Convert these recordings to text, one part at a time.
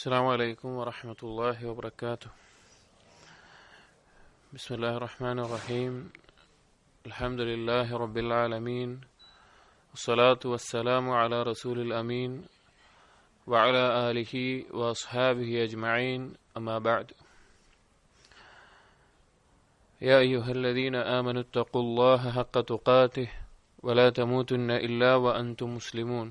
السلام عليكم ورحمة الله وبركاته. بسم الله الرحمن الرحيم. الحمد لله رب العالمين، والصلاة والسلام على رسول الأمين وعلى آله وأصحابه أجمعين، أما بعد. يا أيها الذين آمنوا اتقوا الله حق تقاته ولا تموتن إلا وأنتم مسلمون.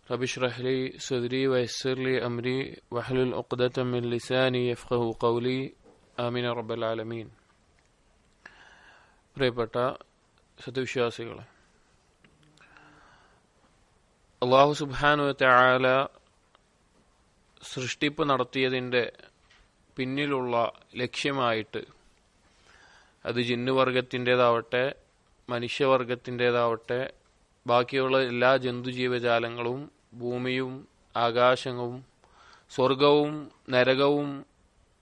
رب اشرح لي صدري ويسر لي أمري واحلل عقدة من لساني يفقهوا قولي آمين رب العالمين. പ്രിയപ്പെട്ട സത്യവിശ്വാസികളെ, അല്ലാഹു സുബ്ഹാനഹു വ തആല സൃഷ്ടിപ്പ് നടത്തിയതിൻ്റെ പിന്നിലുള്ള ലക്ഷ്യമായിട്ട് അത് ജിന്നുവർഗത്തിൻ്റെതാവട്ടെ മനുഷ്യവർഗത്തിൻ്റെതാവട്ടെ ബാക്കിയുള്ള എല്ലാ ജന്തുജീവജാലങ്ങളും ഭൂമിയും ആകാശവും സ്വർഗവും നരകവും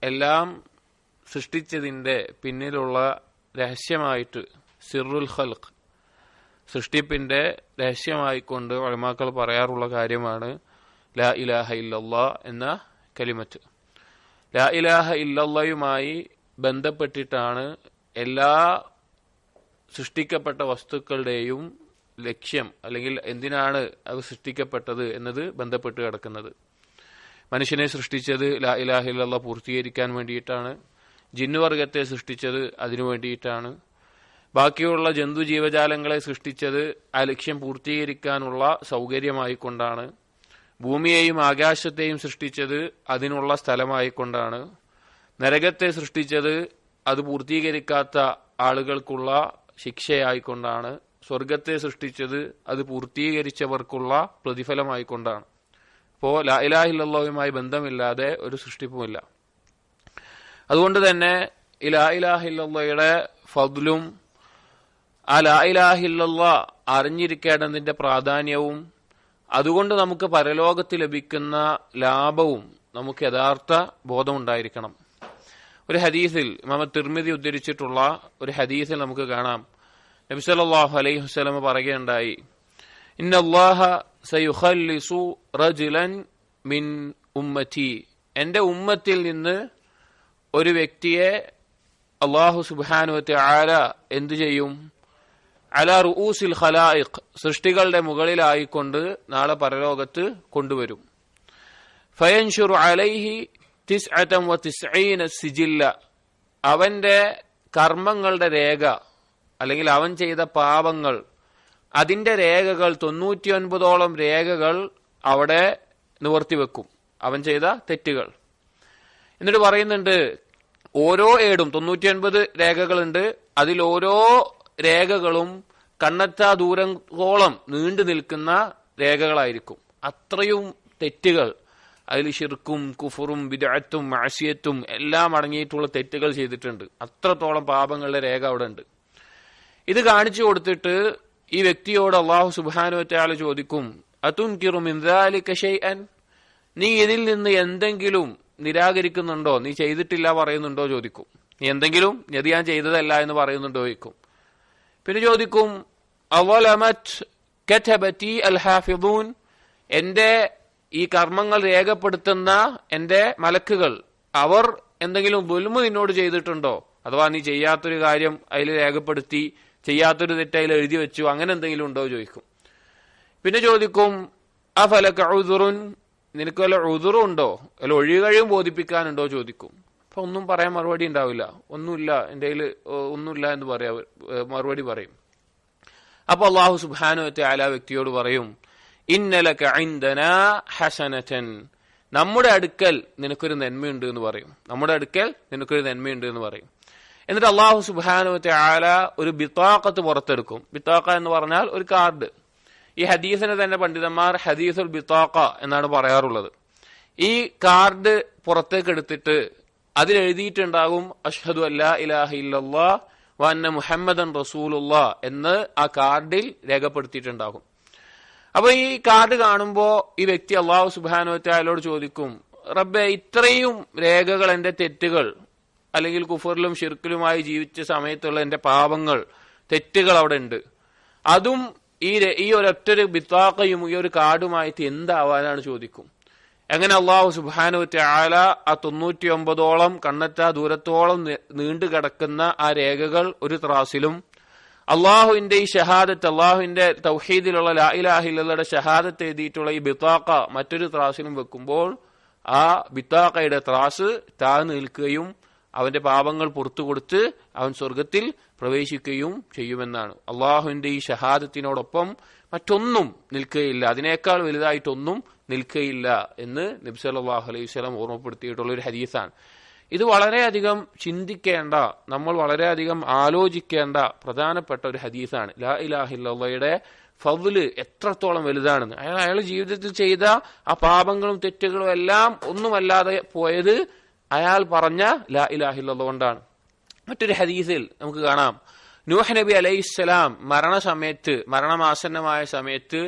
എല്ലാം സൃഷ്ടിച്ചതിൻ്റെ പിന്നിലുള്ള രഹസ്യമായിട്ട് സിറുൽ ഖൽഖ്, സൃഷ്ടിപ്പിൻ്റെ രഹസ്യമായിക്കൊണ്ട് ഉലമാക്കൾ പറയാറുള്ള കാര്യമാണ് ലാ ഇലാഹ ഇല്ലല്ലാ എന്ന കലിമത്ത്. ലാ ഇലാഹ ഇല്ലല്ലായുമായി ബന്ധപ്പെട്ടിട്ടാണ് എല്ലാ സൃഷ്ടിക്കപ്പെട്ട വസ്തുക്കളുടെയും ലക്ഷ്യം, അല്ലെങ്കിൽ എന്തിനാണ് അത് സൃഷ്ടിക്കപ്പെട്ടത് എന്നത് ബന്ധപ്പെട്ട് കിടക്കുന്നത്. മനുഷ്യനെ സൃഷ്ടിച്ചത് ലാ ഇലാഹ ഇല്ലല്ലാ പൂർത്തീകരിക്കാൻ വേണ്ടിയിട്ടാണ്. ജിന്നുവർഗത്തെ സൃഷ്ടിച്ചത് അതിനു വേണ്ടിയിട്ടാണ്. ബാക്കിയുള്ള ജന്തുജീവജാലങ്ങളെ സൃഷ്ടിച്ചത് ആ ലക്ഷ്യം പൂർത്തീകരിക്കാനുള്ള സൗകര്യമായിക്കൊണ്ടാണ്. ഭൂമിയെയും ആകാശത്തെയും സൃഷ്ടിച്ചത് അതിനുള്ള സ്ഥലമായിക്കൊണ്ടാണ്. നരകത്തെ സൃഷ്ടിച്ചത് അത് പൂർത്തീകരിക്കാത്ത ആളുകൾക്കുള്ള ശിക്ഷയായിക്കൊണ്ടാണ്. സ്വർഗത്തെ സൃഷ്ടിച്ചത് അത് പൂർത്തീകരിച്ചവർക്കുള്ള പ്രതിഫലമായിക്കൊണ്ടാണ്. അപ്പോൾ ലാ ഇലാഹ ഇല്ലല്ലാഹുമായി ബന്ധമില്ലാതെ ഒരു സൃഷ്ടിപ്പുമില്ല. അതുകൊണ്ട് തന്നെ ഈ ലാ ഇലാഹ ഇല്ലല്ലാഹയുടെ ഫദ്ലും ആ ലാ ഇലാഹ ഇല്ലല്ലാഹ് അറിഞ്ഞിരിക്കേണ്ടതിന്റെ പ്രാധാന്യവും അതുകൊണ്ട് നമുക്ക് പരലോകത്ത് ലഭിക്കുന്ന ലാഭവും നമുക്ക് യഥാർത്ഥ ബോധമുണ്ടായിരിക്കണം. ഒരു ഹദീസിൽ ഇമാം തിർമിദി ഉദ്ധരിച്ചിട്ടുള്ള ഒരു ഹദീസിൽ നമുക്ക് കാണാം, നബി സല്ലല്ലാഹു അലൈഹി വസല്ലം പറയുകയുണ്ടായി, ഇന്നല്ലാഹ സയുഖല്ലിസു റജുലൻ മിൻ ഉമ്മത്തി, എൻ്റെ ഉമ്മത്തിൽ നിന്ന് ഒരു വ്യക്തിയെ അല്ലാഹു സുബ്ഹാനഹു വ തആല എന്തു ചെയ്യും? അലാ റുഊസിൽ ഖലായിഖ്, സൃഷ്ടികളുടെ മുകളിലായിക്കൊണ്ട് നാളെ പരലോകത്ത് കൊണ്ടുവരും. ഫയൻഷുറു അലൈഹി 99 സിജില്ല, അവന്റെ കർമ്മങ്ങളുടെ രേഖ അല്ലെങ്കിൽ അവൻ ചെയ്ത പാപങ്ങൾ അതിന്റെ രേഖകൾ 99ഓളം രേഖകൾ അവിടെ നിവർത്തിവെക്കും, അവൻ ചെയ്ത തെറ്റുകൾ. എന്നിട്ട് പറയുന്നുണ്ട്, ഓരോ ഏടും 99 രേഖകളുണ്ട്, അതിൽ ഓരോ രേഖകളും കണ്ണെത്താ ദൂരത്തോളം നീണ്ടു നിൽക്കുന്ന രേഖകളായിരിക്കും. അത്രയും തെറ്റുകൾ, അതിൽ ശിർക്കും കുഫറും ബിദ്അത്തും മഅസിയത്തും എല്ലാം അടങ്ങിയിട്ടുള്ള തെറ്റുകൾ ചെയ്തിട്ടുണ്ട്. അത്രത്തോളം പാപങ്ങളുടെ രേഖ അവിടെ ഉണ്ട്. ഇത് കാണിച്ചു കൊടുത്തിട്ട് ഈ വ്യക്തിയോട് അല്ലാഹു സുബ്ഹാനഹു വ തആല ചോദിക്കും, അതുൻകിറു മിൻ ദാലിക ഷൈഅൻ, നീ ഇതിൽ നിന്ന് എന്തെങ്കിലും നിരാകരിക്കുന്നുണ്ടോ, നീ ചെയ്തിട്ടില്ല പറയുന്നുണ്ടോ ചോദിക്കും. നീ എന്തെങ്കിലും ഇത് ഞാൻ ചെയ്തതല്ല എന്ന് പറയുന്നുണ്ടോ ചോദിക്കും. പിന്നെ ചോദിക്കും, അവലമത് കതബതി അൽ ഹാഫിദൂൻ, എന്റെ ഈ കർമ്മങ്ങൾ രേഖപ്പെടുത്തുന്ന എന്റെ മലക്കുകൾ അവർ എന്തെങ്കിലും ദുൽമ് നിന്നോട് ചെയ്തിട്ടുണ്ടോ, അഥവാ നീ ചെയ്യാത്തൊരു കാര്യം അതിൽ രേഖപ്പെടുത്തി ചെയ്യാത്തൊരു തെറ്റ് അതിൽ എഴുതി വെച്ചു, അങ്ങനെ എന്തെങ്കിലും ഉണ്ടോ ചോദിക്കും. പിന്നെ ചോദിക്കും, അഫലക ഉദുറുൻ, നിനക്ക് വല്ല ഉദുറും ഉണ്ടോ, അല്ല ഒഴികഴിവും ബോധിപ്പിക്കാനുണ്ടോ ചോദിക്കും. അപ്പൊ ഒന്നും പറയാൻ മറുപടി ഉണ്ടാവില്ല, ഒന്നുമില്ല എന്റെ കയ്യിൽ ഒന്നുമില്ല എന്ന് പറയാ മറുപടി പറയും. അപ്പൊ അല്ലാഹു സുബ്ഹാനഹു വ തആല വ്യക്തിയോട് പറയും, ഇന്നലക ഇൻദനാ ഹസനതൻ, നമ്മുടെ അടുക്കൽ നിനക്കൊരു നന്മയുണ്ട് എന്ന് പറയും. നമ്മുടെ അടുക്കൽ നിനക്കൊരു നന്മയുണ്ട് എന്ന് പറയും. എന്നിട്ട് അല്ലാഹു സുബ്ഹാനഹു വ തആല ഒരു ബിതാഖത്ത് പുറത്തെടുക്കും. ബിതാഖ എന്ന് പറഞ്ഞാൽ ഒരു കാർഡ്. ഈ ഹദീസിനെ തന്നെ പണ്ഡിതന്മാർ ഹദീസുൽ ബിതാഖ എന്നാണ് പറയാറുള്ളത്. ഈ കാർഡ് പുറത്തേക്ക് എടുത്തിട്ട് അതിലെഴുതിയിട്ടുണ്ടാകും അഷ്ഹദു അല്ലാ ഇലാഹ ഇല്ലല്ലാഹ് വ അന്ന മുഹമ്മദൻ റസൂലുള്ളാഹ് എന്ന് ആ കാർഡിൽ രേഖപ്പെടുത്തിയിട്ടുണ്ടാകും. അപ്പൊ ഈ കാർഡ് കാണുമ്പോ ഈ വ്യക്തി അല്ലാഹു സുബ്ഹാനഹു വ തആലയോട് ചോദിക്കും, റബ്ബേ, ഇത്രയും രേഖകൾ എന്റെ തെറ്റുകൾ അല്ലെങ്കിൽ കുഫറിലും ഷിർക്കിലുമായി ജീവിച്ച സമയത്തുള്ള എന്റെ പാപങ്ങൾ തെറ്റുകൾ അവിടെ ഉണ്ട്, അതും ഈ ഒരൊറ്റൊരു ബിത്താഖയും ഈ ഒരു കാർഡുമായിട്ട് എന്താവാനാണ് ചോദിക്കും. എങ്ങനെ അള്ളാഹു സുബ്ഹാനഹു വതആല ആ 99ഓളം കണ്ണെത്താ ദൂരത്തോളം നീണ്ടു കിടക്കുന്ന ആ രേഖകൾ ഒരു ത്രാസിലും അള്ളാഹുവിന്റെ ഈ ഷഹാദത്ത്, അള്ളാഹുവിന്റെ തൗഹീദിലുള്ള ലാ ഇലാഹ ഇല്ലല്ലാഹയുടെ ഷഹാദത്ത് എഴുതിയിട്ടുള്ള ഈ ബിത്താഖ മറ്റൊരു ത്രാസിലും വെക്കുമ്പോൾ ആ ബിത്താഖയുടെ ത്രാസ് താഴ്ന്നു നിൽക്കുകയും അവന്റെ പാപങ്ങൾ പുറത്തു കൊടുത്ത് അവൻ സ്വർഗത്തിൽ പ്രവേശിക്കുകയും ചെയ്യുമെന്നാണ്. അള്ളാഹുവിന്റെ ഈ ഷഹാദത്തിനോടൊപ്പം മറ്റൊന്നും നിൽക്കുകയില്ല, അതിനേക്കാൾ വലുതായിട്ടൊന്നും നിൽക്കുകയില്ല എന്ന് നബി സല്ലല്ലാഹു അലൈഹി വസല്ലം ഓർമ്മപ്പെടുത്തിയിട്ടുള്ള ഒരു ഹദീസാണ്. ഇത് വളരെയധികം ചിന്തിക്കേണ്ട, നമ്മൾ വളരെയധികം ആലോചിക്കേണ്ട പ്രധാനപ്പെട്ട ഒരു ഹദീസാണ്. ലാ ഇലാഹ ഇല്ലല്ലാഹയുടെ ഫദ്ല് എത്രത്തോളം വലുതാണെന്ന്. അയാൾ ജീവിതത്തിൽ ചെയ്ത ആ പാപങ്ങളും തെറ്റുകളും എല്ലാം ഒന്നുമല്ലാതെ പോയത് അയാൾ പറഞ്ഞ ലാ ഇലാഹ ഇല്ലല്ലാഹ് കൊണ്ടാണ്. മറ്റൊരു ഹദീസിൽ നമുക്ക് കാണാം, നൂഹ് നബി അലൈഹിസ്സലാം മരണമാസന്നമായ സമയത്ത്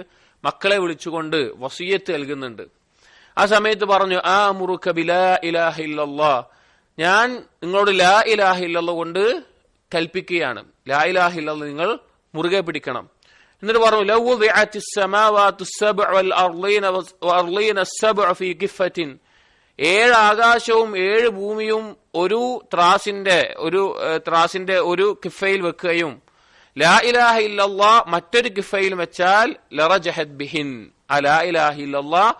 മക്കളെ വിളിച്ചുകൊണ്ട് വസിയത്ത് നൽകുന്നുണ്ട്. ആ സമയത്ത് പറഞ്ഞു, ആമുറുക ബിലാ ഇലാഹ ഇല്ലല്ലാഹ്, ഞാൻ നിങ്ങളോട് ലാ ഇലാഹ ഇല്ലല്ലാഹ് കൊണ്ട് കൽപ്പിക്കുകയാണ്, ലാ ഇലാഹ ഇല്ലല്ലാഹ് നിങ്ങൾ മുറുകെ പിടിക്കണം. എന്നിട്ട് പറഞ്ഞു, ലൗ വുദിഅത്തിസ് സമാവാതു സബ്ഉ വൽ അർളീന സബ്ഉ ഫീ കിഫത്തിൻ, 7 ആകാശവും 7 ഭൂമിയും ഒരു ത്രാസിന്റെ ഒരു കിഫയിൽ വെക്കുകയും ലാ ഇലാഹ ഇല്ലല്ലാഹ് മറ്റൊരു കിഫയിൽ വെച്ചാൽ ലറജഹത് ബിഹിൻ, ആ ലാ ഇലാഹ ഇല്ലല്ലാഹ്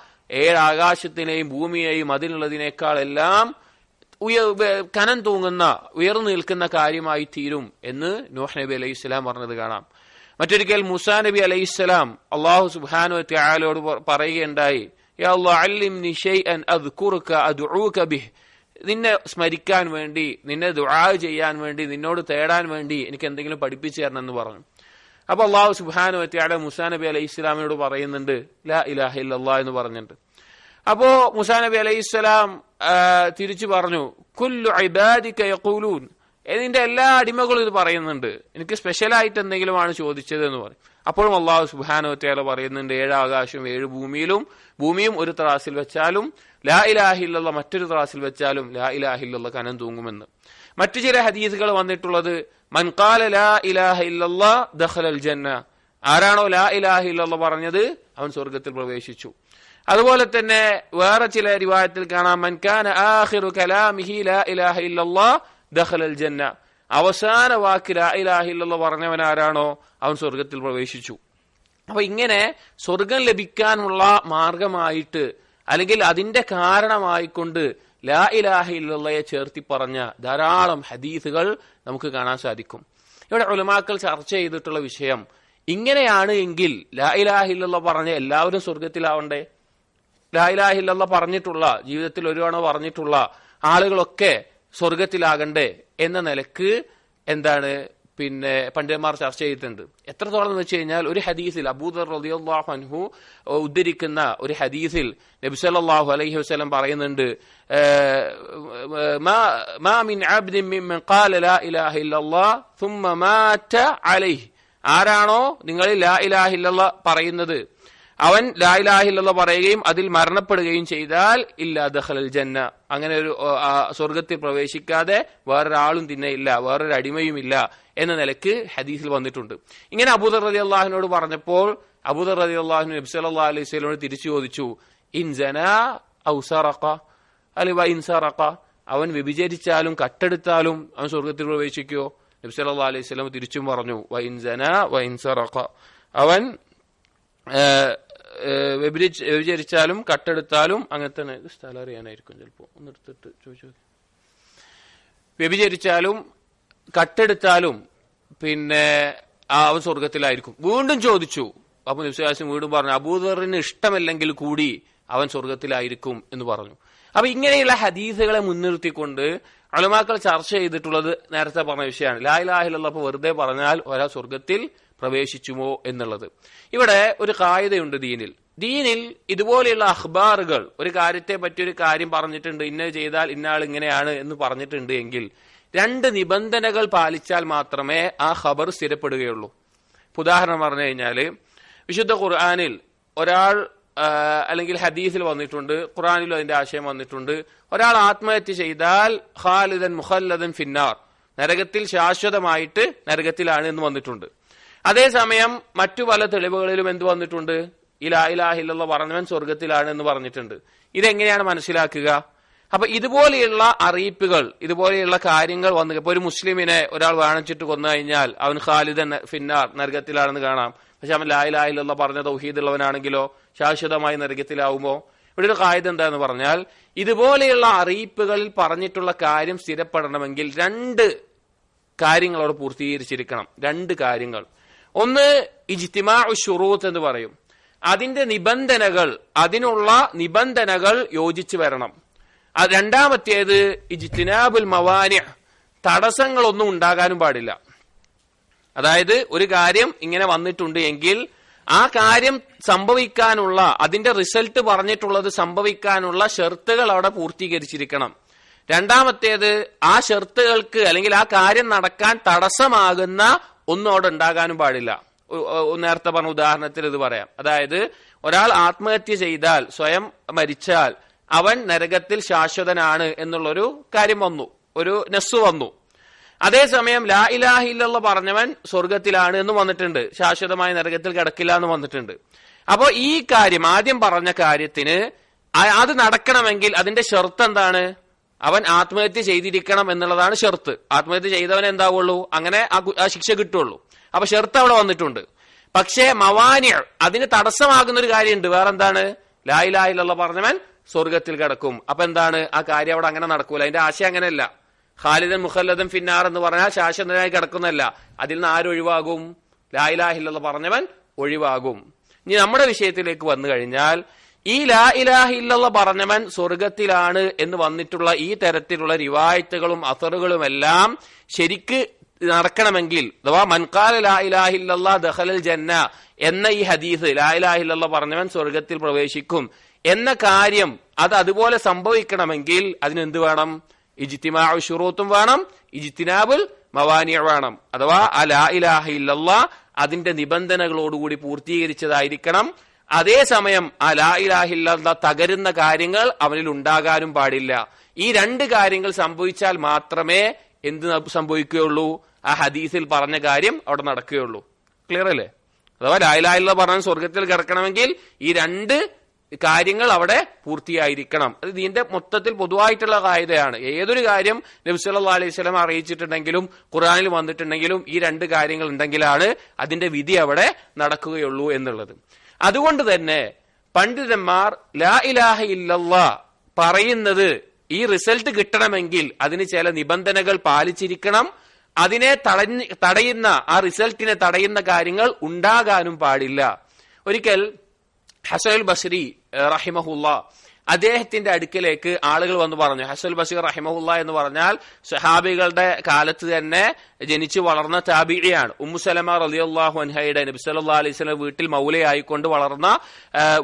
7 ആകാശത്തിനെയും ഭൂമിയെയും അതിനുള്ളതിനേക്കാൾ എല്ലാം കനം തൂങ്ങുന്ന ഉയർന്നു നിൽക്കുന്ന കാര്യമായി തീരും എന്ന് നൂഹ് നബി അലൈഹി സ്വലാം പറഞ്ഞത് കാണാം. മറ്റൊരിക്കൽ മൂസാ നബി അലൈഹി സ്വലാം അള്ളാഹു സുബ്ഹാനഹു വ തആലയോട് പറയുകയുണ്ടായി, യാ അല്ലാഹ് അല്ലിംനി ശൈഅൻ അദ്കുറുക അദ്ഉക ബിഹ്, നിന്നെ സ്മരിക്കാൻ വേണ്ടി, നിന്നെ ദുആ ചെയ്യാൻ വേണ്ടി, നിന്നോട് തേടാൻ വേണ്ടി എനിക്ക് എന്തെങ്കിലും പഠിപ്പിച്ചു തരണം എന്ന് പറഞ്ഞു. അപ്പൊ അള്ളാഹു സുബ്ഹാനഹു വ തആല മൂസാ നബി അലൈഹി സ്വലാമിനോട് പറയുന്നുണ്ട് ലാ ഇലാഹ ഇല്ലല്ലാഹ് എന്ന് പറഞ്ഞിട്ട്. അപ്പോ മൂസാ നബി അലൈഹി സ്വലാം തിരിച്ചു പറഞ്ഞു, കുല്ലു ഇബാദിക യഖൂലൂൻ, നിന്റെ എല്ലാ അടിമകളും ഇത് പറയുന്നുണ്ട്, എനിക്ക് സ്പെഷ്യലായിട്ട് എന്തെങ്കിലുമാണ് ചോദിച്ചത് എന്ന് പറയും. അപ്പോഴും അള്ളാഹു സുബ്ഹാനഹു വ തആല പറയുന്നുണ്ട്, 7 ആകാശവും 7 ഭൂമിയും ഒരു ത്രാസിൽ വെച്ചാലും ലാ ഇലാഹ ഇല്ലല്ലാഹ് മറ്റൊരു ത്രാസിൽ വെച്ചാലും ലാ ഇലാഹ ഇല്ലല്ലാഹ് കനം തൂങ്ങുമെന്ന്. മറ്റു ചില ഹദീസുകൾ വന്നിട്ടുള്ളത്, മൻ ഖാല ലാ ഇലാഹ ഇല്ലല്ലാഹ് ദഖലൽ ജന്ന, ആരാണോ ലാ ഇലാഹ ഇല്ലല്ലാഹ് പറഞ്ഞത് അവൻ സ്വർഗ്ഗത്തിൽ പ്രവേശിച്ചു. അതുപോലെ തന്നെ വേറെ ചില റിവായത്തിൽ കാണാം, മൻ കാന ആഖിറു കലാമിഹി ലാ ഇലാഹ ഇല്ലല്ലാഹ് ദഖലൽ ജന്ന, അവസാന വാക്ക് ലാ ഇലാഹ ഇല്ലല്ലാഹ് പറഞ്ഞവൻ ആരാണോ അവൻ സ്വർഗ്ഗത്തിൽ പ്രവേശിച്ചു. അപ്പൊ ഇങ്ങനെ സ്വർഗം ലഭിക്കാനുള്ള മാർഗമായിട്ട് അല്ലെങ്കിൽ അതിന്റെ കാരണമായിക്കൊണ്ട് ലാ ഇലാഹ ഇല്ലല്ലാഹയെ ചേർത്തി പറഞ്ഞ ധാരാളം ഹദീസുകൾ നമുക്ക് കാണാൻ സാധിക്കും. ഇവിടെ ഉലമാക്കൾ ചർച്ച ചെയ്തിട്ടുള്ള വിഷയം, ഇങ്ങനെയാണ് എങ്കിൽ ലാ ഇലാഹ ഇല്ലല്ലാഹ് പറഞ്ഞ എല്ലാവരും സ്വർഗത്തിലാവണ്ടേ? ലാ ഇലാഹ ഇല്ലല്ലാഹ് പറഞ്ഞിട്ടുള്ള, ജീവിതത്തിൽ ഒരു തവണ പറഞ്ഞിട്ടുള്ള ആളുകളൊക്കെ സ്വർഗത്തിലാകണ്ടേ എന്ന നിലക്ക് എന്താണ് പണ്ഡിതന്മാർ ചർച്ച ചെയ്തിട്ടുണ്ട്. എത്രത്തോളം എന്ന് വെച്ച് കഴിഞ്ഞാൽ, ഒരു ഹദീസിൽ അബൂദർ റളിയല്ലാഹു അൻഹു ഉദ്ധരിക്കുന്ന ഒരു ഹദീസിൽ നബി സല്ലല്ലാഹു അലൈഹി വസല്ലം പറയുന്നുണ്ട്, മാ മിൻ അബ്ദിൻ മിമ്മൻ ഖാല ലാ ഇലാഹ ഇല്ലല്ലാഹ് സുമ്മ മാത അലൈഹി, ആരാണോ നിങ്ങളിൽ ലാ ഇലാഹ ഇല്ലല്ലാഹ് പറയുന്നത് അവൻ ലാ ഇലാഹ ഇല്ലല്ലാഹ് പറയുകയും അതിൽ മരണപ്പെടുകയും ചെയ്താൽ ഇല്ലാ ദഖലൽ ജന്ന, അങ്ങനെ ഒരു സ്വർഗത്തിൽ പ്രവേശിക്കാതെ വേറൊരാളും തിന്നയില്ല, വേറൊരു അടിമയും ഇല്ല എന്ന നിലക്ക് ഹദീസിൽ വന്നിട്ടുണ്ട്. ഇങ്ങനെ അബൂദർ റളിയല്ലാഹുവിനോട് പറഞ്ഞപ്പോൾ അബൂദർ റളിയല്ലാഹു നബി സല്ലല്ലാഹു അലൈഹി വസല്ലമയോട് തിരിച്ചു ചോദിച്ചു, ഇൻ സനാ ഔ സറഖ അലി ഇൻ സറഖ, അവൻ വ്യഭിചരിച്ചാലും കട്ടെടുത്താലും അവൻ സ്വർഗത്തിൽ പ്രവേശിക്കുമോ? നബി സല്ലല്ലാഹു അലൈഹി വസല്ലം തിരിച്ചും പറഞ്ഞു, വ ഇൻ സനാ വ ഇൻ സറഖ, അവൻ വ്യഭിചരിച്ചാലും കട്ടെടുത്താലും അങ്ങനെ തന്നെ. സ്ഥലം അറിയാനായിരിക്കും ചിലപ്പോ, ഒന്നെടുത്തിട്ട് ചോദിച്ചു. വ്യഭിചരിച്ചാലും കട്ടെടുത്താലും അവൻ സ്വർഗത്തിലായിരിക്കും. വീണ്ടും ചോദിച്ചു. അപ്പൊ നബി വീണ്ടും പറഞ്ഞു, അബൂദറിന് ഇഷ്ടമല്ലെങ്കിൽ കൂടി അവൻ സ്വർഗത്തിലായിരിക്കും എന്ന് പറഞ്ഞു. അപ്പൊ ഇങ്ങനെയുള്ള ഹദീസുകളെ മുൻനിർത്തിക്കൊണ്ട് ഉലമാക്കൾ ചർച്ച ചെയ്തിട്ടുള്ളത് നേരത്തെ പറഞ്ഞ വിഷയമാണ്. ലാ ഇലാഹ ഇല്ലല്ലാഹ് വെറുതെ പറഞ്ഞാൽ ഒരാൾ സ്വർഗത്തിൽ പ്രവേശിച്ചുമോ എന്നുള്ളത്. ഇവിടെ ഒരു ഖായിദയുണ്ട് ദീനിൽ ഇതുപോലെയുള്ള അഖ്ബാറുകൾ, ഒരു കാര്യത്തെ പറ്റി ഒരു കാര്യം പറഞ്ഞിട്ടുണ്ട്, ഇന്നത് ചെയ്താൽ ഇന്നാൾ ഇങ്ങനെയാണ് എന്ന് പറഞ്ഞിട്ടുണ്ട് എങ്കിൽ 2 നിബന്ധനകൾ പാലിച്ചാൽ മാത്രമേ ആ ഖബർ സ്ഥിരപ്പെടുകയുള്ളൂ. ഉദാഹരണം പറഞ്ഞു കഴിഞ്ഞാല്, വിശുദ്ധ ഖുർആനിൽ ഒരാൾ അല്ലെങ്കിൽ ഹദീസിൽ വന്നിട്ടുണ്ട്, ഖുർആനിലും അതിന്റെ ആശയം വന്നിട്ടുണ്ട്, ഒരാൾ ആത്മഹത്യ ചെയ്താൽ ഖാലിദൻ മുഖല്ലദൻ ഫിന്നാർ, നരകത്തിൽ ശാശ്വതമായിട്ട് നരകത്തിലാണ് എന്ന് വന്നിട്ടുണ്ട്. അതേസമയം മറ്റു പല തെളിവുകളിലും എന്ത് വന്നിട്ടുണ്ട്? ലാ ഇലാഹ ഇല്ലല്ലാഹ് പറഞ്ഞവൻ സ്വർഗത്തിലാണ് എന്ന് പറഞ്ഞിട്ടുണ്ട്. ഇതെങ്ങനെയാണ് മനസ്സിലാക്കുക? അപ്പൊ ഇതുപോലെയുള്ള അറിയിപ്പുകൾ, ഇതുപോലെയുള്ള കാര്യങ്ങൾ വന്നു. ഇപ്പൊ ഒരു മുസ്ലിമിനെ ഒരാൾ വാണിച്ചിട്ട് കൊന്നു കഴിഞ്ഞാൽ അവൻ ഖാലിദൻ ഫിന്നാർ, നരകത്തിലാണെന്ന് കാണാം. പക്ഷെ അവൻ ലാ ഇലാഹ ഇല്ലല്ലാഹ് പറഞ്ഞ തൗഹീദ് ഉള്ളവനാണെങ്കിലോ ശാശ്വതമായി നരകത്തിലാവുമോ? ഇവിടെ ഒരു ഖായിദ എന്താന്ന് പറഞ്ഞാൽ, ഇതുപോലെയുള്ള അറിയിപ്പുകളിൽ പറഞ്ഞിട്ടുള്ള കാര്യം സ്ഥിരപ്പെടണമെങ്കിൽ 2 കാര്യങ്ങൾ അവിടെ പൂർത്തീകരിച്ചിരിക്കണം. 2 കാര്യങ്ങൾ. ഒന്ന് ഇജ്തിമാഉ ശുറൂത്ത് എന്ന് പറയും. അതിനുള്ള നിബന്ധനകൾ യോജിച്ചു വരണം. രണ്ടാമത്തേത് ഇജ്തിനാബുൽ മവാനി, തടസ്സങ്ങളൊന്നും ഉണ്ടാകാനും പാടില്ല. അതായത് ഒരു കാര്യം ഇങ്ങനെ വന്നിട്ടുണ്ട് എങ്കിൽ ആ കാര്യം സംഭവിക്കാനുള്ള, അതിന്റെ റിസൾട്ട് പറഞ്ഞിട്ടുള്ളത് സംഭവിക്കാനുള്ള ഷർത്തുകൾ അവിടെ പൂർത്തീകരിച്ചിരിക്കണം. രണ്ടാമത്തേത് ആ ഷർത്തുകൾക്ക് അല്ലെങ്കിൽ ആ കാര്യം നടക്കാൻ തടസ്സമാകുന്ന ഒന്നും അവിടെ ഉണ്ടാകാനും പാടില്ല. നേരത്തെ പറഞ്ഞ ഉദാഹരണത്തിൽ ഇത് പറയാം. അതായത് ഒരാൾ ആത്മഹത്യ ചെയ്താൽ, സ്വയം മരിച്ചാൽ അവൻ നരകത്തിൽ ശാശ്വതനാണ് എന്നുള്ളൊരു കാര്യം വന്നു, ഒരു നസ്സ് വന്നു. അതേസമയം ലാ ഇലാഹ ഇല്ലല്ലാഹ് പറഞ്ഞവൻ സ്വർഗത്തിലാണ് എന്ന് വന്നിട്ടുണ്ട്, ശാശ്വതമായ നരകത്തിൽ കിടക്കില്ല എന്ന് വന്നിട്ടുണ്ട്. അപ്പോ ഈ കാര്യം, ആദ്യം പറഞ്ഞ കാര്യത്തിന് അത് നടക്കണമെങ്കിൽ അതിന്റെ ഷർത്ത് എന്താണ്? അവൻ ആത്മഹത്യ ചെയ്തിരിക്കണം എന്നുള്ളതാണ് ഷർത്ത്. ആത്മഹത്യ ചെയ്തവൻ എന്താവുള്ളൂ? അങ്ങനെ ആ ശിക്ഷ കിട്ടുള്ളൂ. അപ്പൊ ഷർത്ത് അവിടെ വന്നിട്ടുണ്ട്. പക്ഷേ മവാനി, അതിന് തടസ്സമാകുന്ന ഒരു കാര്യമുണ്ട്. വേറെന്താണ്? ലാ ഇലാഹ ഇല്ലല്ലാഹ് പറഞ്ഞവൻ സ്വർഗത്തിൽ കിടക്കും. അപ്പൊ എന്താണ്? ആ കാര്യം അവിടെ അങ്ങനെ നടക്കൂല. അതിന്റെ ആശയം അങ്ങനെയല്ല. ഖാലിദൻ മുഖല്ലദൻ ഫിന്നാർ എന്ന് പറഞ്ഞാൽ ശാശ്വതനായി കിടക്കുന്നല്ല. അതിൽ നിന്ന് ആരൊഴിവാകും? ലാ ഇലാഹ ഇല്ലല്ലാഹ് പറഞ്ഞവൻ ഒഴിവാകും. ഇനി നമ്മുടെ വിഷയത്തിലേക്ക് വന്നു കഴിഞ്ഞാൽ, ഈ ലാ ഇലാഹ ഇല്ലല്ലാഹ് പറഞ്ഞവൻ സ്വർഗത്തിലാണ് എന്ന് വന്നിട്ടുള്ള ഈ തരത്തിലുള്ള റിവായത്തുകളും അസറുകളും എല്ലാം ശരിക്ക് നടക്കണമെങ്കിൽ, അഥവാ മൻഖാല ലാ ഇലാഹ ഇല്ലല്ലാഹ് ദഖലൽ ജന്ന എന്ന ഈ ഹദീസ്, ലാ ഇലാഹ ഇല്ലല്ലാഹ് പറഞ്ഞവൻ സ്വർഗത്തിൽ പ്രവേശിക്കും എന്ന കാര്യം അത് അതുപോലെ സംഭവിക്കണമെങ്കിൽ അതിനെന്ത് വേണം? ഇജ്തിമാഉ ശുറൂത്തും വേണം, ഇജ്തിനാബുൽ മവാനി വേണം. അഥവാ ആ ലാ ഇലാഹ ഇല്ലല്ലാഹ് അതിന്റെ നിബന്ധനകളോടുകൂടി പൂർത്തീകരിച്ചതായിരിക്കണം. അതേസമയം ആ ലാ ഇലാഹ ഇല്ലല്ലാഹ് തകരുന്ന കാര്യങ്ങൾ അവനിൽ ഉണ്ടാകാനും പാടില്ല. ഈ 2 കാര്യങ്ങൾ സംഭവിച്ചാൽ മാത്രമേ എന്ത് സംഭവിക്കുകയുള്ളൂ? ആ ഹദീസിൽ പറഞ്ഞ കാര്യം അവിടെ നടക്കുകയുള്ളൂ. ക്ലിയർ അല്ലേ? അഥവാ ലാ ഇലാഹ ഇല്ലല്ലാഹ് പറഞ്ഞ സ്വർഗത്തിൽ കിടക്കണമെങ്കിൽ ഈ 2 കാര്യങ്ങൾ അവിടെ പൂർത്തിയായിരിക്കണം. അത് ഇതിന്റെ മൊത്തത്തിൽ പൊതുവായിട്ടുള്ള കായികയാണ്. ഏതൊരു കാര്യം നബി സല്ലല്ലാഹു അലൈഹി വസല്ലം അറിയിച്ചിട്ടുണ്ടെങ്കിലും ഖുർആനിൽ വന്നിട്ടുണ്ടെങ്കിലും ഈ 2 കാര്യങ്ങൾ ഉണ്ടെങ്കിലാണ് അതിന്റെ വിധി അവിടെ നടക്കുകയുള്ളൂ എന്നുള്ളത്. അതുകൊണ്ട് തന്നെ പണ്ഡിതന്മാർ ലാ ഇലാഹ ഇല്ലല്ലാഹ് പറയുന്നത് ഈ റിസൾട്ട് കിട്ടണമെങ്കിൽ അതിന് ചില നിബന്ധനകൾ പാലിച്ചിരിക്കണം. അതിനെ തടയുന്ന, ആ റിസൾട്ടിനെ തടയുന്ന കാര്യങ്ങൾ ഉണ്ടാകാനും പാടില്ല. ഒരിക്കൽ ഹസനുൽ ബസ്രി റഹിമഹുല്ലാ അദ്ദേഹത്തിന്റെ അടുക്കലേക്ക് ആളുകൾ വന്ന് പറഞ്ഞു. ഹസനുൽ ബസ്രി റഹിമഹുല്ലാ എന്ന് പറഞ്ഞാൽ സഹാബികളുടെ കാലത്ത് തന്നെ ജനിച്ചു വളർന്ന താബിഇയാണ്. ഉമ്മു സലമ റളിയല്ലാഹു അൻഹയുടെ നബി സല്ലല്ലാഹു അലൈഹി വസല്ലം വീട്ടിൽ മൗലയായിക്കൊണ്ട് വളർന്ന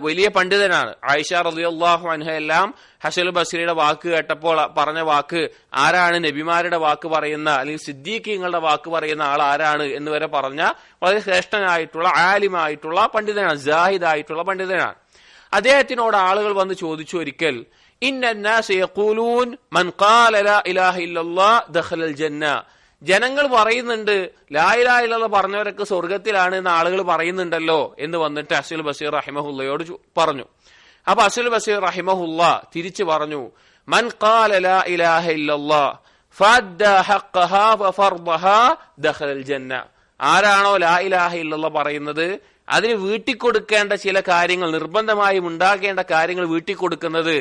വലിയ പണ്ഡിതനാണ്. ആയിഷ റളിയല്ലാഹു അൻഹ എല്ലാം ഹസനുൽ ബസ്രിയുടെ വാക്ക് കേട്ടപ്പോൾ പറഞ്ഞ വാക്ക്, ആരാണ് നബിമാരുടെ വാക്ക് പറയുന്ന അല്ലെങ്കിൽ സിദ്ദീഖീങ്ങളുടെ വാക്ക് പറയുന്ന ആൾ ആരാണ് എന്ന് വരെ പറഞ്ഞ വളരെ ശ്രേഷ്ഠനായിട്ടുള്ള ആലിമായിട്ടുള്ള പണ്ഡിതനാണ്, ജാഹിദായിട്ടുള്ള പണ്ഡിതനാണ്. അദ്ദേഹത്തിനോട് ആളുകൾ വന്ന് ചോദിച്ചു ഒരിക്കൽ, ഇന്നന്നാസ് യഖൂലൂൻ മൻ ഖാല ലാ ഇലാഹ ഇല്ലല്ലാഹ് ദഖലൽ ജന്ന. ജനങ്ങൾ പറയുന്നുണ്ട് ലാ ഇലാഹ ഇല്ലല്ലാഹ് പറഞ്ഞവരൊക്കെ സ്വർഗത്തിലാണ് എന്ന് ആളുകൾ പറയുന്നുണ്ടല്ലോ എന്ന് വന്നിട്ട് ഹസനുൽ ബസ്രി റഹിമഹുല്ലയോട് പറഞ്ഞു. അപ്പൊ ഹസനുൽ ബസ്രി റഹിമഹുല്ലാ തിരിച്ചു പറഞ്ഞു, മൻ ഖാല ലാ ഇലാഹ ഇല്ലല്ലാഹ് ഫഅദ്ദ ഹഖ്ഖഹാ വഫർദഹാ ദഖലൽ ജന്ന. ആരാണോ ലാ ഇലാഹ ഇല്ലല്ലാഹ് പറയുന്നത് അതിന് വീട്ടിക്കൊടുക്കേണ്ട ചില കാര്യങ്ങൾ, നിർബന്ധമായും ഉണ്ടാകേണ്ട കാര്യങ്ങൾ വീട്ടിക്കൊടുക്കുന്നത്,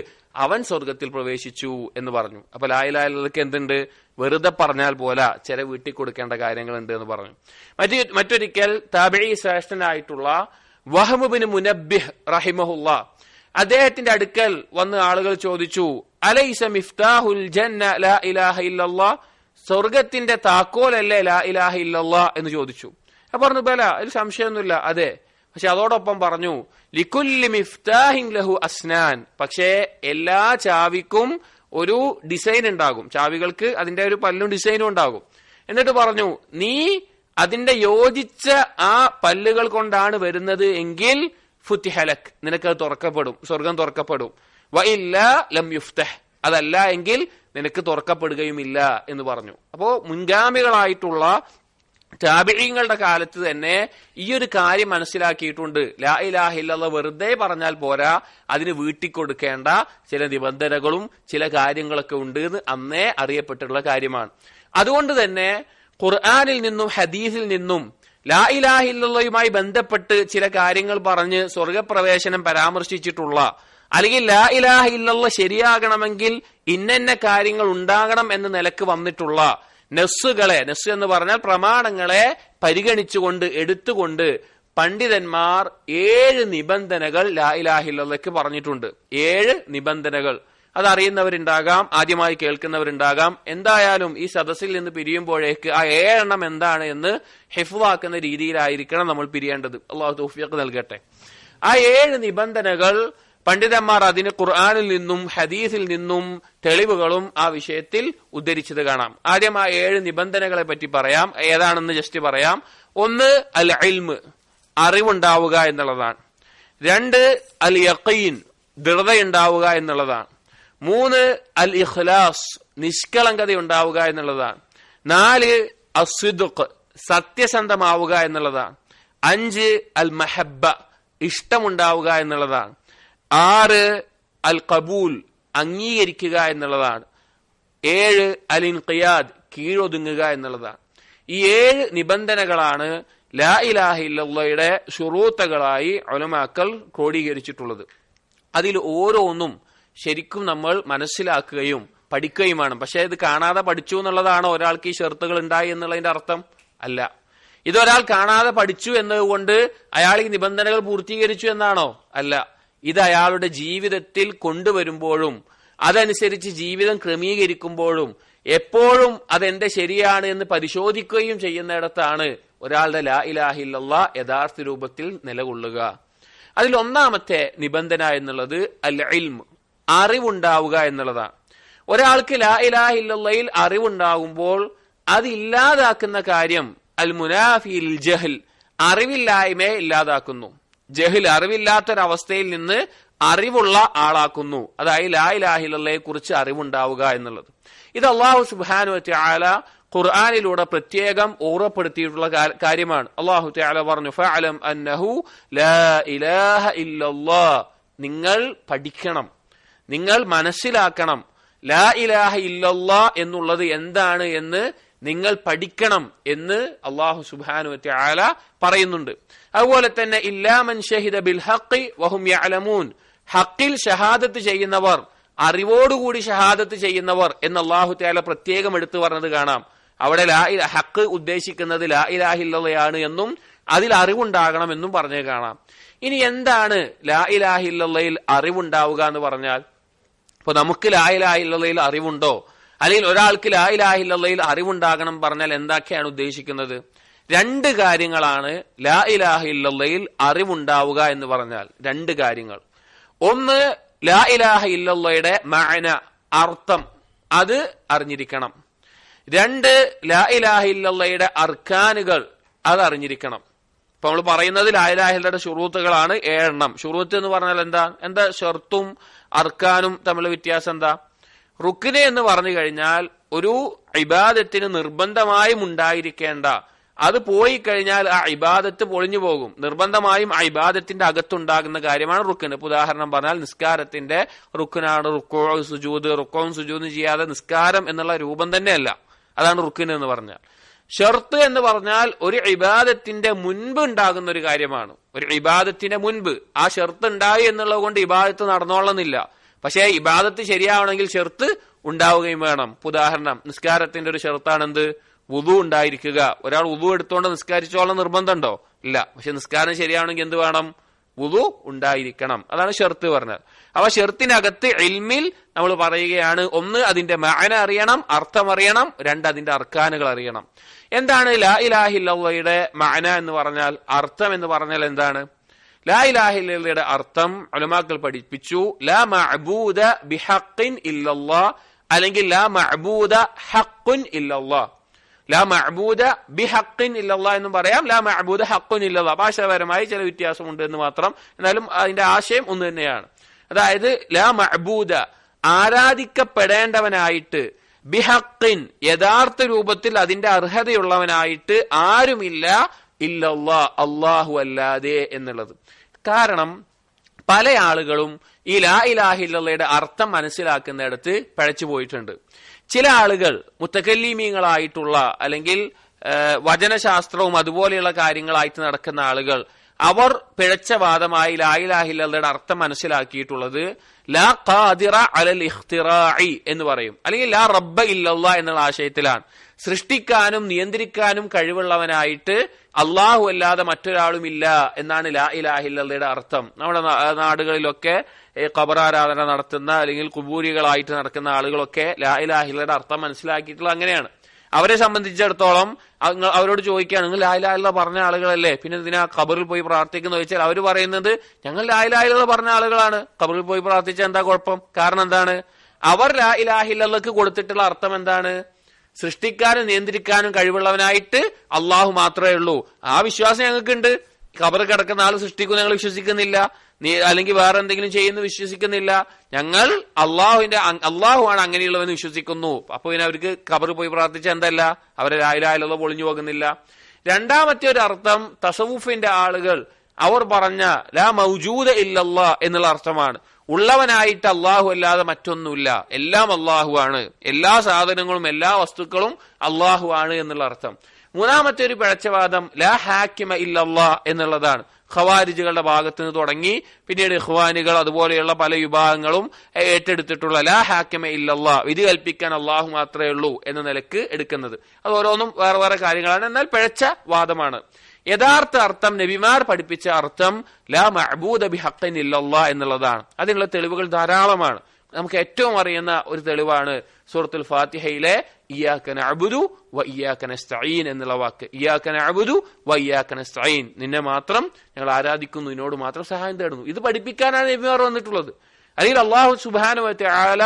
അവൻ സ്വർഗത്തിൽ പ്രവേശിച്ചു എന്ന് പറഞ്ഞു. അപ്പൊ ലാ ഇലാഹ ഇല്ലല്ലാഹ്ക്ക് എന്തുണ്ട്? വെറുതെ പറഞ്ഞാൽ പോലെ ചില വീട്ടിക്കൊടുക്കേണ്ട കാര്യങ്ങളുണ്ട് എന്ന് പറഞ്ഞു. മറ്റൊരിക്കൽ താബിഈ ശ്രേഷ്ഠനായിട്ടുള്ള വഹബ് ബിൻ മുനബ്ബിഹ് റഹിമഹുല്ലാ അദ്ദേഹത്തിന്റെ അടുക്കൽ വന്ന് ആളുകൾ ചോദിച്ചു, അലൈസ മിഫ്താഹുൽ ജന്ന ലാ ഇലാഹ ഇല്ലല്ലാഹ്, സ്വർഗത്തിന്റെ താക്കോലല്ലേ ലാ ഇലാഹ ഇല്ലല്ലാഹ് എന്ന് ചോദിച്ചു. അപ്പൊ പറഞ്ഞു, ബല, അതിൽ സംശയമൊന്നുമില്ല, അതെ. പക്ഷെ അതോടൊപ്പം പറഞ്ഞു, ലികുല്ലി മിഫ്താഹിൻ ലഹു അസ്നാൻ, പക്ഷേ എല്ലാ ചാവിക്കും ഒരു ഡിസൈൻ ഉണ്ടാകും, ചാവികൾക്ക് അതിന്റെ ഒരു പല്ലും ഡിസൈനും ഉണ്ടാകും. എന്നിട്ട് പറഞ്ഞു, നീ അതിന്റെ യോജിച്ച ആ പല്ലുകൾ കൊണ്ടാണ് വരുന്നത് എങ്കിൽ ഫുത്തിഹലക്, നിനക്ക് തുറക്കപ്പെടും, സ്വർഗം തുറക്കപ്പെടും. വഇല്ല ലം യുഫ്തഹ്, അതല്ല എങ്കിൽ നിനക്ക് തുറക്കപ്പെടുകയുമില്ല എന്ന് പറഞ്ഞു. അപ്പോ മുൻഗാമികളായിട്ടുള്ള താബിഈങ്ങളുടെ കാലത്ത് തന്നെ ഈ ഒരു കാര്യം മനസ്സിലാക്കിയിട്ടുണ്ട്. ലാ ഇലാഹ ഇല്ലല്ലാഹ് വെറുതെ പറഞ്ഞാൽ പോരാ, അതിന് വീട്ടിക്കൊടുക്കേണ്ട ചില നിബന്ധനകളും ചില കാര്യങ്ങളൊക്കെ ഉണ്ട് എന്ന് അന്നേ അറിയപ്പെട്ടിട്ടുള്ള കാര്യമാണ്. അതുകൊണ്ട് തന്നെ ഖുർആനിൽ നിന്നും ഹദീസിൽ നിന്നും ലാ ഇലാഹ ഇല്ലല്ലാഹുമായി ബന്ധപ്പെട്ട് ചില കാര്യങ്ങൾ പറഞ്ഞ് സ്വർഗപ്രവേശനം പരാമർശിച്ചിട്ടുള്ള, അല്ലെങ്കിൽ ലാ ഇലാഹ ഇല്ലല്ലാഹ് ശരിയാകണമെങ്കിൽ ഇന്ന കാര്യങ്ങൾ ഉണ്ടാകണം എന്ന നിലക്ക് വന്നിട്ടുള്ള നസ്സുകളെ എന്ന് പറഞ്ഞാൽ പ്രമാണങ്ങളെ പരിഗണിച്ചുകൊണ്ട് എടുത്തുകൊണ്ട് പണ്ഡിതന്മാർ 7 നിബന്ധനകൾ ലാ ഇലാഹ ഇല്ലല്ലാഹ്ക്ക് പറഞ്ഞിട്ടുണ്ട്. 7 നിബന്ധനകൾ. അതറിയുന്നവരുണ്ടാകാം, ആദ്യമായി കേൾക്കുന്നവരുണ്ടാകാം. എന്തായാലും ഈ സദസ്സിൽ നിന്ന് പിരിയുമ്പോഴേക്ക് ആ 7 എണ്ണം എന്താണ് എന്ന് ഹിഫ്ളാക്കുന്ന രീതിയിലായിരിക്കണം നമ്മൾ പിരിയേണ്ടത്. അള്ളാഹു തൗഫീഖ് നൽകട്ടെ. ആ 7 നിബന്ധനകൾ പണ്ഡിതന്മാർ അതിന് ഖുർആനിൽ നിന്നും ഹദീസിൽ നിന്നും തെളിവുകളും ആ വിഷയത്തിൽ ഉദ്ധരിച്ചത് കാണാം. ആദ്യം ആ 7 നിബന്ധനകളെ പറ്റി പറയാം. ഏതാണെന്ന് ജസ്റ്റ് പറയാം. 1 അൽ ഇൽമ്, അറിവുണ്ടാവുക എന്നുള്ളതാണ്. 2 അൽ യഖീൻ, ദൃഢതയുണ്ടാവുക എന്നുള്ളതാണ്. 3 അൽ ഇഖ്ലാസ്, നിഷ്കളങ്കത ഉണ്ടാവുക എന്നുള്ളതാണ്. 4 അസ്ദിഖ്, സത്യസന്ധമാവുക എന്നുള്ളതാണ്. 5 അൽ മഹബ്ബ, ഇഷ്ടമുണ്ടാവുക എന്നുള്ളതാണ്. 6 അൽ ഖബൂൽ, അംഗീകരിക്കുക എന്നുള്ളതാണ്. 7 അൽ ഇൻഖിയാദ്, കീഴൊതുങ്ങുക എന്നുള്ളതാണ്. ഈ 7 നിബന്ധനകളാണ് ലാ ഇലാഹ ഇല്ലല്ലാഹയുടെ ശുറൂത്തുകളായി ഉലമാക്കൾ ക്രോഡീകരിച്ചിട്ടുള്ളത്. അതിൽ ഓരോന്നും ശരിക്കും നമ്മൾ മനസ്സിലാക്കുകയും പഠിക്കുകയുമാണ്. പക്ഷെ ഇത് കാണാതെ പഠിച്ചു എന്നുള്ളതാണോ ഒരാൾക്ക് ഈ ഷർത്തുകൾ ഉണ്ടായി എന്നുള്ളതിന്റെ അർത്ഥം? അല്ല. ഇതൊരാൾ കാണാതെ പഠിച്ചു എന്നതുകൊണ്ട് അയാൾ ഈ നിബന്ധനകൾ പൂർത്തീകരിച്ചു എന്നാണോ? അല്ല. ഇത് അയാളുടെ ജീവിതത്തിൽ കൊണ്ടുവരുമ്പോഴും അതനുസരിച്ച് ജീവിതം ക്രമീകരിക്കുമ്പോഴും എപ്പോഴും അതെന്റെ ശരിയാണ് എന്ന് പരിശോധിക്കുകയും ചെയ്യുന്നിടത്താണ് ഒരാളുടെ ലാ ഇലാഹ ഇല്ലല്ലാഹ് യഥാർത്ഥ രൂപത്തിൽ നിലകൊള്ളുക. അതിൽ ഒന്നാമത്തെ നിബന്ധന എന്നുള്ളത് അൽ ഇൽമ്, അറിവുണ്ടാവുക എന്നുള്ളതാണ്. ഒരാൾക്ക് ലാ ഇലാഹ ഇല്ലല്ലാഹയിൽ അറിവുണ്ടാകുമ്പോൾ അതില്ലാതാക്കുന്ന കാര്യം അൽ മുനാഫി ലിൽ ജഹൽ, അറിവില്ലായ്മയെ ഇല്ലാതാക്കുന്നു. ജഹിൽ, അറിവില്ലാത്തൊരവസ്ഥയിൽ നിന്ന് അറിവുള്ള ആളാക്കുന്നു. അതായത് ലാ ഇലാഹ ഇല്ലല്ലാഹയെ കുറിച്ച് അറിവുണ്ടാവുക എന്നുള്ളത്. ഇത് അല്ലാഹു സുബ്ഹാനഹു വ തആല ഖുർആനിലൂടെ പ്രത്യേകം ഓർമ്മപ്പെടുത്തിയിട്ടുള്ള കാര്യമാണ്. അല്ലാഹു തആല പറഞ്ഞു, ഫഅലം അന്നഹു ലാ ഇലാഹ ഇല്ലല്ലാഹ്, നിങ്ങൾ പഠിക്കണം, നിങ്ങൾ മനസ്സിലാക്കണം, ലാ ഇലാഹ ഇല്ലല്ലാഹ് എന്നുള്ളത് എന്താണ് എന്ന് നിങ്ങൾ പഠിക്കണം എന്ന് അല്ലാഹു സുബ്ഹാനഹു വ തആല പറയുന്നുണ്ട്. അതുപോലെ തന്നെ ഇല്ലാ മൻ ഷഹിദ ബിൽ ഹഖ് വഹും യഅലമൂൻ, ഹഖിൽ ഷഹാദത്ത് ചെയ്യുന്നവർ, അറിവോടുകൂടി ഷഹാദത്ത് ചെയ്യുന്നവർ എന്ന് അല്ലാഹു തആല പ്രത്യേകം എടുത്തു പറഞ്ഞത് കാണാം. അവിടെ ഹഖ് ഉദ്ദേശിക്കുന്നത് ലാ ഇലാഹ ഇല്ലല്ലാഹയാണ് എന്നും അതിൽ അറിവുണ്ടാകണം എന്നും പറഞ്ഞേ കാണാം. ഇനി എന്താണ് ലാ ഇലാഹ ഇല്ലല്ലാഹയിൽ അറിവുണ്ടാവുക എന്ന് പറഞ്ഞാൽ? ഇപ്പൊ നമുക്ക് ലാ ഇലാഹ ഇല്ലല്ലാഹയിൽ അറിവുണ്ടോ, അല്ലെങ്കിൽ ഒരാൾക്ക് ലാ ഇലാഹ ഇല്ലല്ലാഹയിൽ അറിവുണ്ടാകണം പറഞ്ഞാൽ എന്തൊക്കെയാണ് ഉദ്ദേശിക്കുന്നത്? 2 കാര്യങ്ങളാണ് ലാ ഇലാഹ ഇല്ലല്ലാഹയിൽ അറിവുണ്ടാവുക എന്ന് പറഞ്ഞാൽ. 2 കാര്യങ്ങൾ. 1 ലാ ഇലാഹ ഇല്ലല്ലാഹയുടെ മഅന, അർത്ഥം, അത് അറിഞ്ഞിരിക്കണം. 2 ലാ ഇലാഹ ഇല്ലല്ലാഹയുടെ അർക്കാനുകൾ, അത് അറിഞ്ഞിരിക്കണം. ഇപ്പൊ നമ്മൾ പറയുന്നത് ലാ ഇലാഹ ഇല്ലല്ലാഹയുടെ ശുറൂത്തുകളാണ് 7 എണ്ണം. ശുറൂത്ത് എന്ന് പറഞ്ഞാൽ എന്താ ഷർത്തും അർക്കാനും തമ്മിലുള്ള വ്യത്യാസം എന്താ? റുക്ന് എന്ന് പറഞ്ഞു കഴിഞ്ഞാൽ ഒരു ഇബാദത്തിന് നിർബന്ധമായും ഉണ്ടായിരിക്കേണ്ട, അത് പോയി കഴിഞ്ഞാൽ ആ ഇബാദത്ത് പൊളിഞ്ഞു പോകും. നിർബന്ധമായും ആ ഇബാദത്തിന്റെ അകത്തുണ്ടാകുന്ന കാര്യമാണ് റുക്ന്. ഉദാഹരണം പറഞ്ഞാൽ നിസ്കാരത്തിന്റെ റുക്നാണ് റുക്കൂ സുജൂദ്. റുക്കോവും സുജൂദും ചെയ്യാതെ നിസ്കാരം എന്നുള്ള രൂപം തന്നെയല്ല, അതാണ് റുക്ന് എന്ന് പറഞ്ഞാൽ. ഷർത്ത് എന്ന് പറഞ്ഞാൽ ഒരു ഇബാദത്തിന്റെ മുൻപ് ഉണ്ടാകുന്ന ഒരു കാര്യമാണ്. ഒരു ഇബാദത്തിന്റെ മുൻപ് ആ ഷർത്ത് ഉണ്ടായി എന്നുള്ളത് കൊണ്ട് ഇബാദത്ത് നടന്നോളന്നില്ല. പക്ഷേ ഇബാദത്ത് ശരിയാവണമെങ്കിൽ ഷർത്ത് ഉണ്ടാവുകയും വേണം. ഉദാഹരണം, നിസ്കാരത്തിന്റെ ഒരു ഷർത്താണ് എന്ത്? വുദു ഉണ്ടായിരിക്കുക. ഒരാൾ വുദു എടുത്തുകൊണ്ട് നിസ്കരിച്ചോളം നിർബന്ധമുണ്ടോ? ഇല്ല. പക്ഷെ നിസ്കാരം ശരിയാവണമെങ്കിൽ എന്ത് വേണം? വുദു ഉണ്ടായിരിക്കണം. അതാണ് ഷർത്ത് പറഞ്ഞത്. അപ്പൊ ഷർത്തിനകത്ത് ഇൽമിൽ നമ്മൾ പറയുകയാണ്, 1 അതിന്റെ മഅന അറിയണം, അർത്ഥം അറിയണം. 2 അതിന്റെ അർക്കാനുകൾ അറിയണം. എന്താണ് ലാ ഇലാഹ ഇല്ലല്ലാഹയുടെ മഅന എന്ന് പറഞ്ഞാൽ, അർത്ഥം എന്ന് പറഞ്ഞാൽ എന്താണ്? ലാ ഇലാഹ ഇല്ലല്ലാഹയുടെ അർത്ഥം ഉലമാക്കൾ പഠിപ്പിച്ചു, ലാ മഅബൂദ ബിഹഖിൻ ഇല്ലല്ലാഹ്, അല്ലെങ്കിൽ ലാ മഅബൂദ ഹഖ്ഖുൻ ഇല്ലല്ലാഹ്. ലാ മഅബൂദ ബിഹഖിൻ ഇല്ലല്ലാഹ് എന്നും പറയാം, ലാ മഅബൂദ ഹഖ്ഖുൻ ഇല്ലല്ലാഹ്. ഭാഷാപരമായി ചില വ്യത്യാസമുണ്ട് എന്ന് മാത്രം. എന്നാലും അതിന്റെ ആശയം ഒന്ന് തന്നെയാണ്. അതായത് ലാ മഅബൂദ, ആരാധിക്കപ്പെടേണ്ടവനായിട്ട്, ബിഹഖിൻ യഥാർത്ഥ രൂപത്തിൽ അതിന്റെ അർഹതയുള്ളവനായിട്ട് ആരുമില്ല ഇല്ലല്ലാ അല്ലാഹു അല്ലാതെ എന്നുള്ളത്. കാരണം പല ആളുകളും ഈ ലാ ഇലാഹ ഇല്ലല്ലാഹയുടെ അർത്ഥം മനസ്സിലാക്കുന്നിടത്ത് പഴച്ചു പോയിട്ടുണ്ട്. ചില ആളുകൾ മുത്തകല്ലിമീങ്ങളായിട്ടുള്ള അല്ലെങ്കിൽ വചനശാസ്ത്രവും അതുപോലെയുള്ള കാര്യങ്ങളായിട്ട് നടക്കുന്ന ആളുകൾ അവർ പിഴച്ച വാദമായി ലാ ഇലാഹ ഇല്ലല്ലാഹയുടെ അർത്ഥം മനസ്സിലാക്കിയിട്ടുള്ളത് ലാ ഖാദിറ അലൽ ഇഖ്തിറാഇ എന്ന് പറയും, അല്ലെങ്കിൽ ലാ റബ്ബ ഇല്ലല്ലാഹ് എന്നുള്ള ആശയത്തിലാണ്. സൃഷ്ടിക്കാനും നിയന്ത്രിക്കാനും കഴിവുള്ളവനായിട്ട് അള്ളാഹു അല്ലാതെ മറ്റൊരാളും ഇല്ല എന്നാണ് ലാ ഇലാഹ ഇല്ലല്ലാഹയുടെ അർത്ഥം. നമ്മുടെ നാടുകളിലൊക്കെ ഖബറാരാധന നടത്തുന്ന അല്ലെങ്കിൽ ഖുബൂരികളായിട്ട് നടക്കുന്ന ആളുകളൊക്കെ ലാ ഇലാഹ ഇല്ലല്ലാഹയുടെ അർത്ഥം മനസ്സിലാക്കിയിട്ടുള്ളത് അങ്ങനെയാണ്. അവരെ സംബന്ധിച്ചിടത്തോളം അവരോട് ചോദിക്കുകയാണ്, നിങ്ങൾ ലാ ഇലാഹ ഇല്ലല്ലാഹ് പറഞ്ഞ ആളുകളല്ലേ, പിന്നെ ഇതിനാ ഖബറിൽ പോയി പ്രാർത്ഥിക്കുന്ന ചോദിച്ചാൽ അവർ പറയുന്നത് ഞങ്ങൾ ലാ ഇലാഹ ഇല്ലല്ലാഹ് പറഞ്ഞ ആളുകളാണ്, ഖബറിൽ പോയി പ്രാർത്ഥിച്ചാൽ എന്താ കുഴപ്പം? കാരണം എന്താണ്? അവർ ലാ ഇലാഹ ഇല്ലല്ലാഹ്ക്ക് കൊടുത്തിട്ടുള്ള അർത്ഥം എന്താണ്? സൃഷ്ടിക്കാനും നിയന്ത്രിക്കാനും കഴിവുള്ളവനായിട്ട് അള്ളാഹു മാത്രമേ ഉള്ളൂ. ആ വിശ്വാസം ഞങ്ങൾക്കുണ്ട്. ഖബർ കിടക്കുന്ന ആൾ സൃഷ്ടിക്കും ഞങ്ങൾ വിശ്വസിക്കുന്നില്ല, അല്ലെങ്കിൽ വേറെ എന്തെങ്കിലും ചെയ്യുന്നു വിശ്വസിക്കുന്നില്ല. ഞങ്ങൾ അള്ളാഹുവാണ് അങ്ങനെയുള്ളവെന്ന് വിശ്വസിക്കുന്നു. അപ്പൊ പിന്നെ അവർക്ക് ഖബർ പോയി പ്രാർത്ഥിച്ച എന്തല്ല, അവരെ ലാ ഇലാഹ ഇല്ലല്ലാഹ് പൊളിഞ്ഞു പോകുന്നില്ല. രണ്ടാമത്തെ ഒരു അർത്ഥം തസവുഫിന്റെ ആളുകൾ അവർ പറഞ്ഞ ലാ മൗജൂദ ഇല്ലല്ലാഹ് എന്നുള്ള അർത്ഥമാണ്. ഉള്ളവനായിട്ട് അള്ളാഹു അല്ലാതെ മറ്റൊന്നുമില്ല, എല്ലാം അള്ളാഹു ആണ്, എല്ലാ സാധനങ്ങളും എല്ലാ വസ്തുക്കളും അള്ളാഹു ആണ് എന്നുള്ള അർത്ഥം. മൂന്നാമത്തെ ഒരു പിഴച്ചവാദം ലാ ഹാക്കിമ ഇല്ലല്ലാഹ് എന്നുള്ളതാണ്. ഖവാരിജുകളുടെ ഭാഗത്ത് നിന്ന് തുടങ്ങി പിന്നീട് ഇഖ്വാനികൾ അതുപോലെയുള്ള പല വിഭാഗങ്ങളും ഏറ്റെടുത്തിട്ടുള്ള ലാ ഹാക്കിമ ഇല്ലല്ലാഹ്, വിധി കൽപ്പിക്കാൻ അള്ളാഹു മാത്രമേ ഉള്ളൂ എന്ന നിലക്ക് എടുക്കുന്നത്. അത് ഓരോന്നും വേറെ വേറെ കാര്യങ്ങളാണ്, എന്നാൽ പിഴച്ച വാദമാണ്. യഥാർത്ഥ അർത്ഥം നബിമാർ പഠിപ്പിച്ച അർത്ഥം ലാ മഅബൂദ ബിഹഖ്ഖിൻ ഇല്ലല്ലാഹ് എന്നുള്ളതാണ്. അതിനുള്ള തെളിവുകൾ ധാരാളമാണ്. നമുക്ക് ഏറ്റവും അറിയുന്ന ഒരു തെളിവാണ് സൂറത്തുൽ ഫാത്തിഹയിലെ ഇയ്യാക നഅ്ബുദു വ ഇയ്യാക നസ്തഈൻ എന്നുള്ള വാക്ക്. ഇയ്യാക നഅ്ബുദു വ ഇയ്യാക നസ്തഈൻ, നിന്നെ മാത്രം ഞങ്ങൾ ആരാധിക്കുന്നു, നിന്നോട് മാത്രം സഹായം തേടുന്നു. ഇത് പഠിപ്പിക്കാനാണ് നബിമാർ വന്നിട്ടുള്ളത്. അല്ലെങ്കിൽ അല്ലാഹു സുബ്ഹാനഹു വ തആല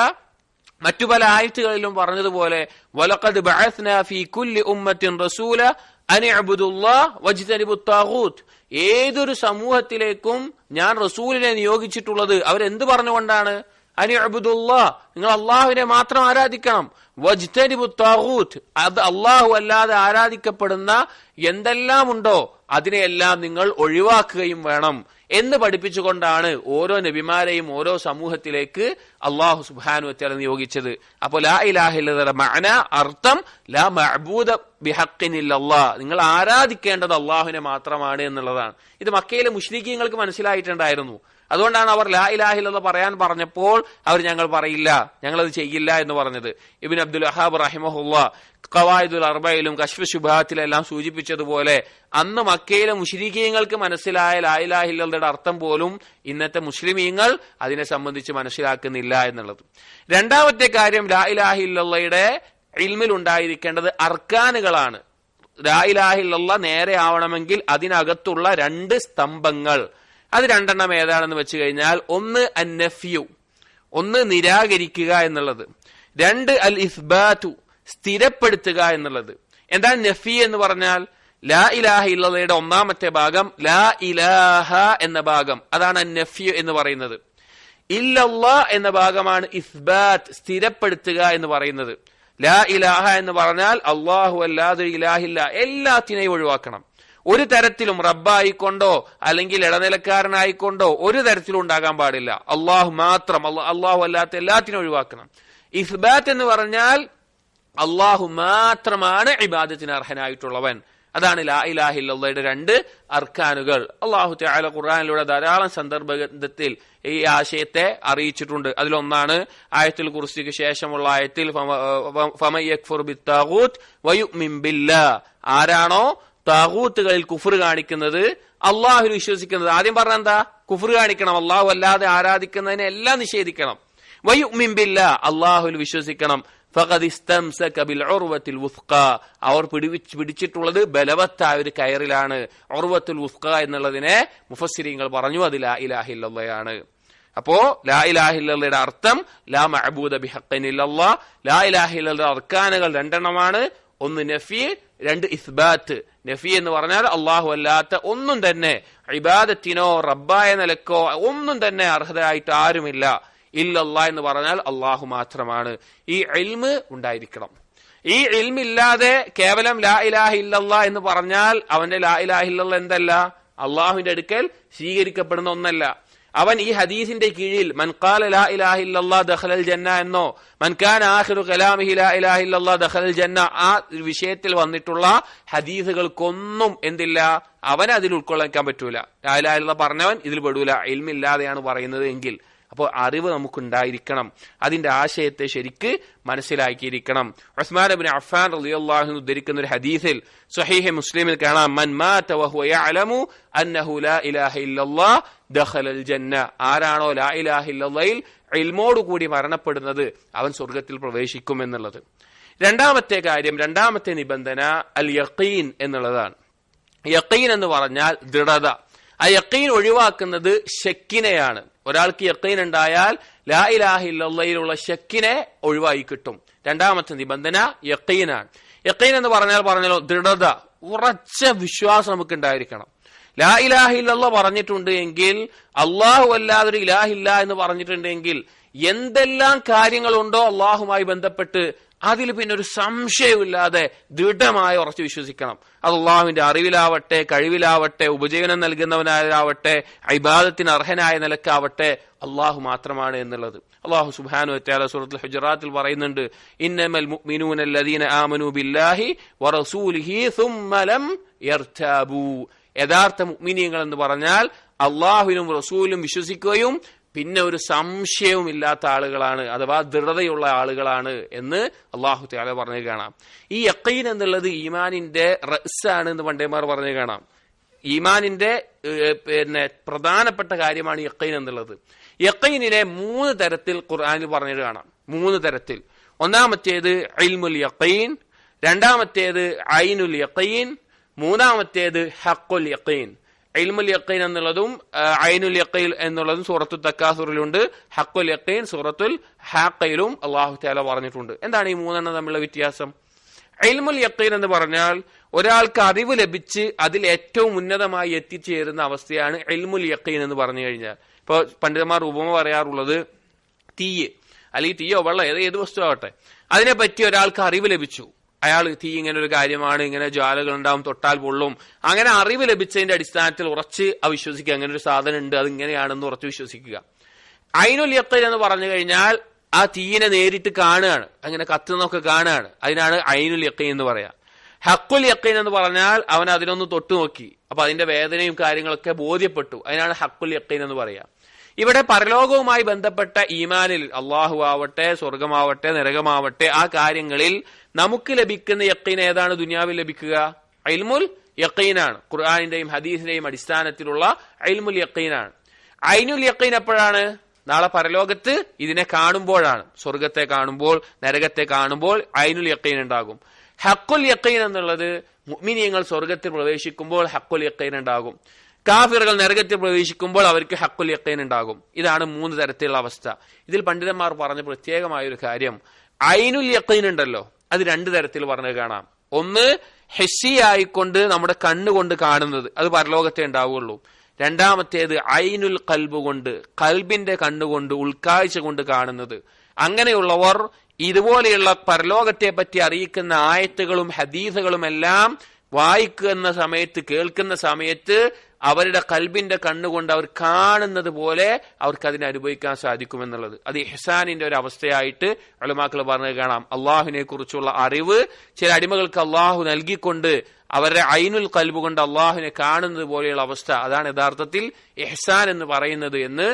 മറ്റു പല ആയത്തുകളിലും പറഞ്ഞതുപോലെ വലഖദ് ബഅസ്നാ ഫീ കുല്ലി ഉമ്മത്തിൻ റസൂല അൻ ഇഅ്ബുദുല്ലാഹ് വജ്തനിബുത് താഗൂത്ത്, ഏതൊരു സമൂഹത്തിലേക്കും ഞാൻ റസൂലിനെ നിയോഗിച്ചിട്ടുള്ളത് അവരെന്ത് പറഞ്ഞുകൊണ്ടാണ്? അൻ ഇഅ്ബുദുല്ലാഹ്, നിങ്ങൾ അള്ളാഹുവിനെ മാത്രം ആരാധിക്കണം, വജ്തനിബുത് താഗൂത്ത്, അത് അള്ളാഹു അല്ലാതെ ആരാധിക്കപ്പെടുന്ന എന്തെല്ലാം ഉണ്ടോ അതിനെയെല്ലാം നിങ്ങൾ ഒഴിവാക്കുകയും വേണം എന്ന് പഠിപ്പിച്ചുകൊണ്ടാണ് ഓരോ നബിമാരെയും ഓരോ സമൂഹത്തിലേക്ക് അള്ളാഹു സുബ്ഹാനഹു വ തആല നിയോഗിച്ചത്. അപ്പോൾ ലാ ഇലാഹ ഇല്ലല്ലാഹ് മഅന അർത്ഥം ലാ മഅബൂദ ബിഹഖ്ഖിൻ ഇല്ലല്ലാഹ്, നിങ്ങൾ ആരാധിക്കേണ്ടത് അള്ളാഹുവിനെ മാത്രമാണ് എന്നുള്ളതാണ്. ഇത് മക്കയിലെ മുശ്രിക്കീങ്ങൾക്ക് മനസ്സിലായിട്ടുണ്ടായിരുന്നു. അതുകൊണ്ടാണ് അവർ ലാ ഇലാഹ ഇല്ലല്ലാഹ് പറയാൻ പറഞ്ഞപ്പോൾ അവർ ഞങ്ങൾ പറയില്ല, ഞങ്ങളത് ചെയ്യില്ല എന്ന് പറഞ്ഞത്. ഇബ്നു അബ്ദുൽ വഹാബ് റഹിമഹുല്ലാഹ് ഖവായിദുൽ അർബയിലും കശ്ഫ് ശുബഹാത്തിലെല്ലാം സൂചിപ്പിച്ചതുപോലെ അന്ന് മക്കയിലെ മുശ്രിക്കീങ്ങൾക്ക് മനസ്സിലായ ലാ ഇലാഹ ഇല്ലല്ലാഹയുടെ അർത്ഥം പോലും ഇന്നത്തെ മുസ്ലിമീങ്ങൾ അതിനെ സംബന്ധിച്ച് മനസ്സിലാക്കുന്നില്ല എന്നുള്ളത്. രണ്ടാമത്തെ കാര്യം, ലാ ഇലാഹ ഇല്ലല്ലാഹയുടെ ഇൽമിൽ ഉണ്ടായിരിക്കേണ്ടത് അർക്കാനുകളാണ്. ലാ ഇലാഹ ഇല്ലല്ലാഹ് നേരെ ആവണമെങ്കിൽ അതിനകത്തുള്ള രണ്ട് സ്തംഭങ്ങൾ, അത് രണ്ടെണ്ണം ഏതാണെന്ന് വെച്ച് കഴിഞ്ഞാൽ, ഒന്ന് അന്നഫ്യു, ഒന്ന് നിരാകരിക്കുക എന്നുള്ളത്, രണ്ട് അൽ ഇസ്ബാതു, സ്ഥിരപ്പെടുത്തുക എന്നുള്ളത്. എന്താണ് നഫി എന്ന് പറഞ്ഞാൽ? ലാ ഇലാഹ ഇല്ലല്ലാഹയുടെ ഒന്നാമത്തെ ഭാഗം ലാ ഇലാഹ എന്ന ഭാഗം, അതാണ് അന്നഫ്യു എന്ന് പറയുന്നത്. ഇല്ലല്ലാഹ് എന്ന ഭാഗമാണ് ഇസ്ബാത്ത്, സ്ഥിരപ്പെടുത്തുക എന്ന് പറയുന്നത്. ലാ ഇലാഹ എന്ന് പറഞ്ഞാൽ അല്ലാഹു അല്ലാതെ ഇലാഹില്ല, എല്ലാത്തിനെയും ഒഴിവാക്കണം. ഒരു തരത്തിലും റബ്ബായിക്കൊണ്ടോ അല്ലെങ്കിൽ ഇടനിലക്കാരനായിക്കൊണ്ടോ ഒരു തരത്തിലും ഉണ്ടാകാൻ പാടില്ല. അള്ളാഹു മാത്രം, അള്ളാഹു അല്ലാത്ത എല്ലാത്തിനും ഒഴിവാക്കണം. ഇസ്ബാത്ത് എന്ന് പറഞ്ഞാൽ അള്ളാഹു മാത്രമാണ് ഇബാദത്തിന് അർഹനായിട്ടുള്ളവൻ. അതാണ് ലാ ഇലാഹ ഇല്ലല്ലാഹയുടെ രണ്ട് അർക്കാനുകൾ. അല്ലാഹു തആല ഖുർആനിലൂടെ ധാരാളം സന്ദർഭത്തിൽ ഈ ആശയത്തെ അറിയിച്ചിട്ടുണ്ട്. അതിലൊന്നാണ് ആയത്തുൽ കുർസിക്ക് ശേഷമുള്ള ആയത്തിൽ ഫമൻ യക്ഫുർ ബിത്താഗൂത്ത് വയുമിൻ ബില്ലാഹ്, ആരാണോ താഗൂത്തുകളിൽ കുഫർ കാണിക്കുന്നത് അള്ളാഹുവിൽ വിശ്വസിക്കുന്നത്. ആദ്യം പറഞ്ഞ എന്താ? കുഫർ കാണിക്കണം, അള്ളാഹു അല്ലാതെ ആരാധിക്കുന്നതിനെ എല്ലാം നിഷേധിക്കണം. വയുമിൻ ബില്ലാഹ്, അള്ളാഹുവിൽ വിശ്വസിക്കണം. ഫഖദ് ഇസ്തംസക ബിൽ ഉർവത്തിൽ വുസ്ഖാ, അവർ പിടിച്ചിട്ടുള്ളത് ബലവത്തായ ഒരു കയറിലാണ്. ഉർവത്തുൽ വുസ്ഖാ എന്നുള്ളതിനെ മുഫസ്സിരീങ്ങൾ പറഞ്ഞു അത് ലാ ഇലാഹ ഇല്ലല്ലാഹയാണ്. അപ്പോ ലാ ഇലാഹ ഇല്ലല്ലാഹയുടെ അർത്ഥം ലാ മഅബൂദ ബിഹഖ്ഖിൻ ഇല്ലല്ലാഹ്. ലാ ഇലാഹ ഇല്ലല്ലാഹയുടെ അർക്കാനുകൾ രണ്ടെണ്ണമാണ്, ഒന്ന് നഫി, രണ്ട് ഇസ്ബാത്ത്. നഫി എന്ന് പറഞ്ഞാൽ അള്ളാഹു അല്ലാത്ത ഒന്നും തന്നെ ഇബാദത്തിനോ റബ്ബായ നിലക്കോ ഒന്നും തന്നെ അർഹതയായിട്ട് ആരുമില്ല. ഇല്ലല്ലാഹ് എന്ന് പറഞ്ഞാൽ അള്ളാഹു മാത്രമാണ്. ഈ ഇൽമ് ഉണ്ടായിരിക്കണം. ഈ ഇൽമില്ലാതെ കേവലം ലാ ഇലാഹ ഇല്ലല്ലാഹ് എന്ന് പറഞ്ഞാൽ അവന്റെ ലാ ഇലാഹ ഇല്ലല്ലാഹ് എന്തല്ല? അള്ളാഹുവിന്റെ അടുക്കൽ സ്വീകരിക്കപ്പെടുന്ന ഒന്നല്ല. അവൻ ഈ ഹദീസിന്റെ കീഴിൽ മൻ ഖാല ലാ ഇലാഹ ഇല്ലല്ലാഹ് ദഖലൽ ജന്ന എന്നോ മൻ കാന ആഖിറു കലാമിഹി ലാ ഇലാഹ ഇല്ലല്ലാഹ് ദഖലൽ ജന്ന ആ വിഷയത്തിൽ വന്നിട്ടുള്ള ഹദീസുകൾക്കൊന്നും എന്തില്ല, അവനെ അതിൽ ഉൾക്കൊള്ളാൻ പറ്റൂല. ലാ ഇലാഹ ഇല്ലല്ലാഹ് പറഞ്ഞവൻ ഇതിൽ പെടൂല, ഇൽമില്ലാതെയാണ് പറയുന്നത് എങ്കിൽ. അപ്പോൾ അറിവ് നമുക്കുണ്ടായിരിക്കണം, അതിന്റെ ആശയത്തെ ശരിക്ക് മനസ്സിലാക്കിയിരിക്കണം. ഉസ്മാൻ ഇബ്നു അഫ്ഫാൻ റളിയല്ലാഹു അൻഹു ഉദ്ധരിക്കുന്ന ഒരു ഹദീസിൽ സ്വഹീഹ് മുസ്ലിമിൽ കാണാം, മൻ മാത വഹുവ യഅലമു അന്നഹു ലാ ഇലാഹ ഇല്ലല്ലാഹ് ദഖലൽ ജന്ന. ആരാണോ ലാ ഇലാഹ ഇല്ലല്ലാഹിൽ ഇൽമോട് കൂടി മരണപ്പെടുന്നത് അവൻ സ്വർഗ്ഗത്തിൽ പ്രവേശിക്കും എന്നുള്ളത്. രണ്ടാമത്തെ കാര്യം, രണ്ടാമത്തെ നിബന്ധന അൽ യഖീൻ എന്നുള്ളതാണ്. യഖീൻ എന്ന് പറഞ്ഞാൽ ദൃഢത. ആ യഖീൻ ഒഴിവാക്കുന്നത് ശക്കിനെയാണ്. ഒരാൾക്ക് യഖീൻ ഉണ്ടായാൽ ലാ ഇലാഹ ഇല്ലല്ലാഹിലുള്ള ശക്കിനെ ഒഴിവായി കിട്ടും. രണ്ടാമത്തെ നിബന്ധന യഖീനാണ്. യഖീൻ എന്ന് പറഞ്ഞാലോ ദൃഢത, ഉറച്ച വിശ്വാസം നമുക്ക് ഉണ്ടായിരിക്കണം. ലാ ഇലാഹ ഇല്ലല്ലാഹ് പറഞ്ഞിട്ടുണ്ട് എങ്കിൽ, അള്ളാഹു അല്ലാതൊരു ഇലാഹില്ല എന്ന് പറഞ്ഞിട്ടുണ്ടെങ്കിൽ എന്തെല്ലാം കാര്യങ്ങളുണ്ടോ അള്ളാഹുമായി ബന്ധപ്പെട്ട് അതിൽ പിന്നെ ഒരു സംശയമില്ലാതെ ദൃഢമായി ഉറച്ചു വിശ്വസിക്കണം. അത് അള്ളാഹുവിന്റെ അറിവിലാവട്ടെ, കഴിവിലാവട്ടെ, ഉപജീവനം നൽകുന്നവനായാവട്ടെ, ഇബാദത്തിന് അർഹനായ നിലക്കാവട്ടെ, അള്ളാഹു മാത്രമാണ് എന്നുള്ളത്. അള്ളാഹു സുബ്ഹാനഹു വ തആല സൂറത്തുൽ ഹുജറാത്തിൽ പറയുന്നുണ്ട്, ഇന്നമൽ മുഅ്മിനൂന അല്ലദീന ആമനൂ ബില്ലാഹി വറസൂലിഹി സുമ്മ ലം യർതാബൂ. യഥാർത്ഥ മുഅ്മിനീങ്ങൾ എന്ന് പറഞ്ഞാൽ അള്ളാഹുവിനും റസൂലും വിശ്വസിക്കുകയും പിന്നെ ഒരു സംശയവും ഇല്ലാത്ത ആളുകളാണ്, അഥവാ ദൃഢതയുള്ള ആളുകളാണ് എന്ന് അള്ളാഹു തആല പറഞ്ഞു കാണാം. ഈ യഖീൻ എന്നുള്ളത് ഈമാനിന്റെ റഅ്സാണ് എന്ന് പണ്ഡിതന്മാർ പറഞ്ഞു കാണാം. ഈമാനിന്റെ പ്രധാനപ്പെട്ട കാര്യമാണ് യഖീൻ എന്നുള്ളത്. യഖീനിനെ 3 തരത്തിൽ ഖുർആനിൽ പറഞ്ഞിട്ട് കാണാം. 3 തരത്തിൽ. ഒന്നാമത്തേത് ഇൽമുൽ യഖീൻ, രണ്ടാമത്തേത് ഐനുൽ യഖീൻ, മൂന്നാമത്തേത് ഹഖുൽ യഖീൻ. ഇൽമുൽ യഖീൻ എന്നുള്ളതും ഐനുൽ യഖീൻ എന്നുള്ളതും സൂറത്തുൽ തക്കാസുറിലുണ്ട്. ഹഖുൽ യഖീൻ സൂറത്തുൽ ഹാഖയിലും അല്ലാഹു തആല പറഞ്ഞിട്ടുണ്ട്. എന്താണ് ഈ 3 തമ്മിലുള്ള വ്യത്യാസം? ഇൽമുൽ യഖീൻ എന്ന് പറഞ്ഞാൽ ഒരാൾക്ക് അറിവ് ലഭിച്ച് അതിൽ ഏറ്റവും ഉന്നതമായി എത്തിച്ചേരുന്ന അവസ്ഥയാണ് ഇൽമുൽ യഖീൻ എന്ന് പറഞ്ഞു കഴിഞ്ഞാൽ. ഇപ്പോൾ പണ്ഡിതന്മാർ ഉപമ പറയാറുള്ളത്, തീയ് അല്ലെങ്കിൽ തീയോ വെള്ളം ഏത് വസ്തു ആവട്ടെ, അതിനെപ്പറ്റി ഒരാൾക്ക് അറിവ് ലഭിച്ചു. അയാൾ തീ ഇങ്ങനെ ഒരു കാര്യമാണ്, ഇങ്ങനെ ജ്വാലകൾ ഉണ്ടാവും, തൊട്ടാൽ പൊള്ളും, അങ്ങനെ അറിവ് ലഭിച്ചതിന്റെ അടിസ്ഥാനത്തിൽ ഉറച്ച് വിശ്വസിക്കുക, അങ്ങനെ ഒരു സാധനം ഉണ്ട്, അത് ഇങ്ങനെയാണെന്ന് ഉറച്ച് വിശ്വസിക്കുക. ഐനുൽ യഖീൻ എന്ന് പറഞ്ഞു കഴിഞ്ഞാൽ ആ തീയിനെ നേരിട്ട് കാണുകയാണ്, അങ്ങനെ കത്തുന്നൊക്കെ കാണുകയാണ്, അതിനാണ് ഐനുൽ യഖീൻ എന്ന് പറയാ. ഹഖുൽ യഖീൻ എന്ന് പറഞ്ഞാൽ അവൻ അതിനൊന്ന് തൊട്ടു നോക്കി, അപ്പൊ അതിന്റെ വേദനയും കാര്യങ്ങളൊക്കെ ബോധ്യപ്പെട്ടു, അതിനാണ് ഹഖുൽ യഖീൻ എന്ന് പറയാ. ഇവിടെ പരലോകവുമായി ബന്ധപ്പെട്ട ഈമാനിൽ അള്ളാഹു ആവട്ടെ, സ്വർഗമാവട്ടെ, നരകമാവട്ടെ, ആ കാര്യങ്ങളിൽ നമുക്ക് ലഭിക്കുന്ന യഖീൻ ഏതാണ് ദുനിയാവിൽ ലഭിക്കുക? ഇൽമുൽ യഖീനാണ്. ഖുർആനിന്റെയും ഹദീസിന്റെയും അടിസ്ഥാനത്തിലുള്ള ഇൽമുൽ യഖീനാണ്. ഐനുൽ യഖീൻ എപ്പോഴാണ്? നാളെ പരലോകത്ത് ഇതിനെ കാണുമ്പോഴാണ്. സ്വർഗത്തെ കാണുമ്പോൾ, നരകത്തെ കാണുമ്പോൾ ഐനുൽ യഖീൻ ഉണ്ടാകും. ഹഖുൽ യഖീൻ എന്നുള്ളത് മുഅ്മിനീങ്ങൾ സ്വർഗത്തിൽ പ്രവേശിക്കുമ്പോൾ ഹഖുൽ യഖീൻ ഉണ്ടാകും. കാഫിറുകൾ നരകത്തിൽ പ്രവേശിക്കുമ്പോൾ അവർക്ക് ഹഖുൽ യഖീൻ ഉണ്ടാകും. ഇതാണ് 3 തരത്തിലുള്ള അവസ്ഥ. ഇതിൽ പണ്ഡിതന്മാർ പറഞ്ഞ പ്രത്യേകമായ ഒരു കാര്യം, ഐനുൽ യഖീൻ ഉണ്ടല്ലോ, അത് 2 തരത്തിൽ പറഞ്ഞു കാണാം. ഒന്ന് ഹിസ്സിയായിക്കൊണ്ട് നമ്മുടെ കണ്ണുകൊണ്ട് കാണുന്നത്, അത് പരലോകത്തെ ഉണ്ടാവുകയുള്ളൂ. രണ്ടാമത്തേത് ഐനുൽ ഖൽബ് കൊണ്ട്, ഖൽബിന്റെ കണ്ണുകൊണ്ട്, ഉൾക്കാഴ്ച കൊണ്ട് കാണുന്നത്. അങ്ങനെയുള്ളവർ ഇതുപോലെയുള്ള പരലോകത്തെ പറ്റി അറിയിക്കുന്ന ആയത്തുകളും ഹദീസുകളും എല്ലാം വായിക്കുന്ന സമയത്ത്, കേൾക്കുന്ന സമയത്ത് അവരുടെ ഖൽബിന്റെ കണ്ണുകൊണ്ട് അവർ കാണുന്നത് പോലെ അവർക്ക് അതിനെ അനുഭവിക്കാൻ സാധിക്കുമെന്നുള്ളത്. അത് ഇഹ്സാനിന്റെ ഒരു അവസ്ഥയായിട്ട് ഉലമാക്കൾ പറഞ്ഞു കാണാം. അള്ളാഹുവിനെ കുറിച്ചുള്ള അറിവ് ചില അടിമകൾക്ക് അള്ളാഹു നൽകിക്കൊണ്ട് അവരുടെ ഐനുൽ ഖൽബ് കൊണ്ട് അള്ളാഹുവിനെ കാണുന്നത് പോലെയുള്ള അവസ്ഥ, അതാണ് യഥാർത്ഥത്തിൽ ഇഹ്സാൻ എന്ന് പറയുന്നത് എന്ന്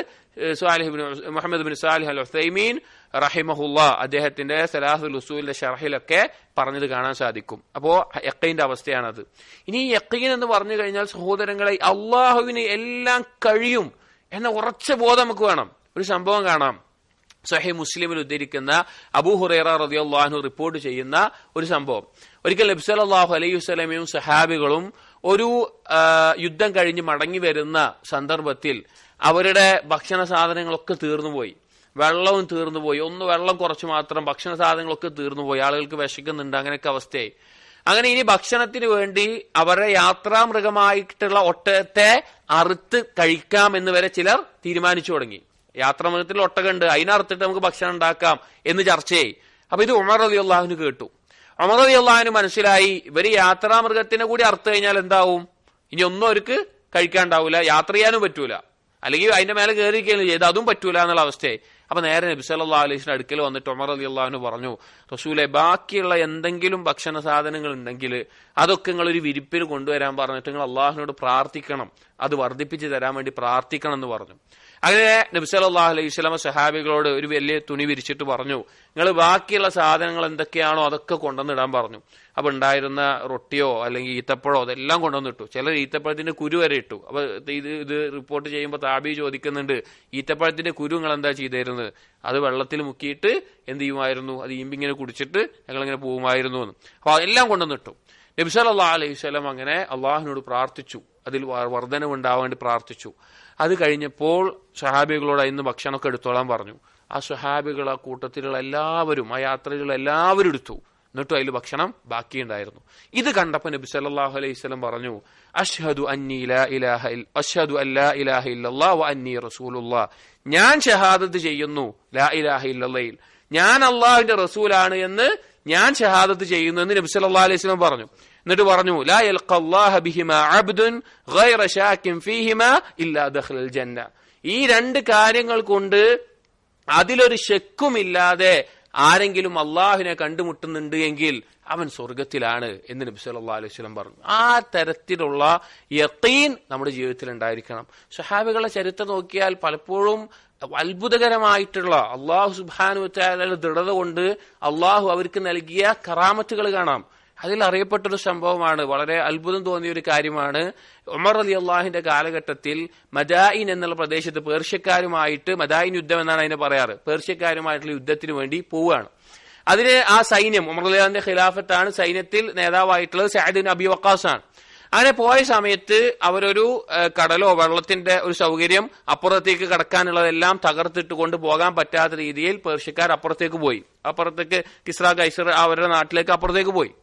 മുഹമ്മദ് ബിൻ സാലിഹ് അൽ ഉസൈമീൻ റഹിമഹുല്ലാ അദ്ദേഹത്തിന്റെ സലാഹുൽ ഉസൂലിന്റെ ഷർഹിലൊക്കെ പറഞ്ഞത് കാണാൻ സാധിക്കും. അപ്പോ യഖീന്റെ അവസ്ഥയാണത്. ഇനി യഖീൻ എന്ന് പറഞ്ഞു കഴിഞ്ഞാൽ സഹോദരങ്ങളെ, അള്ളാഹുവിന് എല്ലാം കഴിയും എന്ന ഉറച്ച ബോധം നമുക്ക് വേണം. ഒരു സംഭവം കാണാം, സഹീഹ് മുസ്ലിമിൽ ഉദ്ധരിക്കുന്ന അബൂ ഹുറൈറ റളിയല്ലാഹു അൻഹു റിപ്പോർട്ട് ചെയ്യുന്ന ഒരു സംഭവം. ഒരിക്കൽ നബി സല്ലല്ലാഹു അലൈഹി വസല്ലമയും സഹാബികളും ഒരു യുദ്ധം കഴിഞ്ഞ് മടങ്ങി വരുന്ന സന്ദർഭത്തിൽ അവരുടെ ഭക്ഷണ സാധനങ്ങളൊക്കെ തീർന്നുപോയി, വെള്ളവും തീർന്നുപോയി. വെള്ളം കുറച്ച് മാത്രം, ഭക്ഷണ സാധനങ്ങളൊക്കെ തീർന്നുപോയി, ആളുകൾക്ക് വിശക്കുന്നുണ്ട്, അങ്ങനെയൊക്കെ അവസ്ഥയായി. അങ്ങനെ ഇനി ഭക്ഷണത്തിന് വേണ്ടി അവരുടെ യാത്രാമൃഗമായിട്ടുള്ള ഒട്ടകത്തെ അറുത്ത് കഴിക്കാം എന്ന് വരെ ചിലർ തീരുമാനിച്ചു തുടങ്ങി. യാത്രാമൃഗത്തിൽ ഒട്ടകമുണ്ട്, അതിനറുത്തിട്ട് നമുക്ക് ഭക്ഷണം ഉണ്ടാക്കാം എന്ന് ചർച്ചയായി. അപ്പൊ ഇത് ഉമർ റളിയല്ലാഹു കേട്ടു. ഉമർ റളിയല്ലാഹു മനസ്സിലായി, ഇവര് യാത്രാമൃഗത്തിനെ കൂടി അറുത്ത് കഴിഞ്ഞാൽ എന്താവും, ഇനി ഒന്നും അവർക്ക് കഴിക്കാണ്ടാവൂല, യാത്ര ചെയ്യാനും പറ്റൂല, അല്ലെങ്കിൽ അതിന്റെ മേലെ കയറിയിരിക്കുകയും ചെയ്ത് അതും പറ്റൂല എന്നുള്ള അവസ്ഥയായി. അപ്പൊ നേരെ നബി സല്ലല്ലാഹു അലൈഹി വസല്ലം അടുക്കൽ വന്നിട്ട് ഉമർ റളിയല്ലാഹു പറഞ്ഞു, റസൂലെ, ബാക്കിയുള്ള എന്തെങ്കിലും ഭക്ഷണ സാധനങ്ങൾ ഉണ്ടെങ്കിൽ അതൊക്കെ നിങ്ങൾ ഒരു വിരിപ്പിൽ കൊണ്ടുവരാൻ പറഞ്ഞിട്ട് നിങ്ങൾ അള്ളാഹുവിനോട് പ്രാർത്ഥിക്കണം, അത് വർദ്ധിപ്പിച്ച് തരാൻ വേണ്ടി പ്രാർത്ഥിക്കണം എന്ന് പറഞ്ഞു. അങ്ങനെ നബി സല്ലല്ലാഹു അലൈഹി വസല്ലം സഹാബികളോട് ഒരു വലിയ തുണി വിരിച്ചിട്ട് പറഞ്ഞു, നിങ്ങൾ ബാക്കിയുള്ള സാധനങ്ങൾ എന്തൊക്കെയാണോ അതൊക്കെ കൊണ്ടുവന്നിടാൻ പറഞ്ഞു. അപ്പൊ ഉണ്ടായിരുന്ന റൊട്ടിയോ അല്ലെങ്കിൽ ഈത്തപ്പഴോ അതെല്ലാം കൊണ്ടുവന്നിട്ടു. ചിലർ ഈത്തപ്പഴത്തിന്റെ കുരു വരെ ഇട്ടു. അപ്പൊ ഇത് റിപ്പോർട്ട് ചെയ്യുമ്പോൾ താബി ചോദിക്കുന്നുണ്ട്, ഈത്തപ്പഴത്തിന്റെ കുരു നിങ്ങൾ എന്താ ചെയ്തിരുന്നത്? അത് വെള്ളത്തിൽ മുക്കിയിട്ട് എന്ത് ചെയ്യുമായിരുന്നു, അത് ഈമ്പിങ്ങനെ കുടിച്ചിട്ട് ഞങ്ങളിങ്ങനെ പോകുമായിരുന്നു എന്ന്. അപ്പൊ എല്ലാം കൊണ്ടുവന്നിട്ടു. നബി സല്ലല്ലാഹു അലൈഹി വസല്ലം അങ്ങനെ അള്ളാഹുവിനോട് പ്രാർത്ഥിച്ചു, അതിൽ വർധനവുണ്ടാവാൻ വേണ്ടി പ്രാർത്ഥിച്ചു. അത് കഴിഞ്ഞപ്പോൾ സഹാബികളോട് ഇന്ന് ഭക്ഷണമൊക്കെ എടുത്തോളാൻ പറഞ്ഞു. ആ സഹാബികൾ, ആ കൂട്ടത്തിലുള്ള എല്ലാവരും, ആ യാത്രയിലുള്ള എല്ലാവരും എടുത്തു. എന്നിട്ടും അതിൽ ഭക്ഷണം ബാക്കിയുണ്ടായിരുന്നു. ഇത് കണ്ടപ്പോൾ നബി സല്ലല്ലാഹു അലൈഹി വസല്ലം പറഞ്ഞു, അഷ്ഹദു അല്ലാ ഇലാഹ ഇല്ലല്ലാഹ് വ അന്നി റസൂലുള്ളാഹ്, ഞാൻ ഷഹാദത്ത് ചെയ്യുന്നു ലാ ഇലാഹ ഇല്ലല്ലാഹ്, ഞാൻ അള്ളാഹുവിന്റെ റസൂലാണ് എന്ന് ഞാൻ ഷഹാദത്ത് ചെയ്യുന്നു എന്ന് നബി സല്ലല്ലാഹു അലൈഹി വസല്ലം പറഞ്ഞു. എന്നിട്ട് പറഞ്ഞു, ലാ യൽഖല്ലാഹ ബിഹിമാ അബ്ദുൻ ഗൈറ ശാക്കിൻ ഫീഹിമാ ഇല്ലാ ദഖലൽ ജന്ന, ഈ രണ്ട് കാര്യങ്ങൾ കൊണ്ട് അതിലൊരു ശക്കുമില്ലാതെ ആരെങ്കിലും അള്ളാഹുവിനെ കണ്ടുമുട്ടുന്നുണ്ട് എങ്കിൽ അവൻ സ്വർഗത്തിലാണ് എന്ന് നബി സല്ലല്ലാഹു അലൈഹി വസല്ലം പറഞ്ഞു. ആ തരത്തിലുള്ള യഖീൻ നമ്മുടെ ജീവിതത്തിൽ ഉണ്ടായിരിക്കണം. സ്വഹാബികളുടെ ചരിത്രം നോക്കിയാൽ പലപ്പോഴും അത്ഭുതകരമായിട്ടുള്ള അള്ളാഹു സുബ്ഹാനഹു വ തആലയുടെ ദൃഢത കൊണ്ട് അള്ളാഹു അവർക്ക് നൽകിയ കറാമത്തുകൾ കാണാം. അതിൽ അറിയപ്പെട്ടൊരു സംഭവമാണ്, വളരെ അത്ഭുതം തോന്നിയ ഒരു കാര്യമാണ്. ഉമർ റളിയല്ലാഹുവിന്റെ കാലഘട്ടത്തിൽ മദായിൻ എന്നുള്ള പ്രദേശത്ത് പേർഷ്യക്കാരുമായിട്ട്, മദായിൻ യുദ്ധം എന്നാണ് അതിനെ പറയാറ്, പേർഷ്യക്കാരുമായിട്ടുള്ള യുദ്ധത്തിന് വേണ്ടി പോവുകയാണ്. അതിന് ആ സൈന്യം, ഉമർ റളിയല്ലാഹുവിന്റെ ഖിലാഫത്താണ്, സൈന്യത്തിൽ നേതാവായിട്ടുള്ളത് സഅദ് ബിൻ അബി വഖാസ് ആണ്. അങ്ങനെ പോയ സമയത്ത് അവരൊരു കടലോ വെള്ളത്തിന്റെ ഒരു സൗകര്യം, അപ്പുറത്തേക്ക് കടക്കാനുള്ളതെല്ലാം തകർത്തിട്ട് കൊണ്ട് പോകാൻ പറ്റാത്ത രീതിയിൽ പേർഷ്യക്കാർ അപ്പുറത്തേക്ക് പോയി. അപ്പുറത്തേക്ക് കിസ്ര കൈസർ അവരുടെ നാട്ടിലേക്ക് അപ്പുറത്തേക്ക് പോയി.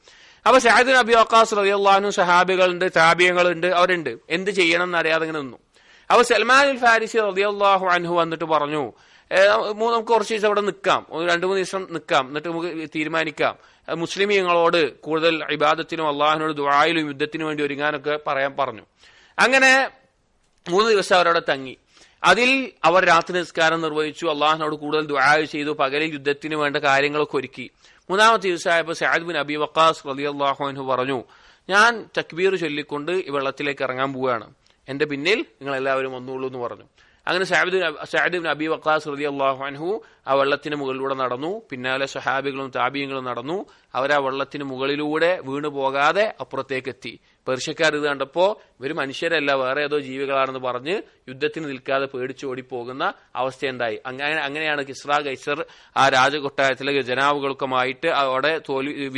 അപ്പൊ സഅദ് ബിൻ അബി വഖാസ് റളിയല്ലാഹു അൻഹു സഹാബികളുണ്ട്, താബിഈങ്ങളുണ്ട്, അവരുണ്ട്, എന്ത് ചെയ്യണം എന്നറിയാതെ ഇങ്ങനെ നിന്നു. അപ്പൊ സൽമാനുൽ ഫാരിസി റളിയല്ലാഹു അൻഹു വന്നിട്ട് പറഞ്ഞു, നമുക്ക് കുറച്ച് ദിവസം അവിടെ നിൽക്കാം, 2-3 ദിവസം നിൽക്കാം, എന്നിട്ട് നമുക്ക് തീരുമാനിക്കാം, മുസ്ലിമീങ്ങളോട് കൂടുതൽ ഇബാദത്തിനും അള്ളാഹുവിനോട് ദുആയിലും യുദ്ധത്തിനു വേണ്ടി ഒരുങ്ങാനൊക്കെ പറയാൻ പറഞ്ഞു. അങ്ങനെ 3 ദിവസം അവരവിടെ തങ്ങി. അതിൽ അവർ രാത്രി നിസ്കാരം നിർവഹിച്ചു, അള്ളാഹുവിനോട് കൂടുതൽ ദുആ ചെയ്തു, പകലിൽ യുദ്ധത്തിന് വേണ്ട കാര്യങ്ങളൊക്കെ ഒരുക്കി. 3-ാമത്തെ ദിവസമായപ്പോൾ സഅദ് ബിൻ അബി വഖാസ് റളിയല്ലാഹു അൻഹു പറഞ്ഞു, ഞാൻ തക്ബീർ ചൊല്ലിക്കൊണ്ട് ഈ വെള്ളത്തിലേക്ക് ഇറങ്ങാൻ പോവുകയാണ്, എന്റെ പിന്നിൽ നിങ്ങൾ എല്ലാവരും വന്നോളൂ എന്ന് പറഞ്ഞു. അങ്ങനെ സഅദ് ബിൻ അബി വഖാസ് റളിയല്ലാഹു അൻഹു ആ വെള്ളത്തിന് മുകളിലൂടെ നടന്നു. പിന്നാലെ സ്വഹാബികളും താബിഈങ്ങളും നടന്നു. അവരാ വെള്ളത്തിന് മുകളിലൂടെ വീണു പോകാതെ അപ്പുറത്തേക്ക് എത്തി. പേർഷ്യക്കാർ ഇത് കണ്ടപ്പോ ഇവര് മനുഷ്യരല്ല, വേറെ ഏതോ ജീവികളാണെന്ന് പറഞ്ഞ് യുദ്ധത്തിന് നിൽക്കാതെ പേടിച്ചോടി പോകുന്ന അവസ്ഥയുണ്ടായി. അങ്ങനെയാണ് കിസ്ര കൈസർ ആ രാജകൊട്ടാരത്തിലെ ജനാവുകൾക്കുമായിട്ട് അവിടെ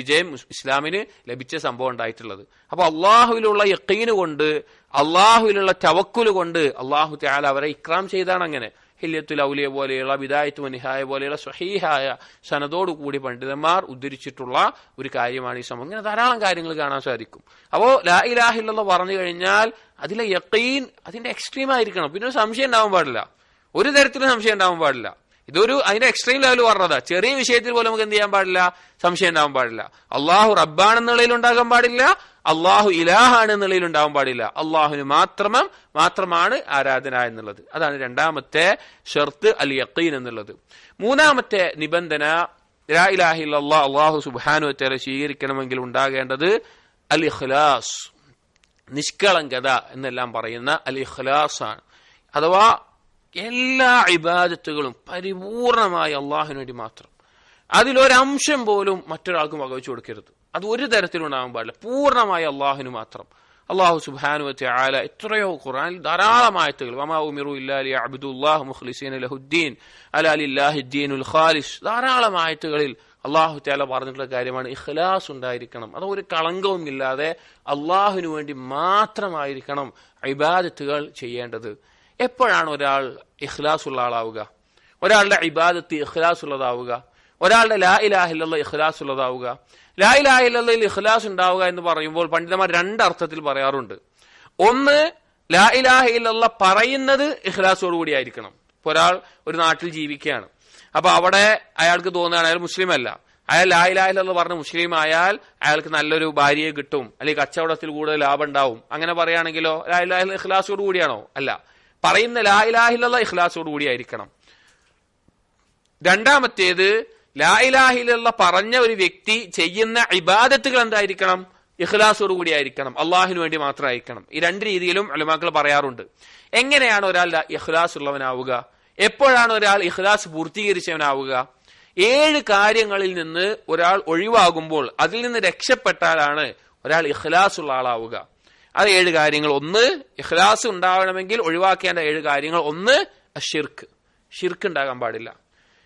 വിജയം ഇസ്ലാമിന് ലഭിച്ച സംഭവം ഉണ്ടായിട്ടുള്ളത്. അപ്പൊ അള്ളാഹുവിലുള്ള യഖീന് കൊണ്ട്, അള്ളാഹുവിലുള്ള തവക്കുല് കൊണ്ട് അള്ളാഹു തആല അവരെ ഇക്റാം ചെയ്താണ്. അങ്ങനെ ഹില്യത്തുൽ ഔലിയ പോലെയുള്ള ബിദായത്തു വനിഹായ പോലെയുള്ള സ്വഹീഹായ സനദോടുകൂടി പണ്ഡിതന്മാർ ഉദ്ധരിച്ചിട്ടുള്ള ഒരു കാര്യമാണ് ഈ സംഭവം. ഇങ്ങനെ ധാരാളം കാര്യങ്ങൾ കാണാൻ സാധിക്കും. അപ്പോ ലാ ഇലാഹ ഇല്ലല്ലാഹ് പറഞ്ഞു കഴിഞ്ഞാൽ അതിലെ യഖീൻ അതിന്റെ എക്സ്ട്രീം ആയിരിക്കണം. പിന്നെ ഒരു സംശയം ഉണ്ടാവാൻ പാടില്ല, ഒരു തരത്തിലും സംശയം ഉണ്ടാവാൻ പാടില്ല. ഇതൊരു അതിന്റെ എക്സ്ട്രീം ലെവൽ പറഞ്ഞതാ. ചെറിയ വിഷയത്തിൽ പോലും നമുക്ക് എന്ത് ചെയ്യാൻ പാടില്ല, സംശയം ഉണ്ടാവാൻ പാടില്ല. അള്ളാഹു റബ്ബാണെന്നുള്ളതിൽ ഉണ്ടാകാൻ പാടില്ല, അള്ളാഹു ഇലാഹാണ് എന്നുള്ളതിൽ ഉണ്ടാവാൻ പാടില്ല. അള്ളാഹുവിന് മാത്രമാണ് ആരാധന എന്നുള്ളത്. അതാണ് 2ാമത്തെ ഷർത്ത്, അൽ യഖീൻ എന്നുള്ളത്. 3ാമത്തെ നിബന്ധന, ലാ ഇലാഹ ഇല്ലല്ലാഹ് അള്ളാഹു സുബ്ഹാനഹു വ തആല സ്വീകരിക്കണമെങ്കിൽ ഉണ്ടാകേണ്ടത് അൽ ഇഖ്ലാസ്, നിഷ്കളങ്കത എന്നെല്ലാം പറയുന്ന അൽ ഇഖ്ലാസ് ആണ്. അഥവാ എല്ലാ ഇബാദത്തുകളും പരിപൂർണമായി അള്ളാഹുവിന് വേണ്ടി മാത്രം, അതിലൊരംശം പോലും മറ്റൊരാൾക്കും വകവെച്ചു കൊടുക്കരുത്. അത് ഒരു തരത്തിലും ഉണ്ടാകാൻ പാടില്ല, പൂർണ്ണമായി അള്ളാഹുവിന് മാത്രം. അള്ളാഹു സുബ്ഹാനഹു വ തആല എത്രയോ ഖുർആനിൽ ധാരാളം ആയത്തുകൾ, വമാ ഉമിറു ഇല്ലാ ലിയഅബ്ദുല്ലാഹ മുഖ്ലിസീന ലഹുദ്ദീൻ അലാ ലില്ലാഹി ദീനുൽ ഖാലിസ്, ധാരാളം ആയത്തുകളിൽ അള്ളാഹു തആല പറഞ്ഞിട്ടുള്ള കാര്യമാണ് ഇഖ്ലാസ് ഉണ്ടായിരിക്കണം. അത് ഒരു കളങ്കവും ഇല്ലാതെ അള്ളാഹുവിന് വേണ്ടി മാത്രമായിരിക്കണം ഇബാദത്തുകൾ ചെയ്യേണ്ടത്. എപ്പോഴാണ് ഒരാൾ ഇഖ്ലാസ് ഉള്ള ആളാവുക, ഒരാളുടെ ഇബാദത്ത് ഇഖ്ലാസ് ഉള്ളതാവുക, ഒരാളുടെ ലാ ഇലാഹ ഇല്ലല്ലാഹ് ഇഖ്ലാസ് ഉള്ളതാവുക? ലാ ഇലാഹ ഇല്ലല്ലാഹിൽ ഇഖ്ലാസ് ഉണ്ടാവുക എന്ന് പറയുമ്പോൾ പണ്ഡിതന്മാർ 2 അർത്ഥത്തിൽ പറയാറുണ്ട്. ഒന്ന്, ലാ ഇലാഹ ഇല്ലല്ലാഹ് പറയുന്നത് ഇഖ്ലാസോടുകൂടി ആയിരിക്കണം. ഇപ്പൊ ഒരാൾ ഒരു നാട്ടിൽ ജീവിക്കുകയാണ്, അപ്പൊ അവിടെ അയാൾക്ക് തോന്നുകയാണ് അയാൾ മുസ്ലിം അല്ല, അയാൾ ലാ ഇലാഹ ഇല്ലല്ലാഹ് പറഞ്ഞ് മുസ്ലിം ആയാൽ അയാൾക്ക് നല്ലൊരു ഭാര്യയെ കിട്ടും, അല്ലെങ്കിൽ കച്ചവടത്തിൽ കൂടുതൽ ലാഭം ഉണ്ടാവും, അങ്ങനെ പറയുകയാണെങ്കിലോ ലാ ഇലാഹ ഇല്ലല്ലാഹ് ഇഖ്ലാസോട് കൂടിയാണോ? അല്ല. പറയുന്ന ലാ ഇലാഹ ഇല്ലല്ലാഹ് ഇഖ്ലാസോട് കൂടിയായിരിക്കണം. രണ്ടാമത്തേത്, ലാ ഇലാഹ ഇല്ലല്ലാഹ് പറഞ്ഞ ഒരു വ്യക്തി ചെയ്യുന്ന ഇബാദത്തുകൾ എന്തായിരിക്കണം? ഇഖ്ലാസോട് കൂടിയായിരിക്കണം, അള്ളാഹിന് വേണ്ടി മാത്രമായിരിക്കണം. ഈ രണ്ട് രീതിയിലും ഉലമാക്കൾ പറയാറുണ്ട്. എങ്ങനെയാണ് ഒരാൾ ഇഖ്ലാസ് ഉള്ളവനാവുക? എപ്പോഴാണ് ഒരാൾ ഇഖ്ലാസ് പൂർത്തീകരിച്ചവനാവുക? 7 കാര്യങ്ങളിൽ നിന്ന് ഒരാൾ ഒഴിവാകുമ്പോൾ, അതിൽ നിന്ന് രക്ഷപ്പെട്ടാലാണ് ഒരാൾ ഇഖ്ലാസ് ഉള്ള ആളാവുക. അത് 7 കാര്യങ്ങൾ. 1, ഇഖ്ലാസ് ഉണ്ടാവണമെങ്കിൽ ഒഴിവാക്കേണ്ട 7 കാര്യങ്ങൾ. 1, ഷിർക്ക്. ഷിർക്ക് ഉണ്ടാകാൻ പാടില്ല.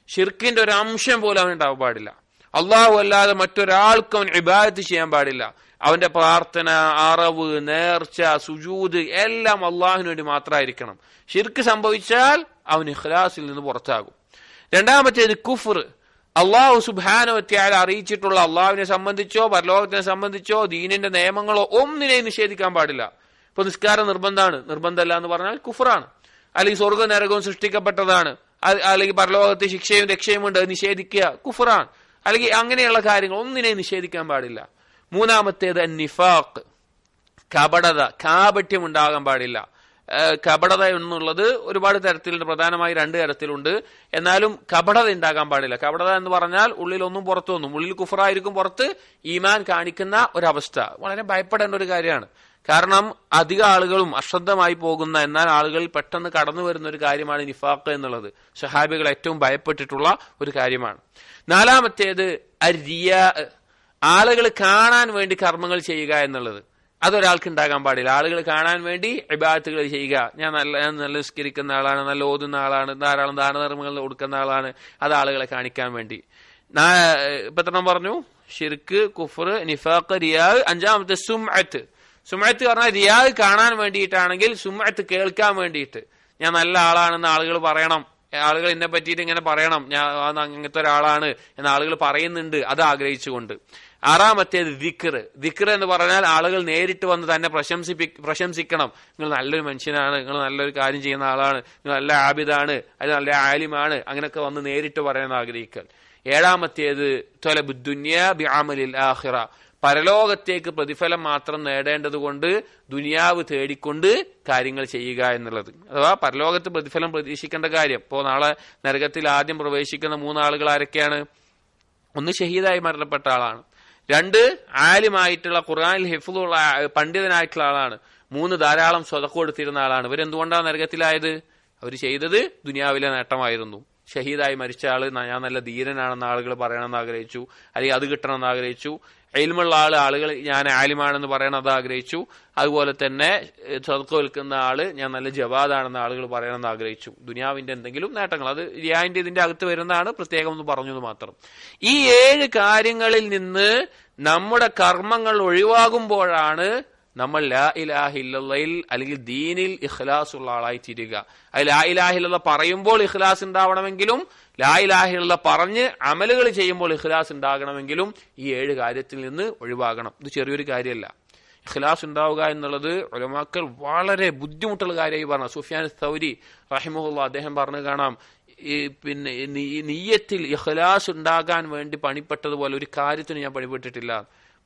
ഷിർക്കിന്റെ ഒരു അംശം പോലും അവൻ ഉണ്ടാവാൻ പാടില്ല. അള്ളാഹു അല്ലാതെ മറ്റൊരാൾക്കും അവൻ ഇബാദത്ത് ചെയ്യാൻ പാടില്ല. അവന്റെ പ്രാർത്ഥന, അറവ്, നേർച്ച, സുജൂദ് എല്ലാം അള്ളാഹുവിന് വേണ്ടി മാത്രമായിരിക്കണം. ഷിർക്ക് സംഭവിച്ചാൽ അവൻ ഇഖ്ലാസിൽ നിന്ന് പുറത്താകും. രണ്ടാമത്തേത് കുഫ്ർ. അള്ളാഹു സുബ്ഹാനഹു വ തആല അറിയിച്ചിട്ടുള്ള അള്ളാഹുവിനെ സംബന്ധിച്ചോ പരലോകത്തിനെ സംബന്ധിച്ചോ ദീനിന്റെ നിയമങ്ങളോ ഒന്നിനെയും നിഷേധിക്കാൻ പാടില്ല. ഇപ്പൊ നിസ്കാരം നിർബന്ധമല്ല എന്ന് പറഞ്ഞാൽ കുഫ്റാണ്. അല്ലെങ്കിൽ സ്വർഗ നരകവും സൃഷ്ടിക്കപ്പെട്ടതാണ്, അല്ലെങ്കിൽ പരലോകത്തെ ശിക്ഷയും രക്ഷയും ഉണ്ട്, നിഷേധിക്കുക കുഫ്റാണ്. അല്ലെങ്കിൽ അങ്ങനെയുള്ള കാര്യങ്ങൾ ഒന്നിനെയും നിഷേധിക്കാൻ പാടില്ല. മൂന്നാമത്തേത് നിഫാഖ്, കപടത, കാപട്യം ഉണ്ടാകാൻ പാടില്ല. കപടത എന്നുള്ളത് ഒരുപാട് തരത്തിലുണ്ട്, പ്രധാനമായി 2 തരത്തിലുണ്ട്. എന്നാലും കപടത ഉണ്ടാകാൻ പാടില്ല. കപടത എന്ന് പറഞ്ഞാൽ ഉള്ളിലൊന്നും പുറത്തൊന്നും, ഉള്ളിൽ കുഫറായിരിക്കും, പുറത്ത് ഈമാൻ കാണിക്കുന്ന ഒരവസ്ഥ. വളരെ ഭയപ്പെടേണ്ട ഒരു കാര്യമാണ്. കാരണം അധിക ആളുകളും അശ്രദ്ധമായി പോകുന്ന, എന്നാൽ ആളുകളിൽ പെട്ടെന്ന് കടന്നു വരുന്ന ഒരു കാര്യമാണ് നിഫാഖ് എന്നുള്ളത്. സ്വഹാബികൾ ഏറ്റവും ഭയപ്പെട്ടിട്ടുള്ള ഒരു കാര്യമാണ്. നാലാമത്തേത് അരിയാ, ആളുകൾ കാണാൻ വേണ്ടി കർമ്മങ്ങൾ ചെയ്യുക എന്നുള്ളത്. അതൊരാൾക്ക് ഉണ്ടാകാൻ പാടില്ല. ആളുകൾ കാണാൻ വേണ്ടി ഇബാദത്തുകൾ ചെയ്യുക. ഞാൻ നല്ല നിസ്കരിക്കുന്ന ആളാണ്, നല്ല ഓതുന്ന ആളാണ്, ധാരാളം ദാനധർമ്മങ്ങൾ കൊടുക്കുന്ന ആളാണ്, അത് ആളുകളെ കാണിക്കാൻ വേണ്ടി. ഇപ്പൊ എത്ര പറഞ്ഞു? ഷിർക്ക്, കുഫർ, നിഫാഖ്, റിയാ. അഞ്ചാമത്തെ സുംഅത്ത്. സുംഅത്ത് പറഞ്ഞാൽ റിയാ കാണാൻ വേണ്ടിയിട്ടാണെങ്കിൽ സുംഅത്ത് കേൾക്കാൻ വേണ്ടിയിട്ട്. ഞാൻ നല്ല ആളാണെന്ന് ആളുകൾ പറയണം, ആളുകൾ എന്നെ പറ്റിയിട്ട് ഇങ്ങനെ പറയണം, ഞാൻ അങ്ങനത്തെ ഒരാളാണ് എന്ന് ആളുകൾ പറയുന്നുണ്ട്, അത് ആഗ്രഹിച്ചുകൊണ്ട്. ആറാമത്തേത് ദിക്ർ. ദിക്ർ എന്ന് പറഞ്ഞാൽ ആളുകൾ നേരിട്ട് വന്ന് തന്നെ പ്രശംസിക്കണം. നിങ്ങൾ നല്ലൊരു മനുഷ്യനാണ്, നിങ്ങൾ നല്ലൊരു കാര്യം ചെയ്യുന്ന ആളാണ്, നിങ്ങൾ നല്ല ആബിദാണ്, അത് നല്ല ആലിമാണ്, അങ്ങനെയൊക്കെ വന്ന് നേരിട്ട് പറയാൻ ആഗ്രഹിക്കൽ. ഏഴാമത്തേത് ത്വലബുദ് ദുനിയ ബിഅമലിൽ ആഖിറ. പരലോകത്തേക്ക് പ്രതിഫലം മാത്രം നേടേണ്ടത് കൊണ്ട് ദുനിയാവ് തേടിക്കൊണ്ട് കാര്യങ്ങൾ ചെയ്യുക എന്നുള്ളത്. അഥവാ പരലോകത്ത് പ്രതിഫലം പ്രതീക്ഷിക്കേണ്ട കാര്യം. ഇപ്പോ നാളെ നരകത്തിൽ ആദ്യം പ്രവേശിക്കുന്ന 3 ആളുകൾ ആരൊക്കെയാണ്? 1 ഷഹീദായി മരണപ്പെട്ട ആളാണ്, 2 ആലിമായിട്ടുള്ള ഖുർആനിൽ ഹിഫ്ളുള്ള പണ്ഡിതനായിട്ടുള്ള ആളാണ്, 3 ധാരാളം സ്വതക്ക കൊടുത്തിരുന്ന ആളാണ്. ഇവരെന്തുകൊണ്ടാണ് നരകത്തിലായത്? അവർ ചെയ്തത് ദുനിയാവിലെ നേട്ടമായിരുന്നു. ഷഹീദായി മരിച്ച ആള് ഞാൻ നല്ല ധീരനാണെന്ന് ആളുകൾ പറയണമെന്ന് ആഗ്രഹിച്ചു, അല്ലെങ്കിൽ അത് കിട്ടണമെന്ന് ആഗ്രഹിച്ചു. ഇൽമുള്ള ആളുകൾ ഞാൻ ആലിമാണെന്ന് പറയണം, അത് ആഗ്രഹിച്ചു. അതുപോലെ തന്നെ സ്വതക്ക വിൽക്കുന്ന ആള് ഞാൻ നല്ല ജവാദാണെന്ന് ആളുകൾ പറയണമെന്ന് ആഗ്രഹിച്ചു. ദുനിയാവിന്റെ എന്തെങ്കിലും നേട്ടങ്ങൾ, അത് റിയാന്റെ ഇതിന്റെ അകത്ത് വരുന്നതാണ്, പ്രത്യേകം ഒന്ന് പറഞ്ഞത് മാത്രം. ഈ 7 കാര്യങ്ങളിൽ നിന്ന് നമ്മുടെ കർമ്മങ്ങൾ ഒഴിവാകുമ്പോഴാണ് നമ്മൾ ലാ ഇലാഹ ഇല്ലല്ലാഹിൽ അല്ലെങ്കിൽ ദീനിൽ ഇഖ്ലാസ് ഉള്ള ആളായി തീരുക. അത് ലാ ഇലാഹ ഇല്ലല്ലാഹ് പറയുമ്പോൾ ഇഖ്ലാസ് ഉണ്ടാവണമെങ്കിലും ലാ ഇലാഹ ഇല്ലല്ലാഹ് പറഞ്ഞ് അമലുകൾ ചെയ്യുമ്പോൾ ഇഖ്ലാസ് ഉണ്ടാകണമെങ്കിലും ഈ 7 കാര്യത്തിൽ നിന്ന് ഒഴിവാകണം. ഇത് ചെറിയൊരു കാര്യമല്ല. ഇഖ്ലാസ് ഉണ്ടാവുക എന്നുള്ളത് ഉലമാക്കൾ വളരെ ബുദ്ധിമുട്ടുള്ള കാര്യമായി പറഞ്ഞു. സുഫിയാൻ സൗരി റഹിമഹുല്ലാഹ് അദ്ദേഹം പറഞ്ഞു കാണാം, പിന്നെ നിയ്യത്തിൽ ഇഖ്ലാസ് ഉണ്ടാകാൻ വേണ്ടി പണിപ്പെട്ടതുപോലെ ഒരു കാര്യത്തിന് ഞാൻ പണിപ്പെട്ടിട്ടില്ല.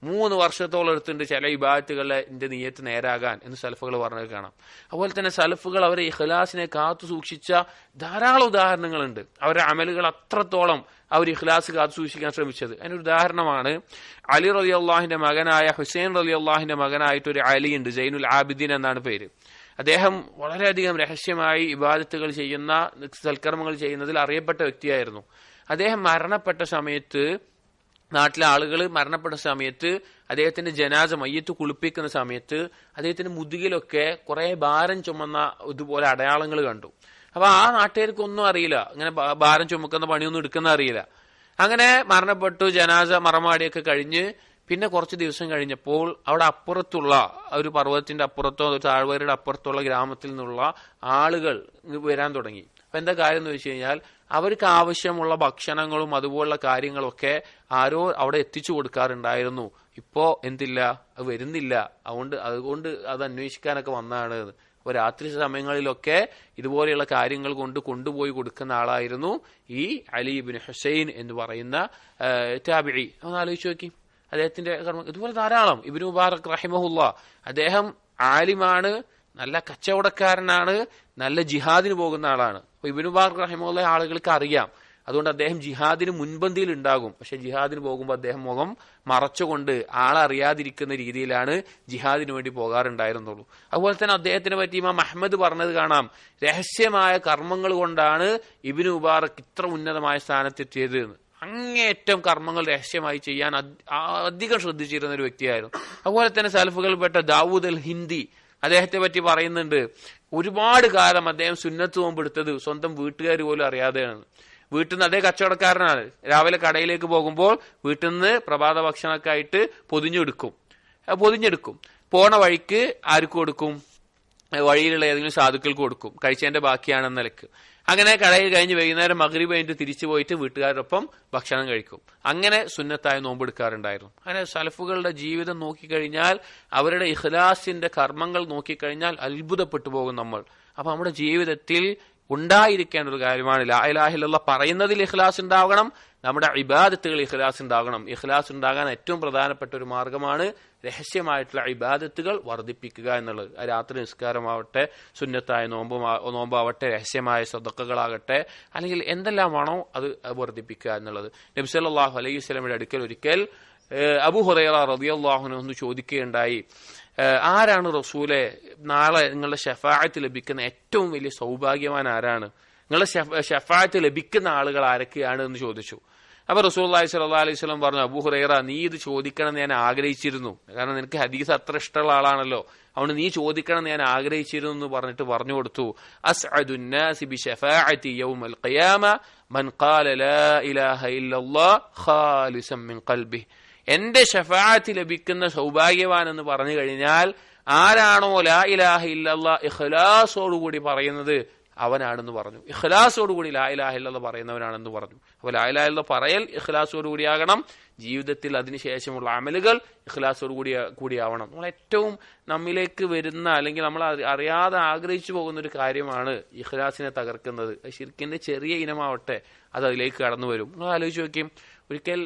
3 വർഷത്തോളം എടുത്തിട്ടുണ്ട് ചില ഇബാദത്തുകളെ എന്റെ നിയ്യത്ത് നേരാകാൻ എന്ന് സലഫുകൾ പറഞ്ഞത് കാണാം. അതുപോലെ തന്നെ സലഫുകൾ അവരെ ഇഖ്ലാസിനെ കാത്തു സൂക്ഷിച്ച ധാരാളം ഉദാഹരണങ്ങളുണ്ട്. അവരുടെ അമലുകൾ അത്രത്തോളം അവർ ഇഖ്ലാസ് കാത്തു സൂക്ഷിക്കാൻ ശ്രമിച്ചത്. അതിനൊരു ഉദാഹരണമാണ് അലി റളിയല്ലാഹുവിന്റെ മകനായ ഹുസൈൻ റളിയല്ലാഹുവിന്റെ മകനായിട്ട് ഒരു അലി ഉണ്ട്, സൈനുൽ ആബിദീൻ എന്നാണ് പേര്. അദ്ദേഹം വളരെയധികം രഹസ്യമായി ഇബാദത്തുകൾ ചെയ്യുന്ന, സൽക്കർമ്മങ്ങൾ ചെയ്യുന്നതിൽ അറിയപ്പെട്ട വ്യക്തിയായിരുന്നു. അദ്ദേഹം മരണപ്പെട്ട സമയത്ത്, നാട്ടിലെ ആളുകൾ മരണപ്പെട്ട സമയത്ത് അദ്ദേഹത്തിന്റെ ജനാസ മയ്യത്ത് കുളിപ്പിക്കുന്ന സമയത്ത് അദ്ദേഹത്തിന്റെ മുതുകിലൊക്കെ കുറെ ഭാരം ചുമന്ന ഇതുപോലെ അടയാളങ്ങൾ കണ്ടു. അപ്പൊ ആ നാട്ടുകാർക്കൊന്നും അറിയില്ല, അങ്ങനെ ഭാരം ചുമക്കുന്ന പണിയൊന്നും എടുക്കുന്ന അറിയില്ല. അങ്ങനെ മരണപ്പെട്ടു, ജനാസ മറമാടിയൊക്കെ കഴിഞ്ഞ് പിന്നെ കുറച്ച് ദിവസം കഴിഞ്ഞപ്പോൾ അവിടെ അപ്പുറത്തുള്ള ഒരു പർവ്വതത്തിന്റെ അപ്പുറത്തോ ഒരു താഴ്വരയുടെ അപ്പുറത്തുള്ള ഗ്രാമത്തിൽ നിന്നുള്ള ആളുകൾ വരാൻ തുടങ്ങി. അപ്പൊ എന്താ കാര്യം എന്ന് വെച്ച് കഴിഞ്ഞാൽ അവർക്ക് ആവശ്യമുള്ള ഭക്ഷണങ്ങളും അതുപോലുള്ള കാര്യങ്ങളൊക്കെ ആരോ അവിടെ എത്തിച്ചു കൊടുക്കാറുണ്ടായിരുന്നു. ഇപ്പോ എന്തില്ല, അത് വരുന്നില്ല. അതുകൊണ്ട് അത് അന്വേഷിക്കാനൊക്കെ വന്നതാണ്. അപ്പോൾ രാത്രി സമയങ്ങളിലൊക്കെ ഇതുപോലെയുള്ള കാര്യങ്ങൾ കൊണ്ടുപോയി കൊടുക്കുന്ന ആളായിരുന്നു ഈ അലി ഇബ്നു ഹുസൈൻ എന്ന് പറയുന്ന താബിഈ. ഒന്ന് ആലോചിച്ച് നോക്കി അദ്ദേഹത്തിന്റെ കർമ്മം. ഇതുപോലെ ധാരാളം. ഇബ്നു മുബാറക് റഹിമഹുല്ലാ, അദ്ദേഹം ആലിമാണ്, നല്ല കച്ചവടക്കാരനാണ്, നല്ല ജിഹാദിന് പോകുന്ന ആളാണ്. അപ്പൊ ഇബ്നു മുബാറക് റഹിമഹുല്ല ആളുകൾക്ക് അറിയാം, അതുകൊണ്ട് അദ്ദേഹം ജിഹാദിന് മുൻപന്തിയിൽ ഉണ്ടാകും. പക്ഷെ ജിഹാദിന് പോകുമ്പോൾ അദ്ദേഹം മുഖം മറച്ചുകൊണ്ട് ആളറിയാതിരിക്കുന്ന രീതിയിലാണ് ജിഹാദിന് വേണ്ടി പോകാറുണ്ടായിരുന്നുള്ളൂ. അതുപോലെ തന്നെ അദ്ദേഹത്തിനെ പറ്റി ഇമാം അഹ്മദ് പറഞ്ഞത് കാണാം, രഹസ്യമായ കർമ്മങ്ങൾ കൊണ്ടാണ് ഇബ്നു മുബാറക് ഇത്ര ഉന്നതമായ സ്ഥാനത്തെത്തിയത് എന്ന്. അങ്ങേയറ്റം കർമ്മങ്ങൾ രഹസ്യമായി ചെയ്യാൻ അധികം ശ്രദ്ധിച്ചിരുന്ന ഒരു വ്യക്തിയായിരുന്നു. അതുപോലെ തന്നെ സലഫുകൾപ്പെട്ട ദാവൂദ് അൽ ഹിന്ദി, അദ്ദേഹത്തെ പറ്റി പറയുന്നുണ്ട്, ഒരുപാട് കാലം അദ്ദേഹം സുന്നത്ത് നോമ്പെടുത്തത് സ്വന്തം വീട്ടുകാർ പോലും അറിയാതെയാണ്. വീട്ടിൽ നിന്ന്, അതേ കച്ചവടക്കാരനാണ്, രാവിലെ കടയിലേക്ക് പോകുമ്പോൾ വീട്ടിൽ നിന്ന് പ്രഭാത ഭക്ഷണമൊക്കെ ആയിട്ട് പൊതിഞ്ഞെടുക്കും. പോണ വഴിക്ക് ആർക്ക് കൊടുക്കും? വഴിയിലുള്ള ഏതെങ്കിലും സാധുക്കൾക്ക് കൊടുക്കും, കഴിച്ചതിന്റെ ബാക്കിയാണെന്ന നിലക്ക്. അങ്ങനെ കടയിൽ കഴിഞ്ഞ് വൈകുന്നേരം മഗ്രിബ് കഴിഞ്ഞിട്ട് തിരിച്ചു പോയിട്ട് വീട്ടുകാരോടൊപ്പം ഭക്ഷണം കഴിക്കും. അങ്ങനെ സുന്നത്തായി നോമ്പെടുക്കാറുണ്ടായിരുന്നു. അങ്ങനെ സലഫുകളുടെ ജീവിതം നോക്കിക്കഴിഞ്ഞാൽ, അവരുടെ ഇഖ്ലാസിന്റെ കർമ്മങ്ങൾ നോക്കിക്കഴിഞ്ഞാൽ അത്ഭുതപ്പെട്ടു പോകും നമ്മൾ. അപ്പൊ നമ്മുടെ ജീവിതത്തിൽ ഉണ്ടായിരിക്കേണ്ട ഒരു കാര്യമാണ് ലാ ഇലാഹ ഇല്ലല്ലാഹ് പറയുന്നതിൽ ഇഖ്ലാസ് ഉണ്ടാകണം, നമ്മുടെ ഇബാദത്തുകൾ ഇഖ്ലാസ് ഉണ്ടാകണം. ഇഖ്ലാസ് ഉണ്ടാകാൻ ഏറ്റവും പ്രധാനപ്പെട്ട ഒരു മാർഗമാണ് രഹസ്യമായിട്ടുള്ള ഇബാദത്തുകൾ വർദ്ധിപ്പിക്കുക എന്നുള്ളത്. രാത്രി നിസ്കാരമാവട്ടെ, സുന്നത്തായ നോമ്പാവട്ടെ, രഹസ്യമായ സദഖകളാകട്ടെ, അല്ലെങ്കിൽ എന്തെല്ലാമാണോ അത് വർദ്ധിപ്പിക്കുക എന്നുള്ളത്. നബി സല്ലല്ലാഹു അലൈഹി വസല്ലമയുടെ അടുക്കൽ ഒരിക്കൽ അബൂ ഹുറൈറ റളിയല്ലാഹു അൻഹു ഒന്ന് ചോദിക്കുകയുണ്ടായി, ആരാണ് റസൂലെ നാളെ നിങ്ങളുടെ ശഫാഅത്ത് ലഭിക്കുന്ന ഏറ്റവും വലിയ സൗഭാഗ്യവാൻ ആരാണ്? നിങ്ങളുടെ ശഫാഅത്ത് ലഭിക്കുന്ന ആളുകൾ ആരൊക്കെയാണ് എന്ന് ചോദിച്ചു. അപ്പൊ റസൂലുള്ളാഹി സ്വല്ലല്ലാഹു അലൈഹി വസല്ലം പറഞ്ഞു, അബൂ ഹുറൈറ, നീ ഇത് ചോദിക്കണം എന്ന് ഞാൻ ആഗ്രഹിച്ചിരുന്നു, കാരണം നിനക്ക് ഹദീസ് അത്ര ഇഷ്ടമുള്ള ആളാണല്ലോ, അതുകൊണ്ട് നീ ചോദിക്കണം എന്ന് ഞാൻ ആഗ്രഹിച്ചിരുന്നു എന്ന് പറഞ്ഞിട്ട് പറഞ്ഞു കൊടുത്തു, അസ്അദുൻ നാസി ബിശഫാഅതി യൗമൽ ഖിയാമ മൻ ഖാല ലാ ഇലാഹ ഇല്ലല്ലാഹ് ഖാലിസൻ മിൻ ഖൽബിഹി. എന്റെ ശഫാഅത്ത് ലഭിക്കുന്ന സൗഭാഗ്യവാൻ എന്ന് പറഞ്ഞു കഴിഞ്ഞാൽ ആരാണോ ലാ ഇലാഹ ഇല്ലല്ലാഹ് ഇഖ്ലാസോടുകൂടി പറയുന്നത് അവനാണെന്ന് പറഞ്ഞു. ഇഖ്ലാസോടുകൂടി ലാ ഇലാഹ ഇല്ലല്ലാഹ് പറയുന്നവനാണെന്ന് പറഞ്ഞു. അപ്പോൾ ലാ ഇലാഹ ഇല്ലല്ലാഹ് പറയൽ ഇഖ്ലാസോടുകൂടിയാകണം, ജീവിതത്തിൽ അതിനുശേഷമുള്ള അമലുകൾ ഇഖ്ലാസോടുകൂടിയാവണം. നമ്മൾ ഏറ്റവും നമ്മിലേക്ക് വരുന്ന, അല്ലെങ്കിൽ നമ്മൾ അറിയാതെ ആഗ്രഹിച്ചു പോകുന്ന ഒരു കാര്യമാണ് ഇഖ്ലാസിനെ തകർക്കുന്നത്. ശിർക്കിന്റെ ചെറിയ ഇനമാവട്ടെ, അത് അതിലേക്ക് കടന്നു വരും. നിങ്ങൾ ആലോചിച്ച് നോക്കിയും, ഒരിക്കൽ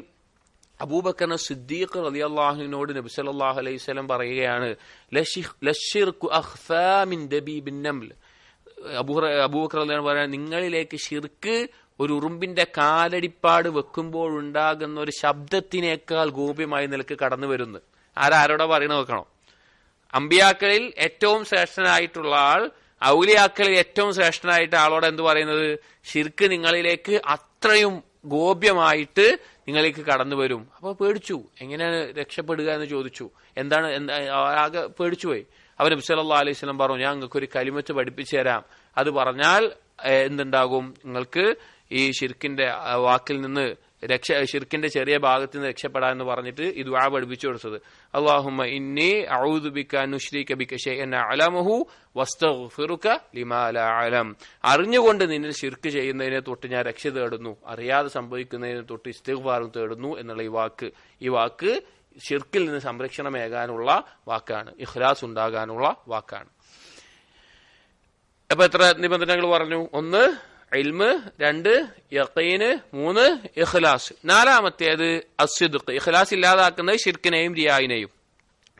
അബൂബക്കർ സിദ്ദീഖ് റളിയല്ലാഹുവിനോട് നബി സല്ലല്ലാഹു അലൈഹി വസല്ലം പറയുകയാണ്, ലശ്ശിർകു അഖ്ഫാ മിൻ ദബീബിൻ നംൽ. അബൂബക്കർ റളിയല്ലാഹു പറയുന്നത്, നിങ്ങളിലേക്ക് ശിർക്ക് ഒരു ഉറുമ്പിന്റെ കാലടിപ്പാട് വെക്കുമ്പോഴുണ്ടാകുന്ന ഒരു ശബ്ദത്തിനേക്കാൾ ഗോപ്യമായി നിലക്ക് കടന്നു വരുന്നു. ആരോടാ പറയണ നോക്കണം? അമ്പിയാക്കളിൽ ഏറ്റവും ശ്രേഷ്ഠനായിട്ടുള്ള ആൾ, ഔലിയാക്കളിൽ ഏറ്റവും ശ്രേഷ്ഠനായിട്ട് ആളോട് എന്ത് പറയുന്നത്? ശിർക്ക് നിങ്ങളിലേക്ക് അത്രയും ഗോപ്യമായിട്ട് നിങ്ങളിലേക്ക് കടന്നു വരും. അപ്പൊ പേടിച്ചു, എങ്ങനെയാണ് രക്ഷപ്പെടുക എന്ന് ചോദിച്ചു. ആകെ പേടിച്ചുപോയി. അവർ നബി സല്ലല്ലാഹു അലൈഹി വസല്ലം പറഞ്ഞു, ഞാൻ നിങ്ങൾക്ക് ഒരു കലിമത്ത് പഠിപ്പിച്ചു തരാം, അത് പറഞ്ഞാൽ എന്തുണ്ടാകും? നിങ്ങൾക്ക് ഈ ശിർക്കിന്റെ വാക്കിൽ നിന്ന് ശിർക്കിന്റെ ചെറിയ ഭാഗത്ത് നിന്ന് രക്ഷപ്പെടാന്ന് പറഞ്ഞിട്ട് ഈ ദുആ പഠിപ്പിച്ചു കൊടുത്തത്. അല്ലാഹുമ്മ ഇന്നി അഊദു ബിക അൻ ഉശ്രിക ബിക ശൈഅൻ അഅലമുഹു വസ്തഗ്ഫിറുക ലിമാ ലാ അഅലം. അറിഞ്ഞുകൊണ്ട് നിന്നിൽ ശിർക്ക് ചെയ്യുന്നതിനെ തൊട്ട് ഞാൻ രക്ഷ തേടുന്നു, അറിയാതെ സംഭവിക്കുന്നതിനെ തൊട്ട് ഇസ്തിഗ്ഫാർ തേടുന്നു എന്നുള്ള ഈ വാക്ക് ശിർക്കിൽ നിന്ന് സംരക്ഷണമേകാനുള്ള വാക്കാണ്, ഇഖ്ലാസ് ഉണ്ടാകാനുള്ള വാക്കാണ്. അപ്പൊ എത്ര നിബന്ധനകൾ പറഞ്ഞു? 1 ഇൽമ്, 2 യഖീന്, 3 ഇഖ്ലാസ്. 4ാമത്തേത് അസ്ദിഖ്. ഇഖ്ലാസ് ഇല്ലാതാക്കുന്നത് ശിർക്കിനെയും റിയായിനെയും.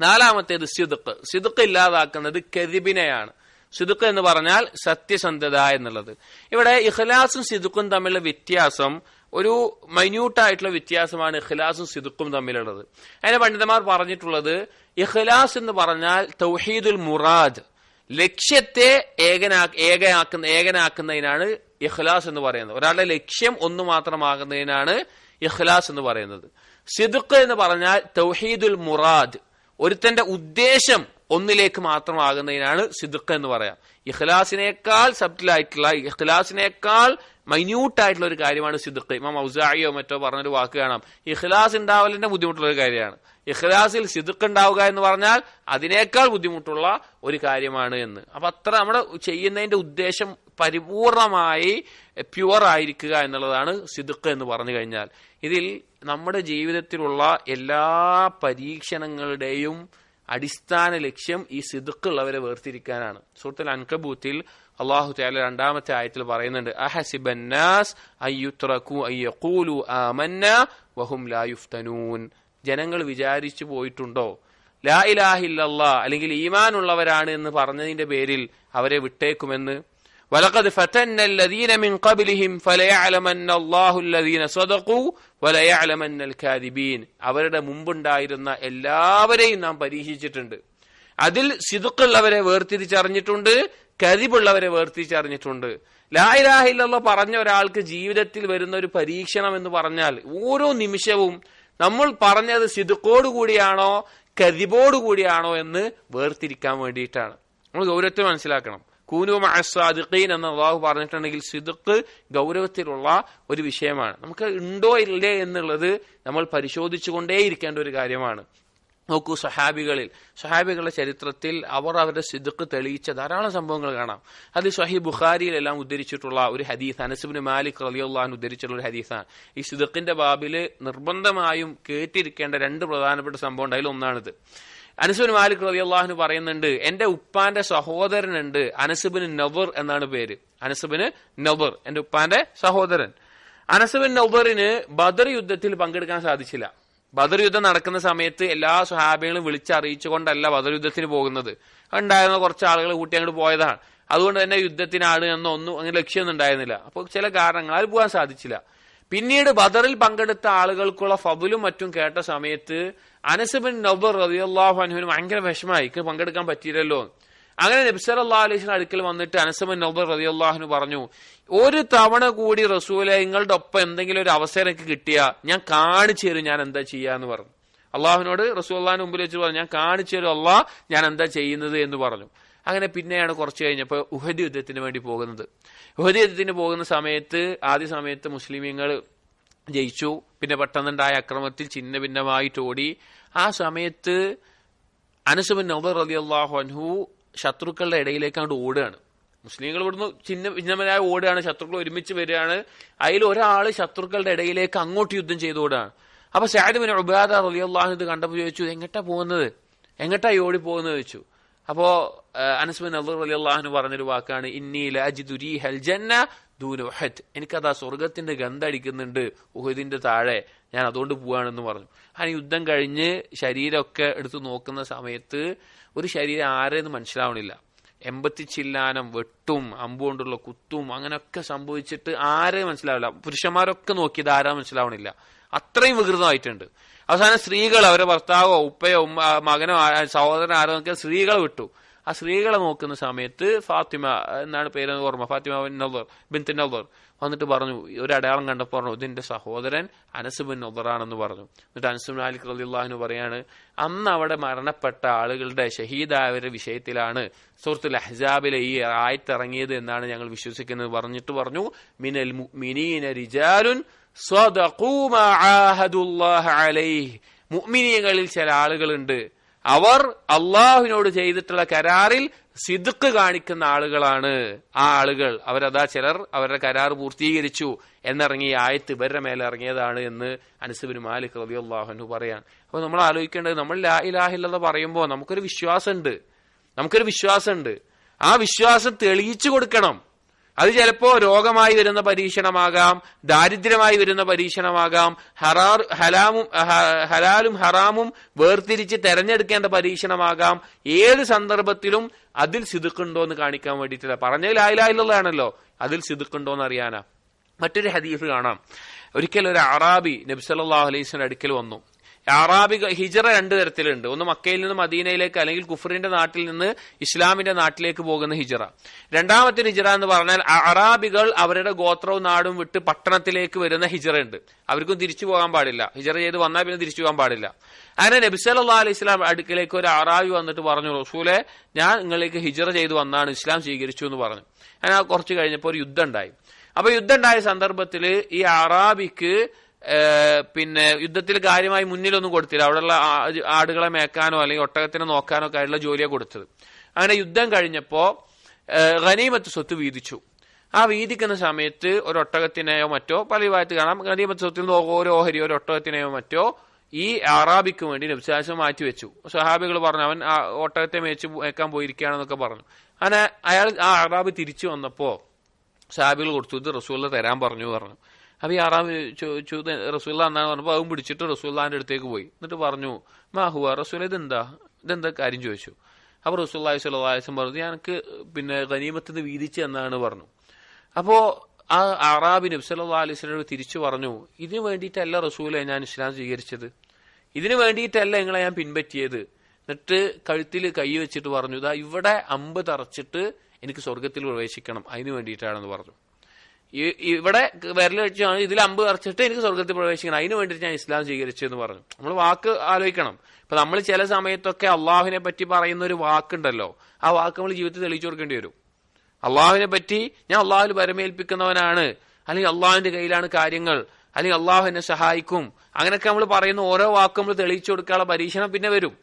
4ാമത്തേത് സിദ്ഖ്. സിദ്ഖ് ഇല്ലാതാക്കുന്നത് കദിബിനെയാണ്. സിദ്ഖ് എന്ന് പറഞ്ഞാൽ സത്യസന്ധത എന്നുള്ളത്. ഇവിടെ ഇഖ്ലാസും സിദ്ഖും തമ്മിലുള്ള വ്യത്യാസം ഒരു മൈന്യൂട്ടായിട്ടുള്ള വ്യത്യാസമാണ് ഇഖ്ലാസും സിദ്ഖും തമ്മിലുള്ളത്. അതിനെ പണ്ഡിതന്മാർ പറഞ്ഞിട്ടുള്ളത്, ഇഖ്ലാസ് എന്ന് പറഞ്ഞാൽ തൗഹീദുൽ മുറാദ്, ലക്ഷ്യത്തെ ഏകനാക്കുന്നതിനാണ് ഇഖ്ലാസ് എന്ന് പറയുന്നത്. ഒരാളുടെ ലക്ഷ്യം ഒന്ന് മാത്രമാകുന്നതിനാണ് ഇഖ്ലാസ് എന്ന് പറയുന്നത്. സിദ്ഖ് എന്ന് പറഞ്ഞാൽ തൗഹീദുൽ മുറാദ്, ഒരുത്തന്റെ ഉദ്ദേശം ഒന്നിലേക്ക് മാത്രമാകുന്നതിനാണ് സിദ്ഖ് എന്ന് പറയാം. ഇഖ്ലാസിനേക്കാൾ സബ്റ്റിലായിട്ടുള്ള, ഇഖ്ലാസിനേക്കാൾ മൈന്യൂട്ടായിട്ടുള്ള ഒരു കാര്യമാണ് സിദ്ഖ്. ഇമാം ഔസാഇയോ മറ്റോ പറഞ്ഞൊരു വാക്ക് കാണാം, ഇഖ്ലാസ് ഉണ്ടാവലിന്റെ ബുദ്ധിമുട്ടുള്ള ഒരു കാര്യമാണ്, ഇഖ്ലാസിൽ സിദ്ഖ് ഉണ്ടാവുക എന്ന് പറഞ്ഞാൽ അതിനേക്കാൾ ബുദ്ധിമുട്ടുള്ള ഒരു കാര്യമാണ് എന്ന്. അപ്പൊ അത്ര നമ്മുടെ ചെയ്യുന്നതിന്റെ ഉദ്ദേശം പരിപൂർണമായി പ്യുവർ ആയിരിക്കുക എന്നുള്ളതാണ് സിദ്ഖ് എന്ന് പറഞ്ഞു കഴിഞ്ഞാൽ. ഇതിൽ നമ്മുടെ ജീവിതത്തിലുള്ള എല്ലാ പരീക്ഷണങ്ങളുടെയും അടിസ്ഥാന ലക്ഷ്യം ഈ സിദ്ഖുള്ളവരെ വേർതിരിക്കാനാണ്. സൂറത്തുൽ അൻകബൂത്തിൽ അല്ലാഹു തആല രണ്ടാമത്തെ ആയത്തിൽ പറയുന്നുണ്ട്, അഹസിബന്നാസ് അയ്യുത്രകു അയ്യഖൂലു ആമന്നാ വഹും ലാ യുഫ്തനൂൻ. ജനങ്ങൾ വിചാരിച്ചു പോയിട്ടുണ്ടോ ലാ ഇലാഹ ഇല്ലല്ലാഹ് അല്ലെങ്കിൽ ഈമാൻ ഉള്ളവരാണ് എന്ന് പറഞ്ഞതിന്റെ പേരിൽ അവരെ വിട്ടേക്കുമെന്ന്. വലഖദ് ഫതന്നല്ലദീന മിൻ ഖബ്ലിഹിം ഫലയഅലമന്നല്ലാഹു അല്ലദീന സദഖൂ വലയഅലമന്നൽ കാദിബീൻ. അവരുടെ മുമ്പുണ്ടായിരുന്ന എല്ലാവരെയും നാം പരീക്ഷിച്ചിട്ടുണ്ട്. അതിൽ സിദ്ഖുള്ളവരെ വേർതിരിച്ചറിഞ്ഞിട്ടുണ്ട്, കദിബുള്ളവരെ വേർതിരിച്ചറിഞ്ഞിട്ടുണ്ട്. ലാ ഇലാഹ ഇല്ലല്ലാഹ് പറഞ്ഞ ഒരാൾക്ക് ജീവിതത്തിൽ വരുന്ന ഒരു പരീക്ഷണം എന്ന് പറഞ്ഞാൽ ഓരോ നിമിഷവും നമ്മൾ പറഞ്ഞത് സിദ്ഖോടുകൂടിയാണോ കദിബോടുകൂടിയാണോ എന്ന് വേർതിരിക്കാൻ വേണ്ടിയിട്ടാണ്. നമ്മൾ ഗൗരവത്തിൽ മനസ്സിലാക്കണം. കൂനു മഅസ്സാദിഖീൻ എന്ന് അല്ലാഹു പറഞ്ഞിട്ടുണ്ടെങ്കിൽ സിദ്ഖ് ഗൗരവത്തിലുള്ള ഒരു വിഷയമാണ്. നമുക്ക് ഉണ്ടോ ഇല്ലേ എന്നുള്ളത് നമ്മൾ പരിശോധിച്ചുകൊണ്ടേയിരിക്കേണ്ട ഒരു കാര്യമാണ്. നോക്കൂ, സഹാബികളുടെ ചരിത്രത്തിൽ അവർ അവരുടെ സിദ്ഖ് തെളിയിച്ച ധാരാളം സംഭവങ്ങൾ കാണാം. അത് സ്വഹീഹ് ബുഖാരിയിലെല്ലാം ഉദ്ധരിച്ചിട്ടുള്ള ഒരു ഹദീസ്, അനസ് ഇബ്നു മാലിക് റളിയല്ലാഹു അൻഹു ഉദ്ധരിച്ചിട്ടുള്ള ഒരു ഹദീസാണ്. ഈ സിദ്ഖിന്റെ ബാബില് നിർബന്ധമായും കേട്ടിരിക്കേണ്ട രണ്ട് പ്രധാനപ്പെട്ട സംഭവം ഉണ്ട്. അതിലൊന്നാണിത്. അനസ് ഇബ്നു മാലിക് റളിയല്ലാഹു അൻഹു പറയുന്നുണ്ട്, എന്റെ ഉപ്പാന്റെ സഹോദരനുണ്ട്, അനസ് ഇബ്നു നദർ എന്നാണ് പേര്. അനസ് ഇബ്നു നദർ എന്റെ ഉപ്പാന്റെ സഹോദരൻ. അനസ് ഇബ്നു നദറിന് ബദർ യുദ്ധത്തിൽ പങ്കെടുക്കാൻ സാധിച്ചില്ല. ബദർ യുദ്ധം നടക്കുന്ന സമയത്ത് എല്ലാ സ്വഹാബികളും വിളിച്ചറിയിച്ചുകൊണ്ടല്ല ബദർ യുദ്ധത്തിന് പോകുന്നത്. ഉണ്ടായിരുന്ന കുറച്ച് ആളുകൾ കൂട്ടി അങ്ങോട്ട് പോയതാണ്. അതുകൊണ്ട് തന്നെ യുദ്ധത്തിനാണ് എന്നൊന്നും അങ്ങനെ ലക്ഷ്യമൊന്നും ഉണ്ടായിരുന്നില്ല. അപ്പോൾ ചില കാരണങ്ങളാൽ പോകാൻ സാധിച്ചില്ല. പിന്നീട് ബദറിൽ പങ്കെടുത്ത ആളുകൾക്കുള്ള ഫضലും മറ്റും കേട്ട സമയത്ത് അനസ് ബിൻ നദർ റളിയല്ലാഹു അൻഹുവിന് ഭയങ്കര വിഷമമായി, പങ്കെടുക്കാൻ പറ്റിയില്ലല്ലോ. അങ്ങനെ നബി സല്ലല്ലാഹു അലൈഹി വസല്ലം അടുക്കൽ വന്നിട്ട് അനസ് ബിൻ നദർ റളിയല്ലാഹു അൻഹു പറഞ്ഞു, ഒരു തവണ കൂടി റസൂലെ നിങ്ങളുടെ ഒപ്പം എന്തെങ്കിലും ഒരു അവസരം എനിക്ക് കിട്ടിയാ ഞാൻ കാണിച്ചു തരും ഞാൻ എന്താ ചെയ്യാന്ന് പറഞ്ഞു. അള്ളാഹുവിനോട് റസൂലുള്ളാഹിന്റെ മുമ്പിൽ വെച്ച് പറഞ്ഞു, ഞാൻ കാണിച്ചു തരും അള്ളാഹ് ഞാൻ എന്താ ചെയ്യുന്നത് എന്ന് പറഞ്ഞു. അങ്ങനെ പിന്നെയാണ് കുറച്ച് കഴിഞ്ഞപ്പോൾ ഉഹദ് യുദ്ധത്തിന് വേണ്ടി പോകുന്നത്. ഉഹദ് യുദ്ധത്തിന് പോകുന്ന സമയത്ത് ആദ്യ സമയത്ത് മുസ്ലിമീങ്ങൾ ജയിച്ചു. പിന്നെ പെട്ടെന്നുണ്ടായ അക്രമത്തിൽ ഛിന്ന ഭിന്നമായിട്ട് ഓടി. ആ സമയത്ത് അനസ് ബിൻ നദർ റളിയല്ലാഹു അൻഹു ശത്രുക്കളുടെ ഇടയിലേക്ക് അങ്ങോട്ട് ഓടുകയാണ്. മുസ്ലിങ്ങൾ ഇവിടുന്ന് ഛിന്ന ഭിന്നമരായി ഓടുകയാണ്, ശത്രുക്കൾ ഒരുമിച്ച് വരികയാണ്. അതിൽ ഒരാൾ ശത്രുക്കളുടെ ഇടയിലേക്ക് അങ്ങോട്ട് യുദ്ധം ചെയ്തോടുകയാണ്. അപ്പൊ സഅദ് ബിൻ ഉബാദ റളിയല്ലാഹു അൻഹു കണ്ടപ്പോൾ ചോദിച്ചു, എങ്ങട്ടാ പോകുന്നത്, എങ്ങട്ടാ ഓടി പോകുന്നത് ചോദിച്ചു. അപ്പോ അനസ് ബിൻ നദർ റളിയല്ലാഹു അൻഹു പറഞ്ഞൊരു വാക്കാണ്, ഇന്നി ലഅജിദു റീഹൽ ജന്ന ദൂന ഉഹദ്. എനിക്കതാ സ്വർഗത്തിന്റെ ഗന്ധം അടിക്കുന്നുണ്ട് ഉഹദിന്റെ താഴെ, ഞാൻ അതുകൊണ്ട് പോവാണെന്ന് പറഞ്ഞു. അങ്ങനെ യുദ്ധം കഴിഞ്ഞ് ശരീരമൊക്കെ എടുത്ത് നോക്കുന്ന സമയത്ത് ഒരു ശരീരം ആരെന്ന് മനസ്സിലാവണില്ല. 80 ചില്ലാനം വെട്ടും അമ്പുകൊണ്ടുള്ള കുത്തും അങ്ങനെയൊക്കെ സംഭവിച്ചിട്ട് ആരെയും മനസ്സിലാവില്ല. പുരുഷന്മാരൊക്കെ നോക്കിയത് ആരാ മനസ്സിലാവണില്ല, അത്രയും വികൃതമായിട്ടുണ്ട്. അവസാനം സ്ത്രീകൾ അവരുടെ ഭർത്താവോ ഉപ്പയോ മകനോ സഹോദരൻ ആരോ നോക്കിയാൽ സ്ത്രീകളെ വിട്ടു. ആ സ്ത്രീകളെ നോക്കുന്ന സമയത്ത് ഫാത്തിമ എന്നാണ് പേരെന്ന് ഓർമ്മ, ഫാത്തിമ ബിൻത് നദർ വന്നിട്ട് പറഞ്ഞു, ഒരു അടയാളം കണ്ടപ്പോൾ പറഞ്ഞു, ഇതിന്റെ സഹോദരൻ അനസ് ബിൻ നദറാണെന്ന് പറഞ്ഞു. എന്നിട്ട് അനസ് ബിൻ മാലിക് റളിയല്ലാഹു അൻഹു പറയാണ്, അന്ന് അവിടെ മരണപ്പെട്ട ആളുകളുടെ ഷഹീദായവരുടെ വിഷയത്തിലാണ് സൂറത്തുൽ അഹ്സാബിലെ ഈ ആയത്ത് ഇറങ്ങിയത് എന്നാണ് ഞങ്ങൾ വിശ്വസിക്കുന്നത്. പറഞ്ഞിട്ട് പറഞ്ഞു, മിനൽ മുഅ്മിനീന റിജാലുൻ സ്വദഖൂ മാ ആഹദുല്ലാഹ അലൈഹി. മുഅ്മിനീങ്ങളിൽ ചില ആളുകളുണ്ട്, അവർ അള്ളാഹുവിനോട് ചെയ്തിട്ടുള്ള കരാറിൽ സിദ്ഖ് കാണിക്കുന്ന ആളുകളാണ്. ആ ആളുകൾ അവരതാ ചിലർ അവരുടെ കരാർ പൂർത്തീകരിച്ചു എന്നിറങ്ങിയ ആയത്ത് ഇവരുടെ മേലെ ഇറങ്ങിയതാണ് എന്ന് അനസ് ബിൻ മാലിക് റളിയല്ലാഹു അൻഹു പറയാൻ. അപ്പൊ നമ്മൾ ആലോചിക്കേണ്ടത്, നമ്മൾ ലാ ഇലാഹ ഇല്ലല്ലാഹ് പറയുമ്പോൾ നമുക്കൊരു വിശ്വാസമുണ്ട്. ആ വിശ്വാസം തെളിയിച്ചു കൊടുക്കണം. അത് ചിലപ്പോ രോഗമായി വരുന്ന പരീക്ഷണമാകാം, ദാരിദ്ര്യമായി വരുന്ന പരീക്ഷണമാകാം, ഹലാലും ഹറാമും വേർതിരിച്ച് തെരഞ്ഞെടുക്കേണ്ട പരീക്ഷണമാകാം. ഏത് സന്ദർഭത്തിലും അതിൽ സിദ്ഖുണ്ടോ എന്ന് കാണിക്കാൻ വേണ്ടിയിട്ടില്ല. പറഞ്ഞ ലാ ഇലാഹ ഇല്ലല്ലാഹ് ആണല്ലോ, അതിൽ സിദ്ഖുണ്ടോ എന്ന് അറിയാനാ. മറ്റൊരു ഹദീസ് കാണാം. ഒരിക്കൽ ഒരു അറാബി നബി സല്ലല്ലാഹു അലൈഹി വസല്ലം അടുക്കൽ വന്നു. അറാബികൾ ഹിജ്റ 2 തരത്തിലുണ്ട്. ഒന്ന് മക്കയിൽ നിന്ന് മദീനയിലേക്ക് അല്ലെങ്കിൽ കുഫറിന്റെ നാട്ടിൽ നിന്ന് ഇസ്ലാമിന്റെ നാട്ടിലേക്ക് പോകുന്ന ഹിജ്റ. രണ്ടാമത്തെ ഹിജ്റ എന്ന് പറഞ്ഞാൽ അറാബികൾ അവരുടെ ഗോത്രവും നാടും വിട്ട് പട്ടണത്തിലേക്ക് വരുന്ന ഹിജ്റ ഉണ്ട്. അവർക്കും തിരിച്ചു പോകാൻ പാടില്ല. ഹിജ്റ ചെയ്ത് വന്നാൽ പിന്നെ തിരിച്ചു പോകാൻ പാടില്ല. അങ്ങനെ നബി സല്ലല്ലാഹു അലൈഹി വസല്ലം അടുക്കലേക്ക് ഒരു അറാബി വന്നിട്ട് പറഞ്ഞു, റസൂലെ ഞാൻ നിങ്ങളിലേക്ക് ഹിജ്റ ചെയ്ത് വന്നാണ്, ഇസ്ലാം സ്വീകരിച്ചു എന്ന് പറഞ്ഞു. അങ്ങനെ കുറച്ച് കഴിഞ്ഞപ്പോൾ ഒരു യുദ്ധം ഉണ്ടായി. അപ്പൊ യുദ്ധം ഉണ്ടായ സന്ദർഭത്തിൽ ഈ അറാബിക്ക് പിന്നെ യുദ്ധത്തിൽ കാര്യമായി മുന്നിലൊന്നും കൊടുത്തില്ല. അവിടെയുള്ള ആടുകളെ മേക്കാനോ അല്ലെങ്കിൽ ഒട്ടകത്തിനെ നോക്കാനോ ഒക്കെ ആയിട്ടുള്ള ജോലിയാണ് കൊടുത്തത്. അങ്ങനെ യുദ്ധം കഴിഞ്ഞപ്പോ ഗനീമത്ത് സ്വത്ത് വീതിച്ചു. ആ വീതിക്കുന്ന സമയത്ത് ഒരു ഒട്ടകത്തിനെയോ മറ്റോ, പല വിഭാഗത്തിൽ കാണാം, ഗനീമത്ത് സ്വത്തിൽ നിന്ന് ഓരോ ഓഹരിയോ ഒരു ഒട്ടകത്തിനെയോ മറ്റോ ഈ അറാബിക്ക് വേണ്ടി നബി സല്ലല്ലാഹു അലൈഹി വസല്ലം മാറ്റി വെച്ചു. സഹാബികൾ പറഞ്ഞു അവൻ ഒട്ടകത്തെ മേക്കാൻ പോയിരിക്കുകയാണെന്നൊക്കെ പറഞ്ഞു. അങ്ങനെ അയാൾ ആ അറാബി തിരിച്ചു വന്നപ്പോ സഹാബികൾ കൊടുത്തു, ഇത് റസൂലുള്ളാഹി തരാൻ പറഞ്ഞു. അപ്പൊ ഈ അറാബി ചോദിച്ചു റസൂലുള്ളാഹി എന്നാണ് പറഞ്ഞപ്പോ അതും പിടിച്ചിട്ട് റസൂലുള്ളാഹിന്റെ അടുത്തേക്ക് പോയി. എന്നിട്ട് പറഞ്ഞു മാഹുവ റസൂൽ ഇതെന്താ കാര്യം ചോദിച്ചു. അപ്പൊ റസൂലുള്ളാഹി സ്വല്ലല്ലാഹു അലൈഹി വസല്ലം പറഞ്ഞു എനിക്ക് ഗനീമത്ത് വീതിച്ച് എന്നാണ് പറഞ്ഞു. അപ്പോ ആ അറാബി നബി സല്ലല്ലാഹു അലൈഹി വസല്ലം തിരിച്ചു പറഞ്ഞു, ഇതിനു വേണ്ടിയിട്ടല്ല റസൂലെ ഞാൻ ഇസ്ലാം സ്വീകരിച്ചത്, ഇതിനു വേണ്ടിയിട്ടല്ല നിങ്ങളെ ഞാൻ പിൻപറ്റിയത്. എന്നിട്ട് കഴുത്തിൽ കൈ വെച്ചിട്ട് പറഞ്ഞു, ഇതാ ഇവിടെ അമ്പ് തറച്ചിട്ട് എനിക്ക് സ്വർഗത്തിൽ പ്രവേശിക്കണം, അതിന് വേണ്ടിയിട്ടാണെന്ന് പറഞ്ഞു. ഇവിടെ വിരൽ വെച്ചാണ് ഇതിൽ അമ്പ് തറച്ചിട്ട് എനിക്ക് സ്വർഗത്തിൽ പ്രവേശിക്കണം, അതിന് വേണ്ടിയിട്ട് ഞാൻ ഇസ്ലാം സ്വീകരിച്ചെന്ന് പറഞ്ഞു. നമ്മൾ വാക്ക് ആലോചിക്കണം. ഇപ്പൊ നമ്മൾ ചില സമയത്തൊക്കെ അള്ളാഹുവിനെ പറ്റി പറയുന്ന ഒരു വാക്കുണ്ടല്ലോ, ആ വാക്ക് നമ്മൾ ജീവിതത്തിൽ തെളിയിച്ചു കൊടുക്കേണ്ടി വരും. അള്ളാഹുവിനെ പറ്റി ഞാൻ അള്ളാഹുവിൽ പരമേൽപ്പിക്കുന്നവനാണ്, അല്ലെങ്കിൽ അള്ളാഹുവിന്റെ കയ്യിലാണ് കാര്യങ്ങൾ, അല്ലെങ്കിൽ അള്ളാഹു എന്നെ സഹായിക്കും, അങ്ങനെയൊക്കെ നമ്മൾ പറയുന്ന ഓരോ വാക്കും നമ്മൾ തെളിയിച്ചു കൊടുക്കാനുള്ള പരീക്ഷണം പിന്നെ വരും.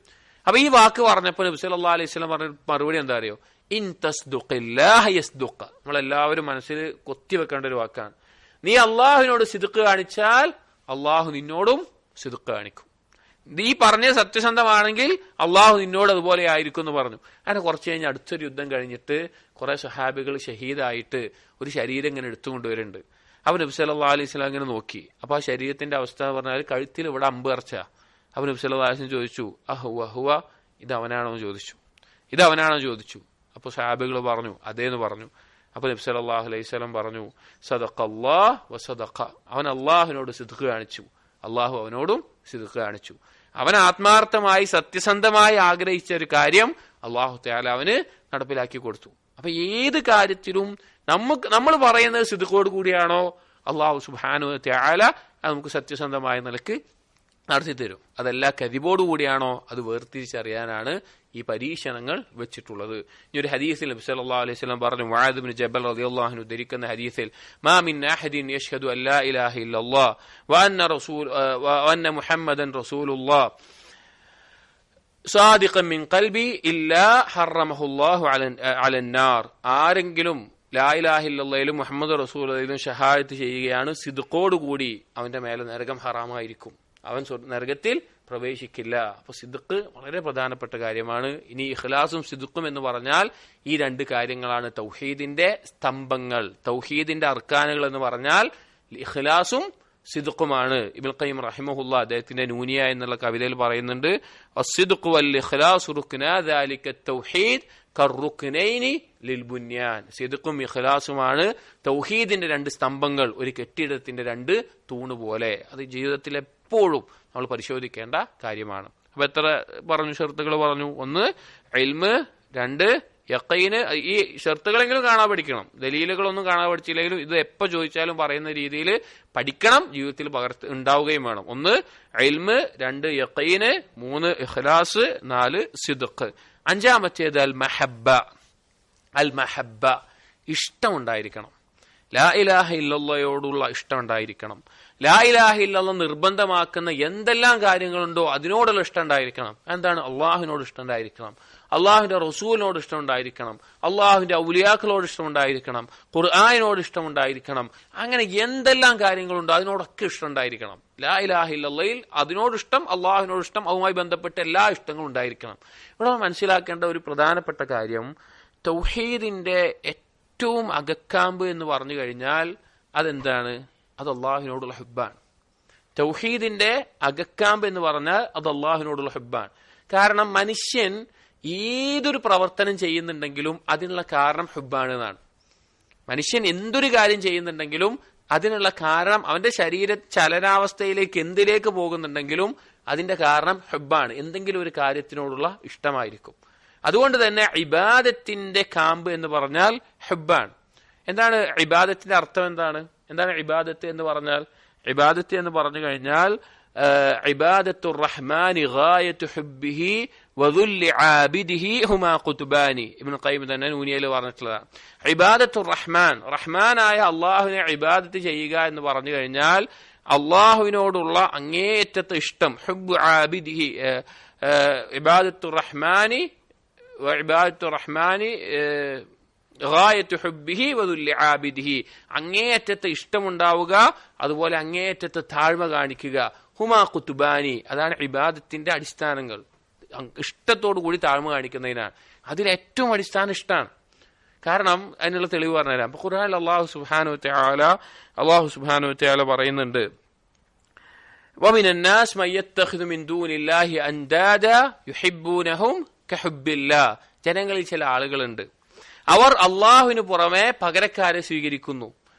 അപ്പൊ ഈ വാക്ക് പറഞ്ഞപ്പോൾ നബി സല്ലല്ലാഹു അലൈഹി വസല്ലം പറഞ്ഞ മറുപടി എന്താ അറിയോ? ഇൻ തസ്ദുഖില്ലാഹ യസ്ദുഖ. നമ്മളെല്ലാവരും മനസ്സിൽ കൊത്തിവെക്കേണ്ട ഒരു വാക്കാണ്. നീ അള്ളാഹുവിനോട് സിദ്ഖ് കാണിച്ചാൽ അള്ളാഹു നിന്നോടും സിദ്ഖ് കാണിക്കും. നീ പറഞ്ഞ സത്യസന്ധമാണെങ്കിൽ അള്ളാഹു നിന്നോട് അതുപോലെ ആയിരിക്കും എന്ന് പറഞ്ഞു. അങ്ങനെ കുറച്ച് കഴിഞ്ഞ് അടുത്തൊരു യുദ്ധം കഴിഞ്ഞിട്ട് കുറെ സഹാബികൾ ഷഹീദായിട്ട് ഒരു ശരീരം ഇങ്ങനെ എടുത്തുകൊണ്ടുവരുന്നുണ്ട്. അപ്പൊ നബി സല്ലല്ലാഹു അലൈഹി വസല്ലം ഇങ്ങനെ നോക്കി. അപ്പൊ ആ ശരീരത്തിന്റെ അവസ്ഥ എന്ന് പറഞ്ഞാൽ കഴുത്തിൽ ഇവിടെ അമ്പ് ഇറച്ച. അപ്പൊ നബി സല്ലല്ലാഹു അലൈഹി വസല്ലം ചോദിച്ചു, അഹുവ ഇതവനാണോ ചോദിച്ചു. അപ്പൊ സഹാബികൾ പറഞ്ഞു അതേന്ന് പറഞ്ഞു. അപ്പൊ നബി സല്ലല്ലാഹു അലൈഹി വസല്ലം പറഞ്ഞു, സദഖല്ലാഹ് വസദഖ. അവൻ അള്ളാഹുവിനോട് സിദ്ഖ് കാണിച്ചു, അള്ളാഹു അവനോടും സിദ്ഖ് കാണിച്ചു. അവൻ ആത്മാർത്ഥമായി സത്യസന്ധമായി ആഗ്രഹിച്ച ഒരു കാര്യം അള്ളാഹു തആല അവന് നടപ്പിലാക്കി കൊടുത്തു. അപ്പൊ ഏത് കാര്യത്തിലും നമ്മൾ പറയുന്നത് സിദ്ഖോട് കൂടിയാണോ അള്ളാഹു സുബ്ഹാനഹു വ തആല നമുക്ക് സത്യസന്ധമായ നിലക്ക് നടത്തി തരും. അതല്ല കദിബോട് കൂടിയാണോ അത് വേർതിരിച്ചറിയാനാണ് ഈ പരീക്ഷണങ്ങൾ വെച്ചിട്ടുള്ളത്. ഈ ഒരു ഹദീസിൽ നബി സല്ലല്ലാഹു അലൈഹി വസല്ലം പറഞ്ഞു, മുആദ് ഇബ്നു ജബൽ റളിയല്ലാഹു അൻഹു ഉദ്ധരിക്കുന്ന ഹദീസിൽ, മാ മിൻ അഹദിൻ യശ്ഹദു അൻ ലാ ഇലാഹ ഇല്ലല്ലാഹ് വ അന്ന മുഹമ്മദൻ റസൂലുള്ളാഹ് സാദിഖൻ മിൻ ഖൽബി ഇല്ലാ ഹറമഹുല്ലാഹു അലൻ നാർ. ആരെങ്കിലും ലാ ഇലാഹ ഇല്ലല്ലാഹിലും മുഹമ്മദ് റസൂലുള്ളാഹിലും ഷഹാദത്ത് ചെയ്യുകയാണ് സിദ്ഖോടുകൂടി, അവന്റെ മേലെ നരകം ഹറാമായിരിക്കും, അവൻ നരകത്തിൽ പ്രവേശിക്കില്ല. അപ്പൊ സിദ്ഖ് വളരെ പ്രധാനപ്പെട്ട കാര്യമാണ്. ഇനി ഇഖ്ലാസും സിദ്ഖും എന്ന് പറഞ്ഞാൽ ഈ രണ്ട് കാര്യങ്ങളാണ് തൗഹീദിന്റെ സ്തംഭങ്ങൾ, തൗഹീദിന്റെ അർക്കാനുകൾ എന്ന് പറഞ്ഞാൽ ഇഖ്ലാസും സിദ്ഖുമാണ്. ഇബ്നുൽ ഖയ്യിം റഹിമഹുല്ലാഹ് അദ്ദേഹത്തിന്റെ നൂനിയ എന്നുള്ള കവിതയിൽ പറയുന്നുണ്ട്, അസ്സിദ്ഖു വൽ ഇഖ്ലാസു റുക്നാ ദാലിക തൗഹീദ് കർറുക്നൈനി ലിൽ ബുന്യാൻ. സിദ്ഖും ഇഖ്ലാസുമാണ് തൗഹീദിന്റെ രണ്ട് സ്തംഭങ്ങൾ, ഒരു കെട്ടിടത്തിന്റെ രണ്ട് തൂണ് പോലെ. അത് ജീവിതത്തിൽ എപ്പോഴും നമ്മൾ പരിശോധിക്കേണ്ട കാര്യമാണ്. അപ്പൊ എത്ര പറഞ്ഞു? ഷർത്തുകൾ പറഞ്ഞു. ഒന്ന് ഇൽമ്, രണ്ട് യഖീന്. ഈ ഷർത്തുകളെങ്കിലും കാണാൻ പഠിക്കണം. ദലീലുകളൊന്നും കാണാൻ പഠിച്ചില്ലെങ്കിലും ഇത് എപ്പോ ചോദിച്ചാലും പറയുന്ന രീതിയിൽ പഠിക്കണം, ജീവിതത്തിൽ ഉണ്ടാവുകയും വേണം. ഒന്ന് ഇൽമ്, രണ്ട് യഖീന്, മൂന്ന് ഇഖ്ലാസ്, നാല് സിദ്ഖ്. അഞ്ചാമത്തേത് അൽ മഹബ്ബ, ഇഷ്ടം ഉണ്ടായിരിക്കണം. ലാ ഇലാഹ ഇല്ലല്ലാഹയോടുള്ള ഇഷ്ടം ഉണ്ടായിരിക്കണം. ലാ ഇലാഹ ഇല്ലല്ലാഹ് നിർബന്ധമാക്കുന്ന എന്തെല്ലാം കാര്യങ്ങളുണ്ടോ അതിനോടുള്ള ഇഷ്ടം ഉണ്ടായിരിക്കണം. എന്താണ്? അള്ളാഹുവിനോട് ഇഷ്ടം ഉണ്ടായിരിക്കണം, അള്ളാഹുവിന്റെ റസൂലിനോട് ഇഷ്ടം ഉണ്ടായിരിക്കണം, അള്ളാഹുവിന്റെ ഔലിയാക്കളോട് ഇഷ്ടം ഉണ്ടായിരിക്കണം, ഖുർആനിനോട് ഇഷ്ടം ഉണ്ടായിരിക്കണം. അങ്ങനെ എന്തെല്ലാം കാര്യങ്ങളുണ്ടോ അതിനോടൊക്കെ ഇഷ്ടം ഉണ്ടായിരിക്കണം. ലാ ഇലാഹ ഇല്ലല്ലാഹയിൽ അതിനോട് ഇഷ്ടം, അള്ളാഹുവിനോട് ഇഷ്ടം, അതുമായി ബന്ധപ്പെട്ട എല്ലാ ഇഷ്ടങ്ങളും ഉണ്ടായിരിക്കണം. ഇവിടെ മനസ്സിലാക്കേണ്ട ഒരു പ്രധാനപ്പെട്ട കാര്യം, തൗഹീദിന്റെ ഏറ്റവും അകക്കാമ്പ് എന്ന് പറഞ്ഞു കഴിഞ്ഞാൽ അതെന്താണ്? അത് അള്ളാഹുവിനോടുള്ള ഹുബ്ബാണ്. തൗഹീദിന്റെ അകക്കാമ്പ് എന്ന് പറഞ്ഞാൽ അത് അള്ളാഹുവിനോടുള്ള ഹുബ്ബാണ്. കാരണം മനുഷ്യൻ ഏതൊരു പ്രവർത്തനം ചെയ്യുന്നുണ്ടെങ്കിലും അതിനുള്ള കാരണം ഹുബ്ബാണ് എന്നാണ്. മനുഷ്യൻ എന്തൊരു കാര്യം ചെയ്യുന്നുണ്ടെങ്കിലും അതിനുള്ള കാരണം, അവന്റെ ശരീര ചലനാവസ്ഥയിലേക്ക് എന്തിലേക്ക് പോകുന്നുണ്ടെങ്കിലും അതിന്റെ കാരണം ഹുബ്ബാണ്. എന്തെങ്കിലും ഒരു കാര്യത്തിനോടുള്ള ഇഷ്ടമായിരിക്കും. അതുകൊണ്ട് തന്നെ ഇബാദത്തിന്റെ കാമ്പ് എന്ന് പറഞ്ഞാൽ ഹുബ്ബാണ്. എന്താണ് ഇബാദത്തിന്റെ അർത്ഥം? എന്താണ് ഇബാദത്ത് എന്ന് പറഞ്ഞാൽ? ഇബാദത്ത് എന്ന് പറഞ്ഞു കഴിഞ്ഞാൽ ഇബാദത്തുർ റഹ്മാനി ഗായത്തു ഹുബ്ബിഹി വദുല്ലി ആബിദിഹി ഹുമാ ഖുതുബാനി. ഇബ്നുൽ ഖയ്യിം തന്നെ നൂനിയയിൽ പറഞ്ഞിട്ടുള്ളതാണ്. ഇബാദത്തുർ റഹ്മാൻ, റഹ്മാനായ അള്ളാഹുവിനെ ഇബാദത്ത് ചെയ്യുക എന്ന് പറഞ്ഞു കഴിഞ്ഞാൽ അള്ളാഹുവിനോടുള്ള അങ്ങേയറ്റത്തെ ഇഷ്ടം. ഹുബ്ബു ആബിദിഹി ഇബാദത്തുർ റഹ്മാനി ഗായത്തു ഹുബ്ബിഹി വദുല്ലി ആബിദിഹി, അങ്ങേയറ്റത്തെ ഇഷ്ടമുണ്ടാവുക, അതുപോലെ അങ്ങേയറ്റത്തെ താഴ്മ കാണിക്കുക. ഹുമാ ഖുതുബാനി, അതാണ് ഇബാദത്തിന്റെ അടിസ്ഥാനങ്ങൾ. ഇഷ്ടത്തോടു കൂടി താഴ്മ കാണിക്കുന്നതിനാണ്. അതിലേറ്റവും അടിസ്ഥാനം ഇഷ്ടമാണ്. കാരണം അതിനുള്ള തെളിവ് പറഞ്ഞുതരാം. അപ്പൊ ഖുർആനിൽ അല്ലാഹു സുബ്ഹാനഹു വ തആല പറയുന്നുണ്ട്, വമിനൻ നാസ് മൻ യത്തഖിദു മിൻ ദൂനില്ലാഹി അൻദാദ യുഹിബ്ബൂനഹും കഹുബ്ബില്ലാഹ്. ജനങ്ങളിൽ ചില ആളുകളുണ്ട്, അവർ അള്ളാഹുവിന് പുറമെ പകരക്കാരെ സ്വീകരിക്കുന്നു,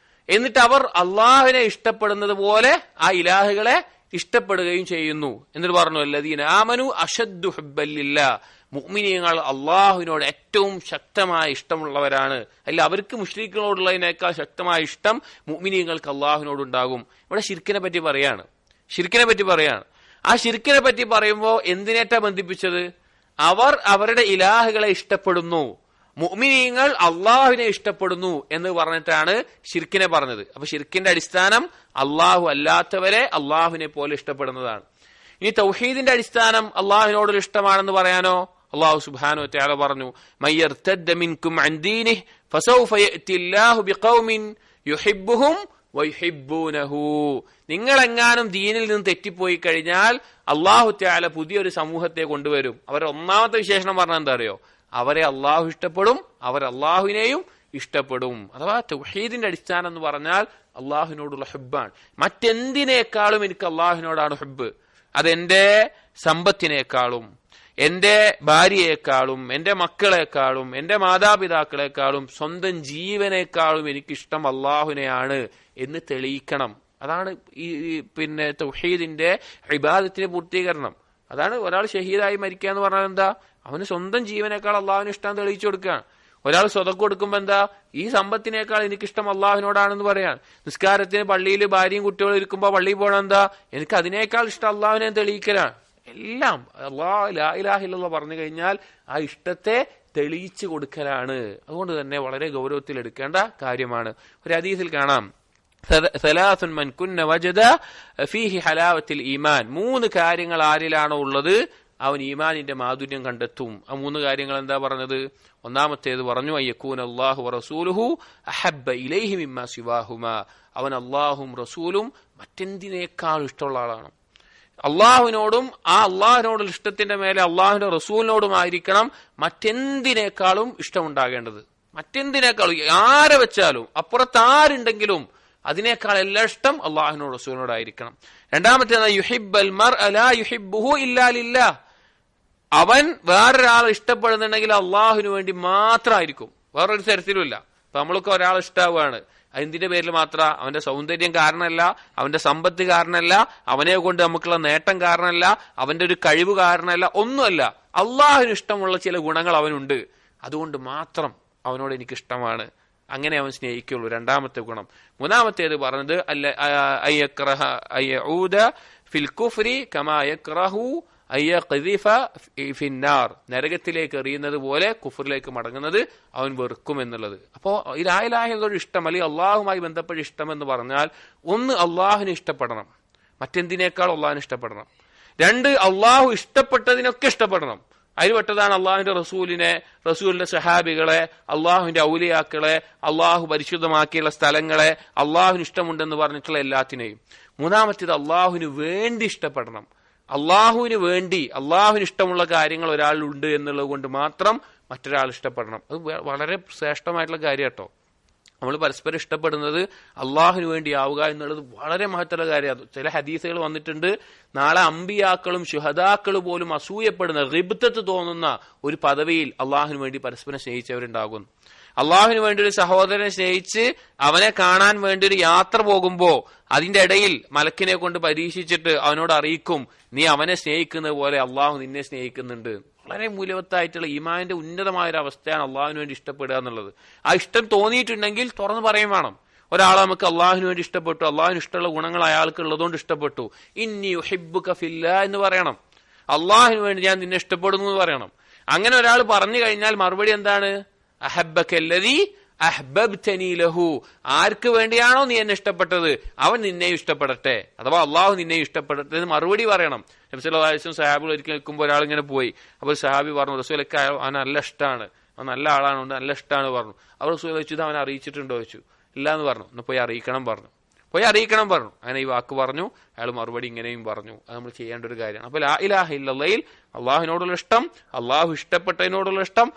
എന്നിട്ട് അവർ അള്ളാഹുവിനെ ഇഷ്ടപ്പെടുന്നത് പോലെ ആ ഇലാഹുകളെ ഇഷ്ടപ്പെടുകയും ചെയ്യുന്നു. എന്നിട്ട് പറഞ്ഞു, അല്ലദീന ആമനു അശദ്ദു ഹുബ്ബൻ ലില്ലാഹ്, മുഅ്മിനീങ്ങൾ അള്ളാഹുവിനോട് ഏറ്റവും ശക്തമായ ഇഷ്ടമുള്ളവരാണ്. അല്ല, അവർക്ക് മുശ്രിക്കുകളോടുള്ളതിനേക്കാൾ ശക്തമായ ഇഷ്ടം മുഅ്മിനീങ്ങൾക്ക് അള്ളാഹുവിനോടുണ്ടാകും. ഇവിടെ ശിർക്കിനെ പറ്റി പറയാണ്. ആ ശിർക്കിനെ പറ്റി പറയുമ്പോൾ എന്തിനേറ്റാ ബന്ധിപ്പിച്ചത്? അവർ അവരുടെ ഇലാഹുകളെ ഇഷ്ടപ്പെടുന്നു, മുഅ്മിനീങ്ങൾ അള്ളാഹുവിനെ ഇഷ്ടപ്പെടുന്നു എന്ന് പറഞ്ഞിട്ടാണ് ശിർക്കിനെ പറഞ്ഞത്. അപ്പൊ ശിർക്കിന്റെ അടിസ്ഥാനം അള്ളാഹു അല്ലാത്തവരെ അള്ളാഹുവിനെ പോലെ ഇഷ്ടപ്പെടുന്നതാണ്. ഇനി തൗഹീദിന്റെ അടിസ്ഥാനം അള്ളാഹുവിനോടുള്ള ഇഷ്ടമാണെന്ന് പറയാനോ? അള്ളാഹു സുബ്ഹാനഹു വ തആല പറഞ്ഞു, മയ്യർതദ്ദ മിൻകും അൻ ദീനിഹി ഫസൗഫ യഅതില്ലാഹു ബിഖൗമിൻ യുഹിബ്ബുഹും വയുഹിബ്ബൂനഹു. നിങ്ങളെങ്ങാനും ദീനിൽ നിന്ന് തെറ്റിപ്പോയി കഴിഞ്ഞാൽ അള്ളാഹു തആല പുതിയൊരു സമൂഹത്തെ കൊണ്ടുവരും. അവരുടെ ഒന്നാമത്തെ വിശേഷണം പറഞ്ഞാൽ എന്താ അറിയോ? അവരെ അള്ളാഹു ഇഷ്ടപ്പെടും, അവർ അള്ളാഹുവിനെയും ഇഷ്ടപ്പെടും. അഥവാ തൗഹീദിന്റെ അടിസ്ഥാനം എന്ന് പറഞ്ഞാൽ അള്ളാഹുവിനോടുള്ള ഹുബ്ബാണ്. മറ്റെന്തിനേക്കാളും എനിക്ക് അള്ളാഹുവിനോടാണ് ഹുബ്ബ്. അതെന്റെ സമ്പത്തിനേക്കാളും, എന്റെ ഭാര്യയെക്കാളും, എന്റെ മക്കളെക്കാളും, എന്റെ മാതാപിതാക്കളെക്കാളും, സ്വന്തം ജീവനേക്കാളും എനിക്കിഷ്ടം അള്ളാഹുവിനെയാണ് എന്ന് തെളിയിക്കണം. അതാണ് ഈ തൗഹീദിന്റെ ഇബാദത്തിന്റെ പൂർത്തീകരണം. അതാണ് ഒരാൾ ഷഹീദായി മരിക്കുക എന്ന് പറഞ്ഞാൽ എന്താ? അവന് സ്വന്തം ജീവനേക്കാൾ അള്ളാഹുവിന് ഇഷ്ടം തെളിയിച്ചു കൊടുക്കുകയാണ്. ഒരാൾ സ്വതക്ക് കൊടുക്കുമ്പോ എന്താ? ഈ സമ്പത്തിനേക്കാൾ എനിക്കിഷ്ടം അള്ളാഹുവിനോടാണെന്ന് പറയാൻ. നിസ്കാരത്തിന് പള്ളിയിൽ ഭാര്യയും കുട്ടികളും ഇരിക്കുമ്പോ പള്ളിയിൽ പോകണം എന്താ? എനിക്ക് അതിനേക്കാൾ ഇഷ്ടം അള്ളാഹുവിനെ തെളിയിക്കലാണ്. എല്ലാം അല്ലാഹു ലാ ഇലാഹ ഇല്ലല്ലാഹ് പറഞ്ഞു കഴിഞ്ഞാൽ ആ ഇഷ്ടത്തെ തെളിയിച്ചു കൊടുക്കലാണ്. അതുകൊണ്ട് തന്നെ വളരെ ഗൗരവത്തിൽ എടുക്കേണ്ട കാര്യമാണ്. ഒരു ഹദീസിൽ കാണാം, സലാസുൻ മൻ കുന്ന വജദ ഫീഹി ഹലാവത്തുൽ ഈമാൻ. 3 കാര്യങ്ങൾ ആരിലാണോ ഉള്ളത് അവൻ ഈമാനിന്റെ മാധുര്യം കണ്ടെത്തും. ആ 3 കാര്യങ്ങൾ എന്താ പറഞ്ഞത്? ഒന്നാമത്തേത് പറഞ്ഞു, അയ്യകൂന അല്ലാഹു വറസൂലുഹു അഹബ്ബ ഇലൈഹി മിമ്മാ സിവാഹുമാ. അവൻ അള്ളാഹും റസൂലും മറ്റെന്തിനേക്കാൾ ഇഷ്ടമുള്ള ആളാണ്. അള്ളാഹുവിനോടും ആ അള്ളാഹുവിനോടുള്ള ഇഷ്ടത്തിന്റെ മേലെ അള്ളാഹുവിന്റെ റസൂലിനോടുമായിരിക്കണം മറ്റെന്തിനേക്കാളും ഇഷ്ടമുണ്ടാകേണ്ടത്. മറ്റെന്തിനേക്കാളും, ആരെ വെച്ചാലും, അപ്പുറത്ത് ആരുണ്ടെങ്കിലും അതിനേക്കാൾ എല്ലാ ഇഷ്ടം അള്ളാഹുവിനോട് റസൂലിനോടായിരിക്കണം. രണ്ടാമത്തേത് യുഹിബ്ബൽ മർഅ ലാ യുഹിബ്ബുഹു ഇല്ലാ ലില്ലാഹ്. അവൻ വേറൊരാളെ ഇഷ്ടപ്പെടുന്നുണ്ടെങ്കിൽ അള്ളാഹുവിന് വേണ്ടി മാത്രമായിരിക്കും, വേറൊരു തരത്തിലുമില്ല. ഇപ്പൊ നമ്മളൊക്കെ ഒരാളെ ഇഷ്ടാവുകയാണ്, അതിന്റെ പേരിൽ മാത്ര. അവന്റെ സൗന്ദര്യം കാരണമല്ല, അവന്റെ സമ്പത്ത് കാരണമല്ല, അവനെ കൊണ്ട് നമുക്കുള്ള നേട്ടം കാരണമല്ല, അവന്റെ ഒരു കഴിവ് കാരണമല്ല, ഒന്നുമല്ല. അള്ളാഹുവിന് ഇഷ്ടമുള്ള ചില ഗുണങ്ങൾ അവനുണ്ട്, അതുകൊണ്ട് മാത്രം അവനോട് എനിക്കിഷ്ടമാണ്. അങ്ങനെ അവൻ സ്നേഹിക്കുള്ളൂ. രണ്ടാമത്തെ ഗുണം. മൂന്നാമത്തേത് പറഞ്ഞത് ഫിൽ കുഫ്രി കമാ യക്റഹു അയ്യഖ്ദിഫ ഫിന്നാർ. നരകത്തിലേക്ക് എറിയുന്നത് പോലെ കുഫറിലേക്ക് മടങ്ങുന്നത് അവൻ വെറുക്കും എന്നുള്ളത്. അപ്പോ ഈ ലാ ഇലാഹ ഇല്ലല്ലാഹ് ഇഷ്ടം, അല്ലെങ്കിൽ അള്ളാഹുമായി ബന്ധപ്പെട്ട ഇഷ്ടം എന്ന് പറഞ്ഞാൽ, ഒന്ന് അള്ളാഹുവിനെ ഇഷ്ടപ്പെടണം, മറ്റെന്തിനേക്കാൾ അള്ളാഹുവിനെ ഇഷ്ടപ്പെടണം. 2 അള്ളാഹു ഇഷ്ടപ്പെട്ടതിനൊക്കെ ഇഷ്ടപ്പെടണം. അതിൽ പെട്ടതാണ് അള്ളാഹുവിന്റെ റസൂലിനെ, റസൂലിന്റെ സഹാബികളെ, അള്ളാഹുവിന്റെ ഔലിയാക്കളെ, അള്ളാഹു പരിശുദ്ധമാക്കിയുള്ള സ്ഥലങ്ങളെ, അള്ളാഹുവിന് ഇഷ്ടമുണ്ടെന്ന് പറഞ്ഞിട്ടുള്ള എല്ലാത്തിനെയും. മൂന്നാമത്തേത് അള്ളാഹുവിന് വേണ്ടി ഇഷ്ടപ്പെടണം. അള്ളാഹുവിന് വേണ്ടി, അള്ളാഹുവിന് ഇഷ്ടമുള്ള കാര്യങ്ങൾ ഒരാളുണ്ട് എന്നുള്ളത് കൊണ്ട് മാത്രം മറ്റൊരാൾ ഇഷ്ടപ്പെടണം. അത് വളരെ ശ്രേഷ്ഠമായിട്ടുള്ള കാര്യം കേട്ടോ. നമ്മൾ പരസ്പരം ഇഷ്ടപ്പെടുന്നത് അള്ളാഹുവിന് വേണ്ടി ആവുക എന്നുള്ളത് വളരെ മഹത്തുള്ള കാര്യമാണ്. ചില ഹദീസുകൾ വന്നിട്ടുണ്ട്, നാളെ അമ്പിയാക്കളും ശുഹദാക്കളും പോലും അസൂയപ്പെടുന്ന, റിബ്തത്ത് തോന്നുന്ന ഒരു പദവിയിൽ അള്ളാഹുവിന് വേണ്ടി പരസ്പരം സ്നേഹിച്ചവരുണ്ടാകുന്നു. അള്ളാഹുവിന് വേണ്ടി ഒരു സഹോദരനെ സ്നേഹിച്ച് അവനെ കാണാൻ വേണ്ടി ഒരു യാത്ര പോകുമ്പോ അതിന്റെ ഇടയിൽ മലക്കിനെ കൊണ്ട് പരീക്ഷിച്ചിട്ട് അവനോട് അറിയിക്കും, നീ അവനെ സ്നേഹിക്കുന്നത് പോലെ അള്ളാഹു നിന്നെ സ്നേഹിക്കുന്നുണ്ട്. വളരെ മൂല്യവത്തായിട്ടുള്ള ഈമാനിന്റെ ഉന്നതമായൊരു അവസ്ഥയാണ് അള്ളാഹുവിന് വേണ്ടി ഇഷ്ടപ്പെടുക എന്നുള്ളത്. ആ ഇഷ്ടം തോന്നിയിട്ടുണ്ടെങ്കിൽ തുറന്നു പറയും വേണം. ഒരാളെ നമുക്ക് അള്ളാഹുവിന് വേണ്ടി ഇഷ്ടപ്പെട്ടു, അള്ളാഹുവിന് ഇഷ്ടമുള്ള ഗുണങ്ങൾ അയാൾക്ക് ഉള്ളതുകൊണ്ട് ഇഷ്ടപ്പെട്ടു, ഇന്നി ഉഹിബ്ബുക ഫില്ലാഹ് എന്ന് പറയണം. അള്ളാഹുവിന് വേണ്ടി ഞാൻ നിന്നെ ഇഷ്ടപ്പെടുന്നു എന്ന് പറയണം. അങ്ങനെ ഒരാൾ പറഞ്ഞു കഴിഞ്ഞാൽ മറുപടി എന്താണ്? അഹബ്ബകല്ലദീ അഹ്ബബ്തനീ ലഹു. ആർക്ക് വേണ്ടിയാണോ നീ എന്നെ ഇഷ്ടപ്പെട്ടത് അവൻ നിന്നെയും ഇഷ്ടപ്പെടട്ടെ, അഥവാ അള്ളാഹു നിന്നെയും ഇഷ്ടപ്പെടട്ടെ എന്ന് മറുപടി പറയണം. നബി സല്ലല്ലാഹു അലൈഹി വസല്ലം സഹാബികൾ ഒരിക്കൽ നിൽക്കുമ്പോൾ ഒരാൾ ഇങ്ങനെ പോയി. അപ്പോൾ സഹാബി പറഞ്ഞു, റസൂലൊക്കെ അവൻ നല്ല ഇഷ്ടമാണ്, അവൻ നല്ല ആളാണ്, നല്ല ഇഷ്ടമാണ് പറഞ്ഞു. അവർ റസൂൽ ചോദിച്ചത് അവൻ അറിയിച്ചിട്ടുണ്ടോ ചോദിച്ചു. ഇല്ല എന്ന് പറഞ്ഞു. ഒന്ന് പോയി അറിയിക്കണം പറഞ്ഞു. പോയി അറിയിക്കണം പറഞ്ഞു. അങ്ങനെ ഈ വാക്ക് പറഞ്ഞു. അയാൾ മറുപടി ഇങ്ങനെയും പറഞ്ഞു. അത് നമ്മൾ ചെയ്യേണ്ട ഒരു കാര്യമാണ്. അപ്പൊ ലാ ഇലാഹ ഇല്ലല്ലാഹയിൽ അള്ളാഹുവിനോടുള്ള ഇഷ്ടം, അള്ളാഹു ഇഷ്ടപ്പെട്ടതിനോടുള്ള ഇഷ്ടം,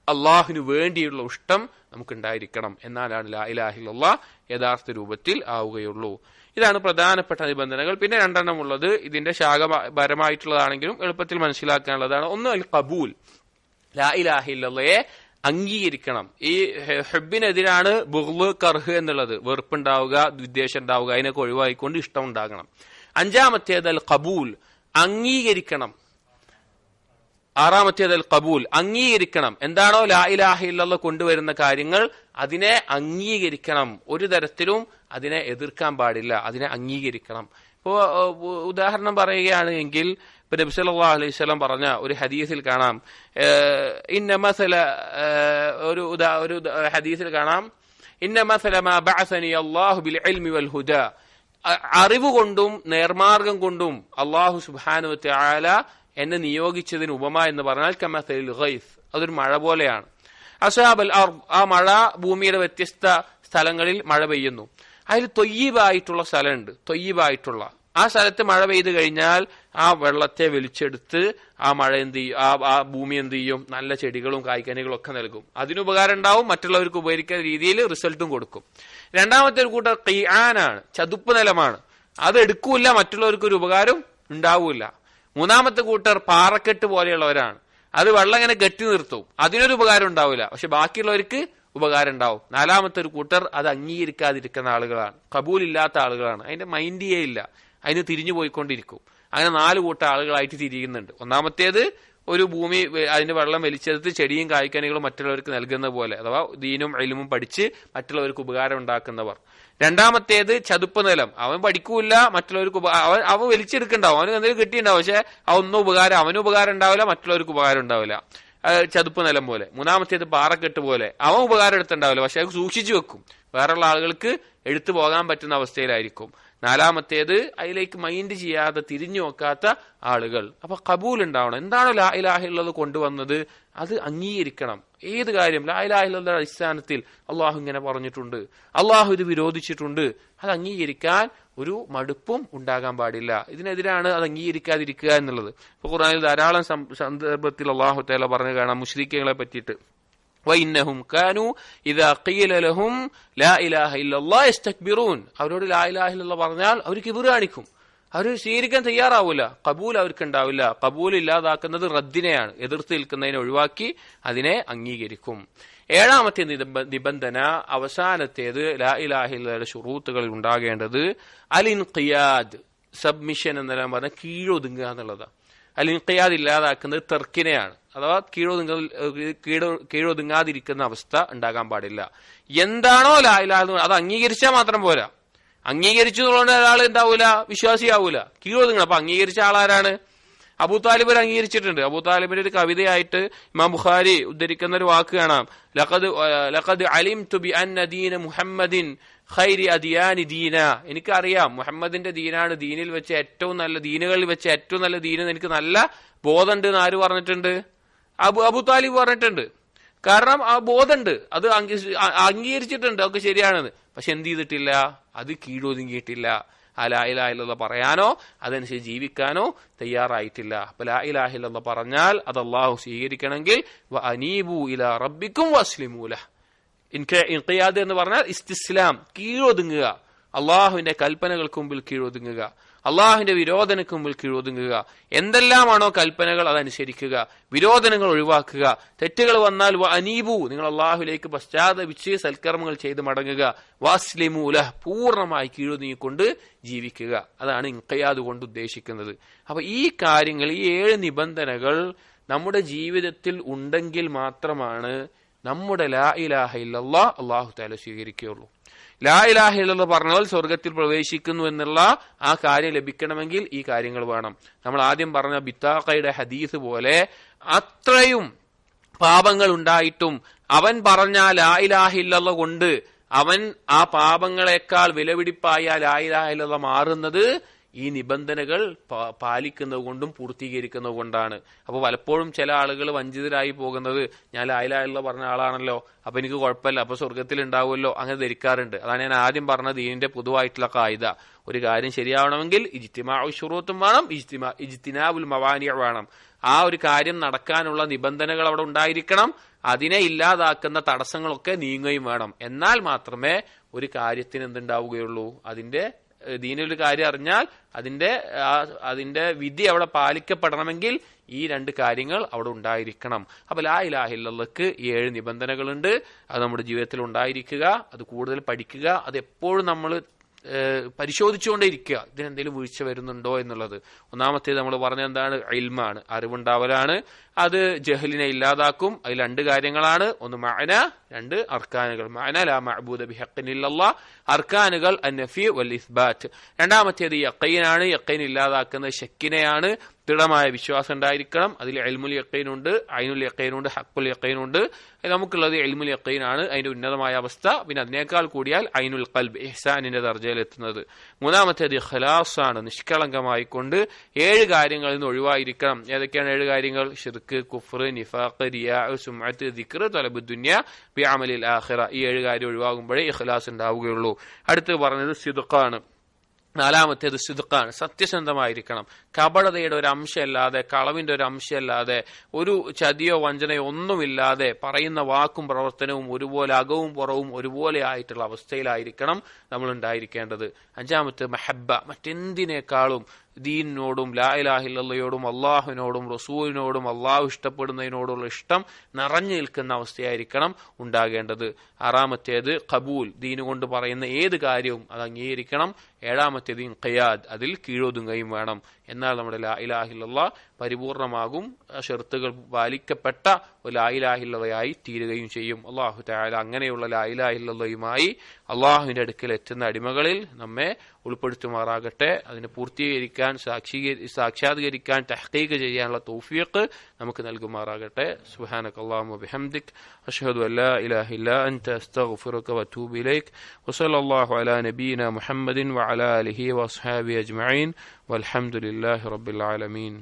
അള്ളാഹുവിന് വേണ്ടിയുള്ള ഇഷ്ടം നമുക്കുണ്ടായിരിക്കണം. എന്നാലാണ് ലാ ഇലാഹ ഇല്ലല്ലാഹ് യഥാർത്ഥ രൂപത്തിൽ ആവുകയുള്ളൂ. ഇതാണ് പ്രധാനപ്പെട്ട നിബന്ധനകൾ. പിന്നെ 2 ഉള്ളത് ഇതിന്റെ ശാഖപരമായിട്ടുള്ളതാണെങ്കിലും എളുപ്പത്തിൽ മനസ്സിലാക്കാനുള്ളതാണ്. ഒന്ന് അൽ ഖബൂൽ, ലാ ഇലാഹ ഇല്ലല്ലാഹയെ അംഗീകരിക്കണം. ഈ ഹബ്ബിനെതിരാണ് ബുഗ്ള്, കർഹ് എന്നുള്ളത്, വെറുപ്പുണ്ടാവുക, വിദ്വേഷം ഉണ്ടാവുക. അതിനൊക്കെ ഒഴിവായിക്കൊണ്ട് ഇഷ്ടം ഉണ്ടാകണം. 5-ാമത്തേത് അൽ ഖബൂൽ, അംഗീകരിക്കണം. 6-ാമത്തേത് അൽ ഖബൂൽ, അംഗീകരിക്കണം. എന്താണോ ലാ ഇലാഹ ഇല്ലല്ലാഹ് കൊണ്ടുവരുന്ന കാര്യങ്ങൾ അതിനെ അംഗീകരിക്കണം. ഒരു തരത്തിലും അതിനെ എതിർക്കാൻ പാടില്ല, അതിനെ അംഗീകരിക്കണം. ഇപ്പോ ഉദാഹരണം പറയുകയാണ് എങ്കിൽ നബി സല്ലല്ലാഹു അലൈഹി വസല്ലം പറഞ്ഞ ഒരു ഹദീസിൽ കാണാം, ഒരു ഹദീസിൽ കാണാം, ഇന്ന മസല മാ ബഅസനി അല്ലാഹു ബിൽ ഇൽമി വൽ ഹുദാ, അറിവ് കൊണ്ടും നേർമാർഗം കൊണ്ടും അല്ലാഹു സുബ്ഹാനഹു വ തആല എന്നെ നിയോഗിച്ചതിന് ഉപമ എന്ന് പറഞ്ഞാൽ കമസലിൽ ഗൈസ്, അതൊരു മഴ പോലെയാണ്. അസ്ഹാബൽ അർദ്, ആ മഴ ഭൂമിയുടെ വ്യത്യസ്ത സ്ഥലങ്ങളിൽ മഴ പെയ്യുന്നു. അതിൽ തൊയ്യിബായിട്ടുള്ള സ്ഥലമുണ്ട്. തൊയ്യിബായിട്ടുള്ള ആ സ്ഥലത്ത് മഴ പെയ്തു കഴിഞ്ഞാൽ ആ വെള്ളത്തെ വലിച്ചെടുത്ത് ആ മഴ എന്ത് ചെയ്യും, ആ ഭൂമി എന്ത് ചെയ്യും, നല്ല ചെടികളും കായ്ക്കനികളും ഒക്കെ നൽകും. അതിനുപകാരം ഉണ്ടാവും, മറ്റുള്ളവർക്ക് ഉപകരിക്കുന്ന രീതിയിൽ റിസൾട്ടും കൊടുക്കും. 2-ാമത്തെ ഒരു കൂട്ടർ ഖിആനാണ്, ചതുപ്പ് നിലമാണ്. അത് എടുക്കൂല, മറ്റുള്ളവർക്ക് ഒരു ഉപകാരം ഉണ്ടാവൂല. 3-ാമത്തെ കൂട്ടർ പാറക്കെട്ട് പോലെയുള്ളവരാണ്. അത് വെള്ളം ഇങ്ങനെ കെട്ടി നിർത്തും, അതിനൊരു ഉപകാരം ഉണ്ടാവില്ല, പക്ഷെ ബാക്കിയുള്ളവർക്ക് ഉപകാരം ഉണ്ടാവും. 4-ാമത്തെ ഒരു കൂട്ടർ അത് അംഗീകരിക്കാതിരിക്കുന്ന ആളുകളാണ്, കബൂലില്ലാത്ത ആളുകളാണ്. അതിന്റെ മൈൻഡിയേ ഇല്ല, അതിന് തിരിഞ്ഞു പോയിക്കൊണ്ടിരിക്കും. അങ്ങനെ 4 കൂട്ടം ആളുകളായിട്ട് തിരിയുന്നുണ്ട്. 1-ാമത്തേത് ഒരു ഭൂമി അതിന്റെ വെള്ളം വലിച്ചെടുത്ത് ചെടിയും കായ്ക്കനികളും മറ്റുള്ളവർക്ക് നൽകുന്ന പോലെ, അഥവാ ദീനും ഇൽമും പഠിച്ച് മറ്റുള്ളവർക്ക് ഉപകാരം ഉണ്ടാക്കുന്നവർ. 2-ാമത്തേത് ചതുപ്പ് നിലം, അവൻ പഠിക്കൂല, മറ്റുള്ളവർക്ക് അവൻ വലിച്ചെടുക്കണ്ടാവും, അവന് എന്തെങ്കിലും കിട്ടിയിട്ടുണ്ടാവും, പക്ഷെ അവന് ഉപകാരം ഉണ്ടാവില്ല, മറ്റുള്ളവർക്ക് ഉപകാരം ഉണ്ടാവില്ല. ചതുപ്പ് നിലം പോലെ. 3-ാമത്തേത് പാറക്കെട്ട് പോലെ, അവൻ ഉപകാരം എടുത്തുണ്ടാവില്ല, പക്ഷെ അത് സൂക്ഷിച്ചു വെക്കും, വേറെയുള്ള ആളുകൾക്ക് എടുത്തു പോകാൻ പറ്റുന്ന അവസ്ഥയിലായിരിക്കും. 4-ാമത്തേത് അതിലേക്ക് മൈൻഡ് ചെയ്യാതെ തിരിഞ്ഞു നോക്കാത്ത ആളുകൾ. അപ്പൊ കബൂൽ ഉണ്ടാവണം. എന്താണോ ലാ ഇലാഹ ഇല്ലല്ലാഹ് കൊണ്ടുവന്നത് അത് അംഗീകരിക്കണം. ഏത് കാര്യം ലാ ഇലാഹ ഇല്ലല്ലാഹ് അടിസ്ഥാനത്തിൽ അള്ളാഹു ഇങ്ങനെ പറഞ്ഞിട്ടുണ്ട്, അള്ളാഹു ഇത് വിരോധിച്ചിട്ടുണ്ട്, അത് അംഗീകരിക്കാൻ ഒരു മടുപ്പും ഉണ്ടാകാൻ പാടില്ല. ഇതിനെതിരാണ് അത് അംഗീകരിക്കാതിരിക്കുക എന്നുള്ളത്. ഇപ്പൊ ഖുർആനിൽ ധാരാളം സന്ദർഭത്തിൽ അള്ളാഹു തആല പറഞ്ഞു കാണാം മുശ്രിക്കുകളെ പറ്റിയിട്ട്, വഇന്നഹും കാനൂ ഇദാ ഖീല ലഹും ലാ ഇലാഹ ഇല്ലല്ലാഹ് യസ്തക്ബിറൂൻ, അവരോട് ലാ ഇലാഹ ഇല്ലല്ലാഹ് പറഞ്ഞാൽ അവർ കിബിർ കാണിക്കും, അവർ സ്വീകരിക്കാൻ തയ്യാറാവൂല, കബൂൽ അവർക്ക് ഉണ്ടാവില്ല. കബൂൽ ഇല്ലാതാക്കുന്നത് റദ്ദിനെയാണ്, എതിർത്ത് നിൽക്കുന്നതിനെ ഒഴിവാക്കി അതിനെ അംഗീകരിക്കും. 7-ാമത്തെ നിബന്ധന, അവസാനത്തേത് ലാ ഇലാഹ ഇല്ലല്ലാഹ് ശുറൂത്തുകളിൽ ഉണ്ടാകേണ്ടത് അൽ ഇൻഖിയാദ്, സബ്മിഷൻ എന്നെല്ലാം പറഞ്ഞ കീഴൊതുങ്ങുക എന്നുള്ളതാണ്. അൽ ഇൻഖിയാദ് ഇല്ലാതാക്കുന്നത് തെർക്കിനെയാണ്, അഥവാ കീഴൊതുങ്ങാതിരിക്കുന്ന അവസ്ഥ ഉണ്ടാകാൻ പാടില്ല. എന്താണോ ലാ ഇലാഹ ഇല്ലല്ലാഹ് അത് അംഗീകരിച്ചാൽ മാത്രം പോരാ. അംഗീകരിച്ചു എന്നുള്ളത് ഒരാൾ എന്താവൂല, വിശ്വാസിയാവൂല, കീഴൊതുങ്ങണം. അപ്പൊ അംഗീകരിച്ച ആളാരാണ്? അബൂതാലിബ് അംഗീകരിച്ചിട്ടുണ്ട്. അബൂതാലിബിന്റെ ഒരു കവിതയായിട്ട് ഇമാം ബുഖാരി ഉദ്ധരിക്കുന്ന ഒരു വാക്ക് കാണാം, ലഖദ് അലിംതു ബി അന്ന ദീന മുഹമ്മദിൻ ഖൈരി അദിയാനി ദീന, എനിക്കറിയാം മുഹമ്മദിന്റെ ദീനാണ് ദീനിൽ വെച്ച് ഏറ്റവും നല്ല ദീനുകളിൽ വെച്ച് ഏറ്റവും നല്ല ദീനെന്ന് എനിക്ക് നല്ല ബോധമുണ്ട് എന്ന് ആര് പറഞ്ഞിട്ടുണ്ട്? അബൂതാലിബ് പറഞ്ഞിട്ടുണ്ട്. കാരണം ആ ബോധമുണ്ട്, അത് അംഗീകരിച്ചിട്ടുണ്ട്, അതൊക്കെ ശരിയാണെന്ന്. പക്ഷെ എന്ത് ചെയ്തിട്ടില്ല? അത് കീഴൊതുങ്ങിയിട്ടില്ല. ആ ലാ ഇലാഹ ഇല്ലല്ലാഹ് പറയാനോ അതനുസരിച്ച് ജീവിക്കാനോ തയ്യാറായിട്ടില്ല. അപ്പൊ ലാ ഇലാഹ ഇല്ലല്ലാഹ് പറഞ്ഞാൽ അത് അള്ളാഹു സ്വീകരിക്കണമെങ്കിൽ വഅനീബു ഇലാ റബ്ബിക്കും വസ്ലിമൂ ലഹ്. ഇൻഖിയാദ് എന്ന് പറഞ്ഞാൽ ഇസ്തിസ്ലാം, കീഴൊതുങ്ങുക, അള്ളാഹുവിന്റെ കൽപ്പനകൾക്ക് മുമ്പിൽ കീഴൊതുങ്ങുക, അള്ളാഹുവിന്റെ വിരോധനക്ക് മുമ്പിൽ കീഴൊതുങ്ങുക. എന്തെല്ലാമാണോ കൽപ്പനകൾ അതനുസരിക്കുക, വിരോധനങ്ങൾ ഒഴിവാക്കുക. തെറ്റുകൾ വന്നാൽ അനീബു, നിങ്ങൾ അള്ളാഹുലേക്ക് പശ്ചാത്തപിച്ച് സൽക്കർമ്മങ്ങൾ ചെയ്ത് മടങ്ങുക. വസ്ലിമൂ ലഹ്, പൂർണ്ണമായി കീഴൊതുങ്ങിക്കൊണ്ട് ജീവിക്കുക. അതാണ് ഇൻഖിയാദ് കൊണ്ട് ഉദ്ദേശിക്കുന്നത്. അപ്പൊ ഈ കാര്യങ്ങൾ, ഈ 7 നിബന്ധനകൾ നമ്മുടെ ജീവിതത്തിൽ ഉണ്ടെങ്കിൽ മാത്രമാണ് നമ്മുടെ ലാ ഇലാഹ ഇല്ലല്ലാഹ് അല്ലാഹു തആല സ്വീകരിക്കുകയുള്ളൂ. ലാ ഇലാഹ ഇല്ലല്ലാഹ് പറഞ്ഞാൽ സ്വർഗത്തിൽ പ്രവേശിക്കുന്നു എന്നുള്ള ആ കാര്യം ലഭിക്കണമെങ്കിൽ ഈ കാര്യങ്ങൾ വേണം. നമ്മൾ ആദ്യം പറഞ്ഞ ബിത്താഖയുടെ ഹദീസ് പോലെ അത്രയും പാപങ്ങൾ ഉണ്ടായിട്ടും അവൻ പറഞ്ഞ ലാ ഇലാഹ ഇല്ലല്ലാഹ് കൊണ്ട് അവൻ ആ പാപങ്ങളെക്കാൾ വിലപിടിപ്പായ ലാ ഇലാഹ ഇല്ലല്ലാഹ് മാറുന്നത് ഈ നിബന്ധനകൾ പാലിക്കുന്നത് കൊണ്ടും പൂർത്തീകരിക്കുന്നത് കൊണ്ടാണ്. അപ്പോൾ പലപ്പോഴും ചില ആളുകൾ വഞ്ചിതരായി പോകുന്നത്, ഞാൻ ലാ ഇലാഹ ഇല്ലല്ലാഹ് പറഞ്ഞ ആളാണല്ലോ, അപ്പൊ എനിക്ക് കുഴപ്പമില്ല, അപ്പൊ സ്വർഗത്തിൽ ഉണ്ടാവുമല്ലോ, അങ്ങനെ ധരിക്കാറുണ്ട്. അതാണ് ഞാൻ ആദ്യം പറഞ്ഞത്, ഇതിന്റെ പൊതുവായിട്ടുള്ള കായിക. ഒരു കാര്യം ശരിയാവണമെങ്കിൽ ഇജ്തിമാഉ ശുറൂത്തും വേണം, ഇജ്തിനാബുൽ മവാനി വേണം. ആ ഒരു കാര്യം നടക്കാനുള്ള നിബന്ധനകൾ അവിടെ ഉണ്ടായിരിക്കണം, അതിനെ ഇല്ലാതാക്കുന്ന തടസ്സങ്ങളൊക്കെ നീങ്ങുകയും വേണം. എന്നാൽ മാത്രമേ ഒരു കാര്യത്തിന് എന്തുണ്ടാവുകയുള്ളൂ, അതിന്റെ ദീനൊരു കാര്യം അറിഞ്ഞാൽ അതിന്റെ വിധി അവിടെ പാലിക്കപ്പെടണമെങ്കിൽ ഈ രണ്ട് കാര്യങ്ങൾ അവിടെ ഉണ്ടായിരിക്കണം. അപ്പൊ ലാ ഇലാഹ ഇല്ലല്ലാഹ്ക്ക് 7 നിബന്ധനകളുണ്ട്. അത് നമ്മുടെ ജീവിതത്തിൽ ഉണ്ടായിരിക്കുക, അത് കൂടുതൽ പഠിക്കുക, അത് എപ്പോഴും നമ്മൾ പരിശോധിച്ചുകൊണ്ടേ ഇരിക്കുക, ഇതിനെന്തെങ്കിലും വീഴ്ച വരുന്നുണ്ടോ എന്നുള്ളത്. ഒന്നാമത്തേത് നമ്മൾ പറഞ്ഞ എന്താണ്? ഇൽമാണ്, അറിവുണ്ടാവലാണ്. അത് ജഹലിനെ ഇല്ലാതാക്കും. അതിൽ 2 കാര്യങ്ങളാണ്, ഒന്ന് മഅന, 2 അർക്കാനുകൾ. മഅന ലാ മഅബൂദ ബിഹഖ്ഖിൻ ഇല്ലല്ലാഹ്, അർക്കാനുകൾ അന്നഫി വൽ ഇസ്ബാത്ത്. രണ്ടാമത്തേത് യഖീനാണ്. യഖീൻ ഇല്ലാതാക്കുന്നത് ശക്കിനെയാണ്. ദൃഢമായ വിശ്വാസം ഉണ്ടായിരിക്കണം. അതിൽ ഇൽമുൽ യഖീനുണ്ട്, ഐനുൽ യഖീനുണ്ട്, ഹഖ്ഖുൽ യഖീനുണ്ട്. നമുക്കുള്ളത് ഇൽമുൽ യഖീനാണ്, അതിന്റെ ഉന്നതമായ അവസ്ഥ. പിന്നെ അതിനേക്കാൾ കൂടിയാൽ ഐനുൽ ഖൽബ്, ഇഹ്സാനിന്റെ ദർജയിൽ എത്തുന്നത്. മൂന്നാമത്തേത് ഇഖ്ലാസ് ആണ്, നിഷ്കളങ്കമായിക്കൊണ്ട് 7 കാര്യങ്ങളിൽ നിന്ന് ഒഴിവായിരിക്കണം. ഏതൊക്കെയാണ് 7 കാര്യങ്ങൾ? ഷിർക്ക്, കുഫ്ർ, നിഫാഖ്, റിയാ, സുംഅത്ത്, ദിക്ർ, തലബുദ് ദുനിയ ബിഅമലിൽ ആഖിറ. ഈ 7 കാര്യം ഒഴിവാകുമ്പോഴേ ഇഖ്ലാസ് ഉണ്ടാവുകയുള്ളൂ. അടുത്ത് പറഞ്ഞത് സിദ്ഖാണ്. 4മത്തേത് സിദ്ഖാണ്, സത്യസന്ധമായിരിക്കണം. കപടതയുടെ ഒരു അംശമല്ലാതെ, കളവിന്റെ ഒരു അംശമല്ലാതെ, ഒരു ചതിയോ വഞ്ചനയോ ഒന്നുമില്ലാതെ പറയുന്ന വാക്കും പ്രവർത്തനവും ഒരുപോലെ, അകവും പുറവും ഒരുപോലെ ആയിട്ടുള്ള അവസ്ഥയിലായിരിക്കണം നമ്മൾ ഉണ്ടായിരിക്കേണ്ടത്. 5മത്തെ മഹബ്ബ, മറ്റെന്തിനേക്കാളും ദീനിനോടും ലാ ഇലാഹ ഇല്ലല്ലാഹയോടും അള്ളാഹുവിനോടും റസൂലിനോടും അള്ളാഹു ഇഷ്ടപ്പെടുന്നതിനോടുള്ള ഇഷ്ടം നിറഞ്ഞു നിൽക്കുന്ന അവസ്ഥയായിരിക്കണം ഉണ്ടാകേണ്ടത്. 6മത്തേത് ഖബൂൽ, ദീന് കൊണ്ട് പറയുന്ന ഏത് കാര്യവും അത് അംഗീകരിക്കണം. 7മത്തേത് ഇൻഖിയാദ്, അതിൽ കീഴൊതുങ്ങുകയും വേണം. എന്നാൽ നമ്മുടെ ലാ ഇലാഹ ഇല്ലല്ലാഹ് പരിപൂർണമാകും, ഷർത്തുകൾ പാലിക്കപ്പെട്ട ഒരു ലാ ഇലാഹ ഇല്ലല്ലാഹയായി തീരുകയും ചെയ്യും. അല്ലാഹു തആല അങ്ങനെയുള്ള ലാ ഇലാഹ ഇല്ലല്ലാഹയുമായി അള്ളാഹുവിന്റെ അടുക്കൽ എത്തുന്ന അടിമകളിൽ നമ്മെ ഉൾപ്പെടുത്തുമാറാകട്ടെ. അതിനെ പൂർത്തീകരിക്കാൻ, സാക്ഷാത്കരിക്കാൻ, തഹ്ഖീഖ് ചെയ്യാനുള്ള തൗഫീഖ് നമുക്ക് നൽകുമാറാകട്ടെ. സുബ്ഹാനകല്ലാഹുമ്മ വബിഹംദിക് അഷ്ഹദു അൻ ലാ ഇലാഹ ഇല്ലാ അൻത അസ്തഗ്ഫിറുക വഅതൂബു ഇലൈക് വസല്ലല്ലാഹു അലാ നബിയിനാ മുഹമ്മദിൻ വഅലാ ആലിഹി വഅസ്ഹാബിഹി അജ്മഈൻ വൽഹംദുലില്ലാഹി റബ്ബിൽ ആലമീൻ.